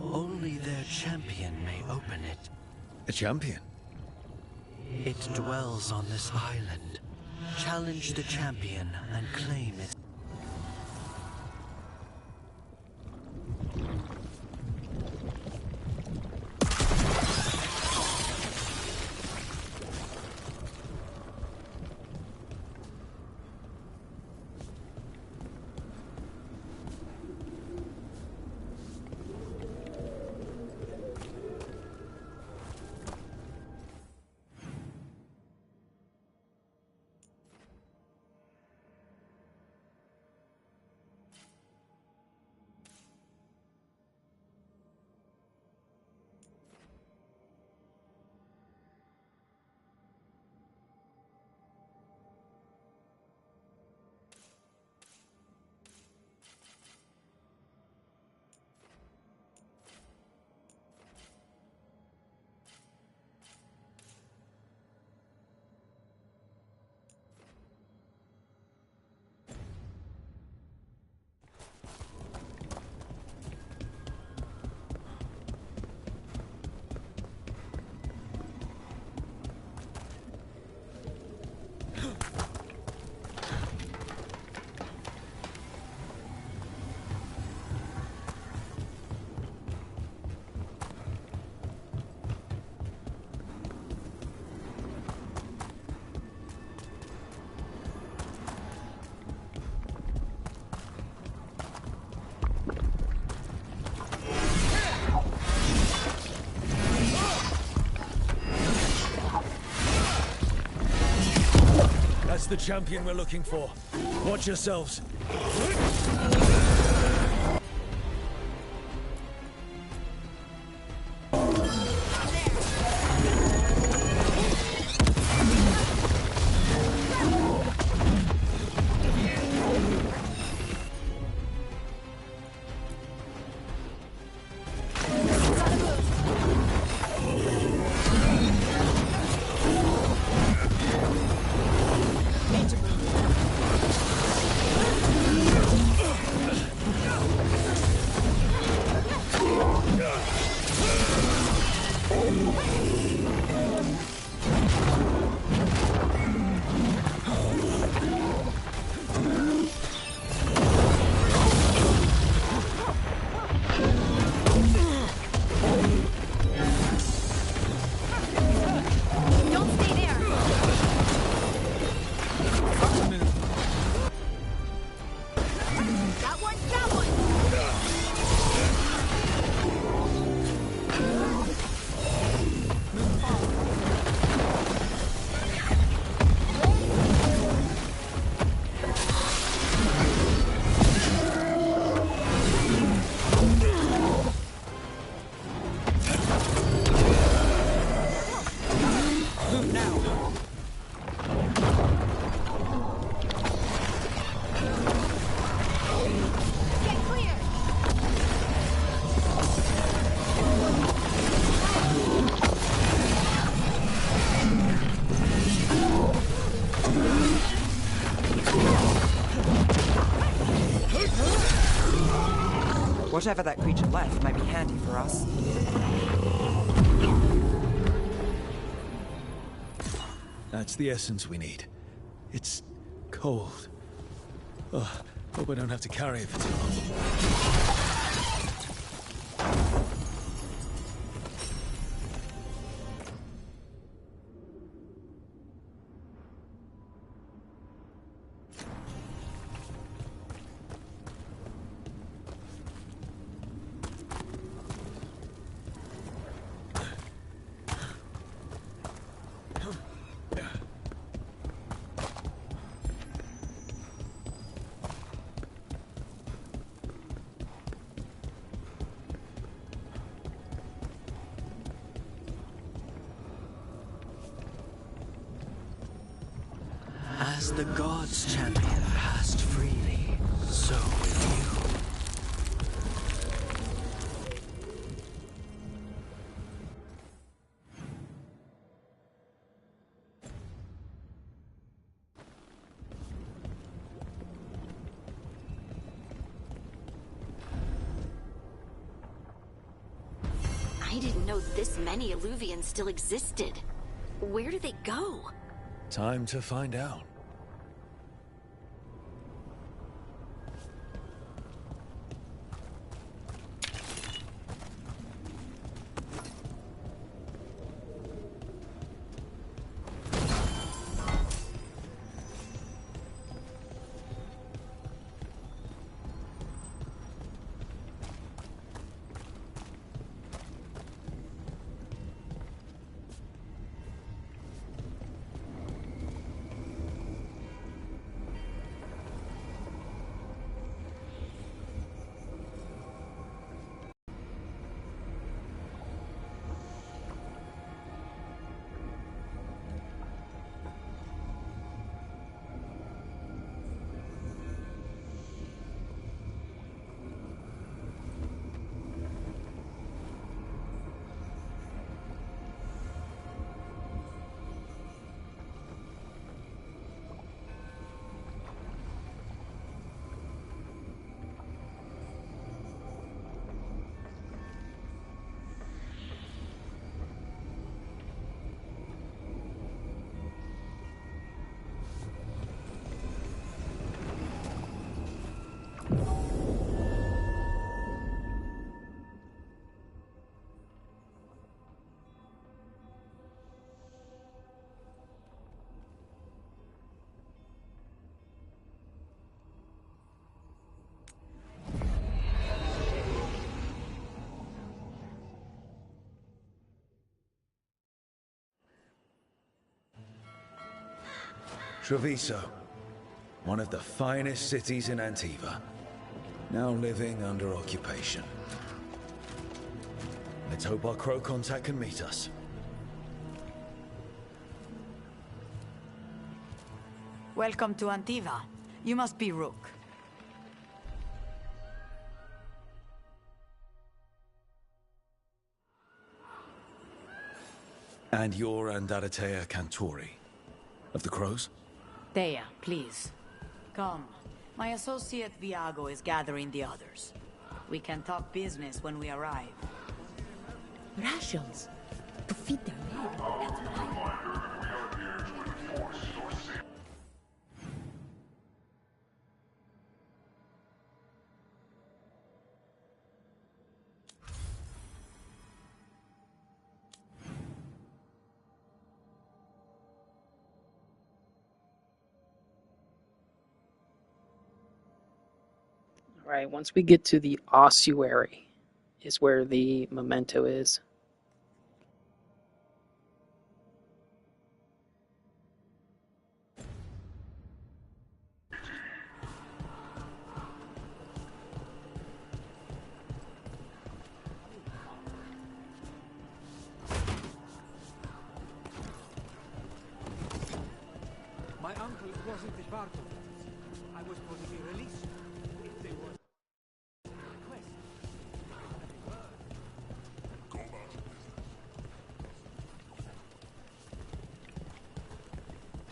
Only their champion may open it. A champion? It dwells on this island. Challenge the champion and claim it. That's the champion we're looking for. Watch yourselves. Whatever that creature left may be handy for us. That's the essence we need. It's cold. Oh, hope I don't have to carry it for too long. As the gods' champion passed freely, so will you. I didn't know this many Illuvians still existed. Where do they go? Time to find out. Treviso, one of the finest cities in Antiva, now living under occupation. Let's hope our crow contact can meet us. Welcome to Antiva. You must be Rook. And you're Andaratea Cantori, of the Crows? Thea, please. Come. My associate Viago is gathering the others. We can talk business when we arrive. Rations. To feed their men. Alright, once we get to the ossuary is where the memento is. My uncle wasn't a part of it. I was supposed to be released if they were.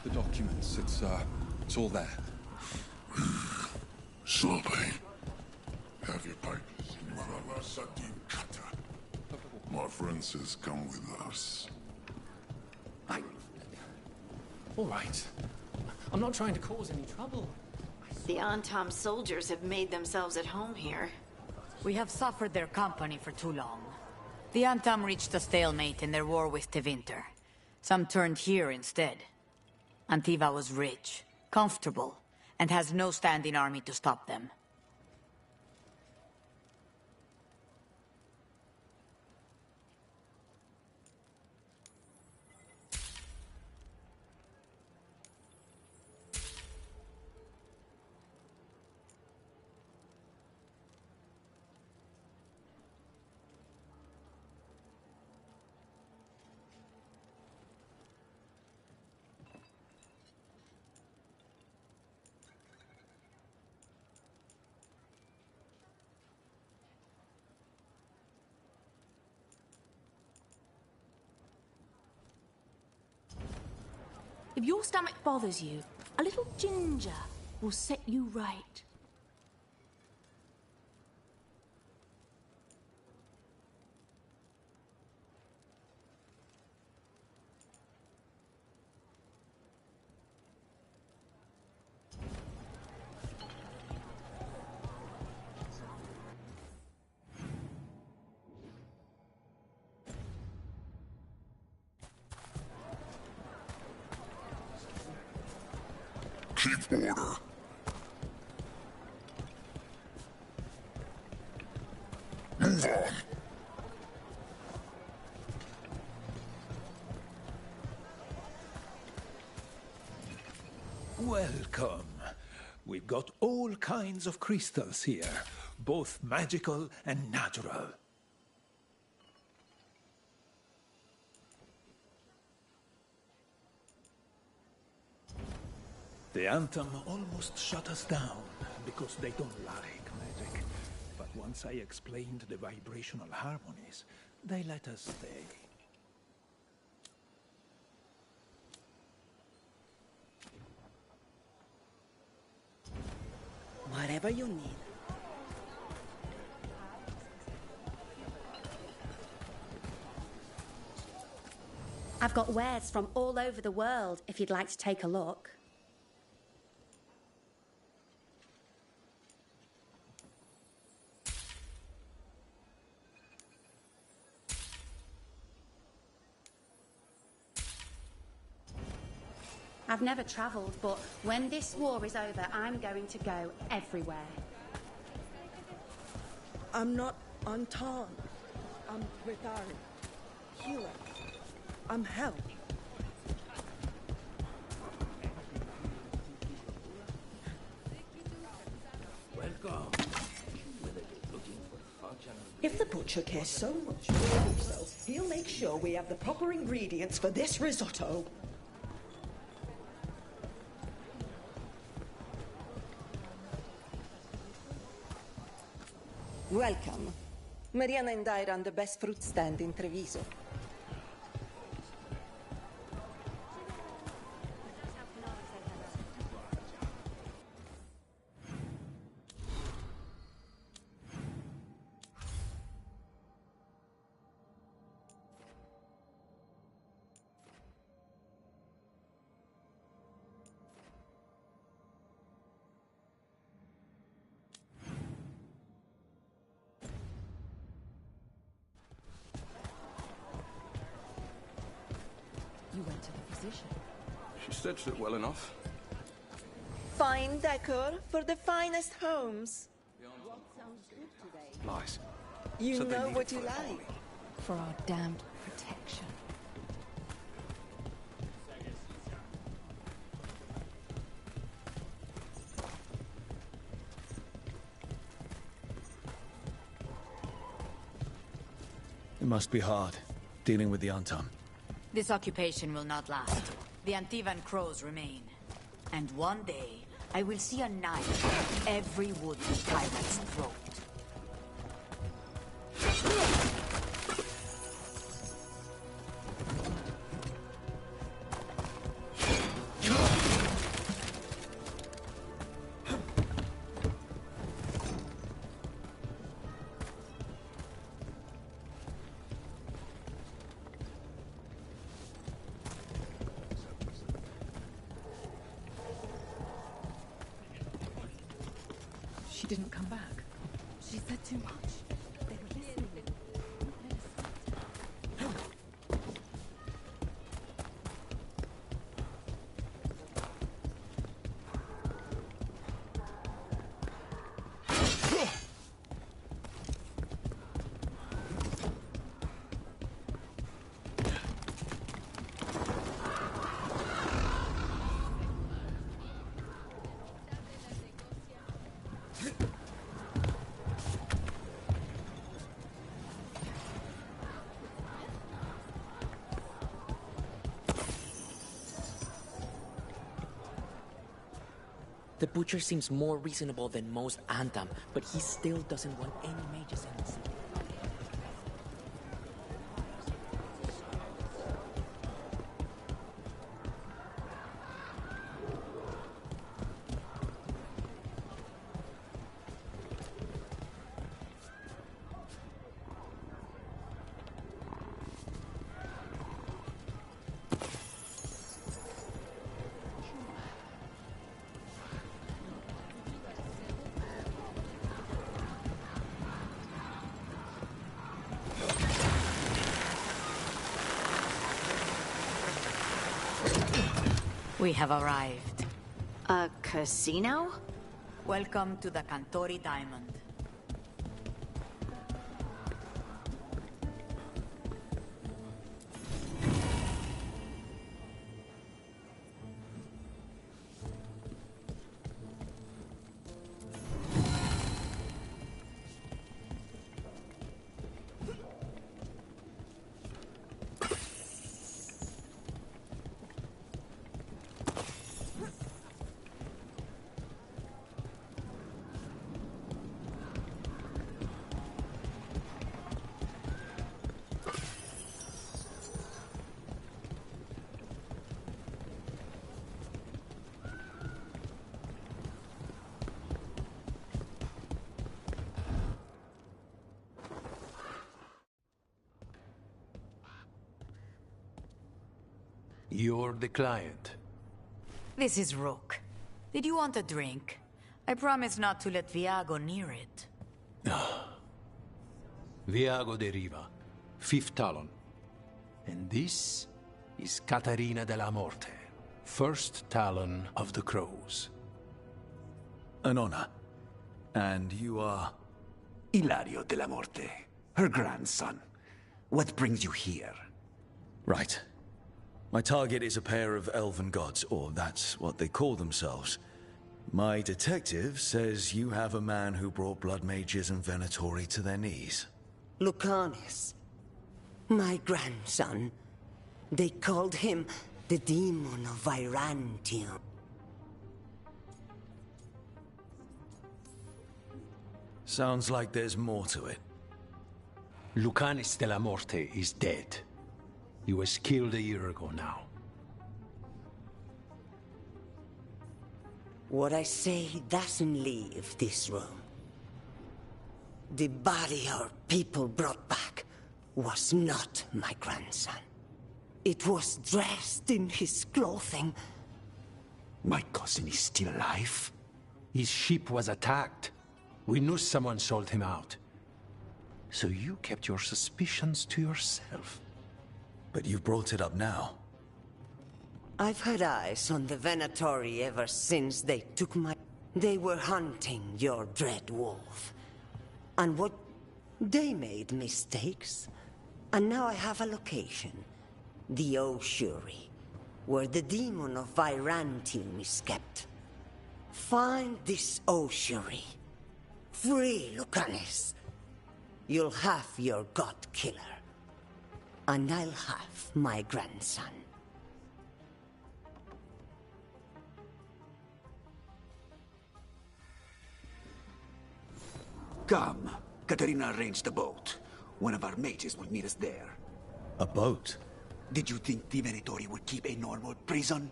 The documents, it's all there. Slowly. Have your papers. My friend says come with us. All right. I'm not trying to cause any trouble. The Antam soldiers have made themselves at home here. We have suffered their company for too long. The Antam reached a stalemate in their war with Tevinter. Some turned here instead. Antiva was rich, comfortable, and has no standing army to stop them. If your stomach bothers you, a little ginger will set you right. Keep order. Move on. Welcome. We've got all kinds of crystals here, both magical and natural. The Anthem almost shut us down because they don't like magic. But once I explained the vibrational harmonies, they let us stay. Whatever you need. I've got wares from all over the world if you'd like to take a look. I've never travelled, but when this war is over, I'm going to go everywhere. I'm not Anton. I'm Prithari. Healer. I'm help. If the butcher cares so much for himself, he'll make sure we have the proper ingredients for this risotto. Welcome. Mariana and I run the best fruit stand in Treviso. You went to the physician. She stitched it well enough. Fine decor for the finest homes. Lies. You Said they know need what it you for their like. colony. For our damned protection. It must be hard, dealing with the Antam. This occupation will not last. The Antivan crows remain. And one day, I will see a knife at every would-be tyrant's throat. She didn't come back. She said too much. They were listening. The butcher seems more reasonable than most Antam, but he still doesn't want any mages in the city. We have arrived. A casino? Welcome to the Cantori Diamond. You're the client. This is Rook. Did you want a drink? I promise not to let Viago near it. Viago de Riva, Fifth Talon. And this is Catarina de la Morte, First Talon of the Crows. An honor. And you are? Ilario de la Morte, her grandson. What brings you here? Right. My target is a pair of elven gods, or that's what they call themselves. My detective says you have a man who brought blood mages and Venatori to their knees. Lucanus. My grandson. They called him the Demon of Virantium. Sounds like there's more to it. Lucanus de la Morte is dead. He was killed a year ago now. What I say doesn't leave this room. The body our people brought back was not my grandson. It was dressed in his clothing. My cousin is still alive? His ship was attacked. We knew someone sold him out. So you kept your suspicions to yourself. But you brought it up now. I've had eyes on the Venatori ever since they took my... They were hunting your dread wolf. And what... They made mistakes. And now I have a location. The ossuary, where the demon of Virantium is kept. Find this ossuary. Free Lucanus. You'll have your god killer. And I'll have my grandson. Come. Katarina arranged a boat. One of our mages will meet us there. A boat? Did you think the Venatori would keep a normal prison?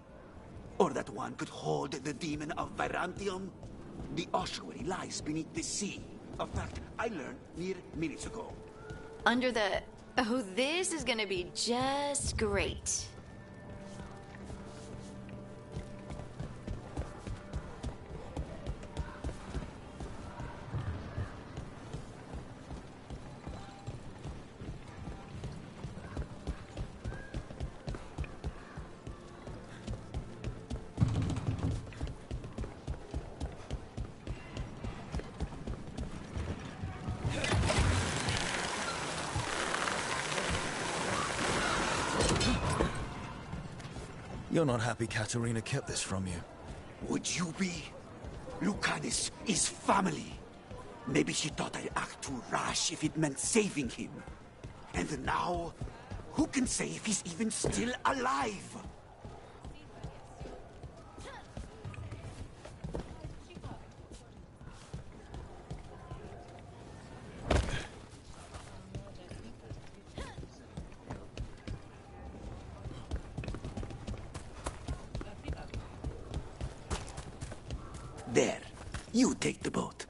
Or that one could hold the demon of Virantium? The ossuary lies beneath the sea. A fact I learned mere minutes ago. Under the... Oh, this is gonna be just great. You're not happy Katarina kept this from you. Would you be? Lucanus is family. Maybe she thought I'd act too rash if it meant saving him. And now, who can say if he's even still alive? There. You take the boat.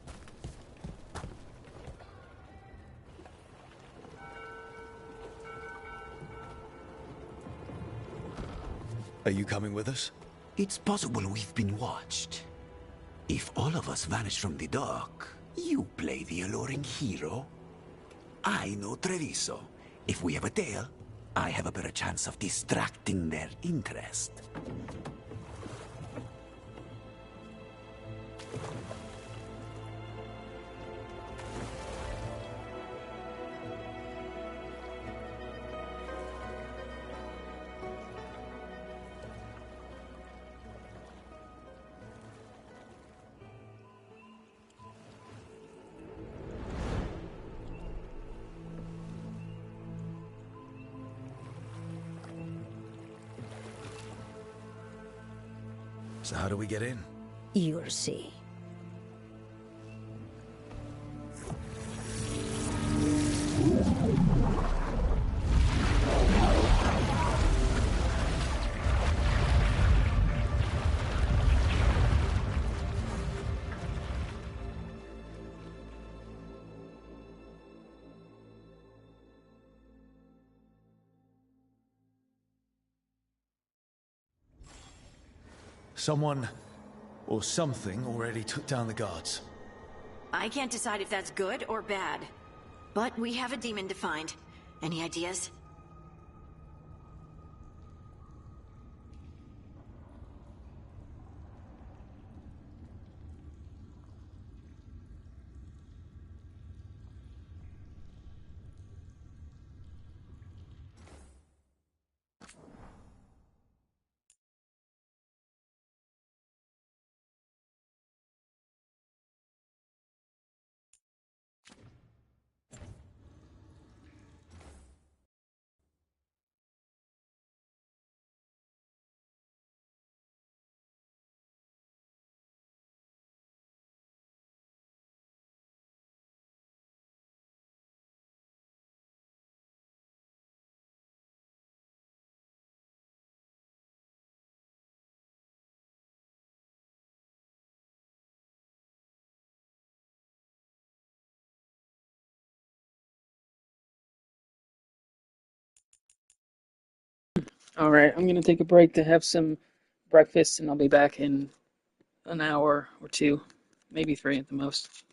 Are you coming with us? It's possible we've been watched. If all of us vanish from the dock, you play the alluring hero. I know Treviso. If we have a tail, I have a better chance of distracting their interest. So how do we get in? You'll see. Someone or something already took down the guards. I can't decide if that's good or bad. But we have a demon to find. Any ideas? Alright, I'm gonna take a break to have some breakfast, and I'll be back in an hour or two, maybe 3 at the most.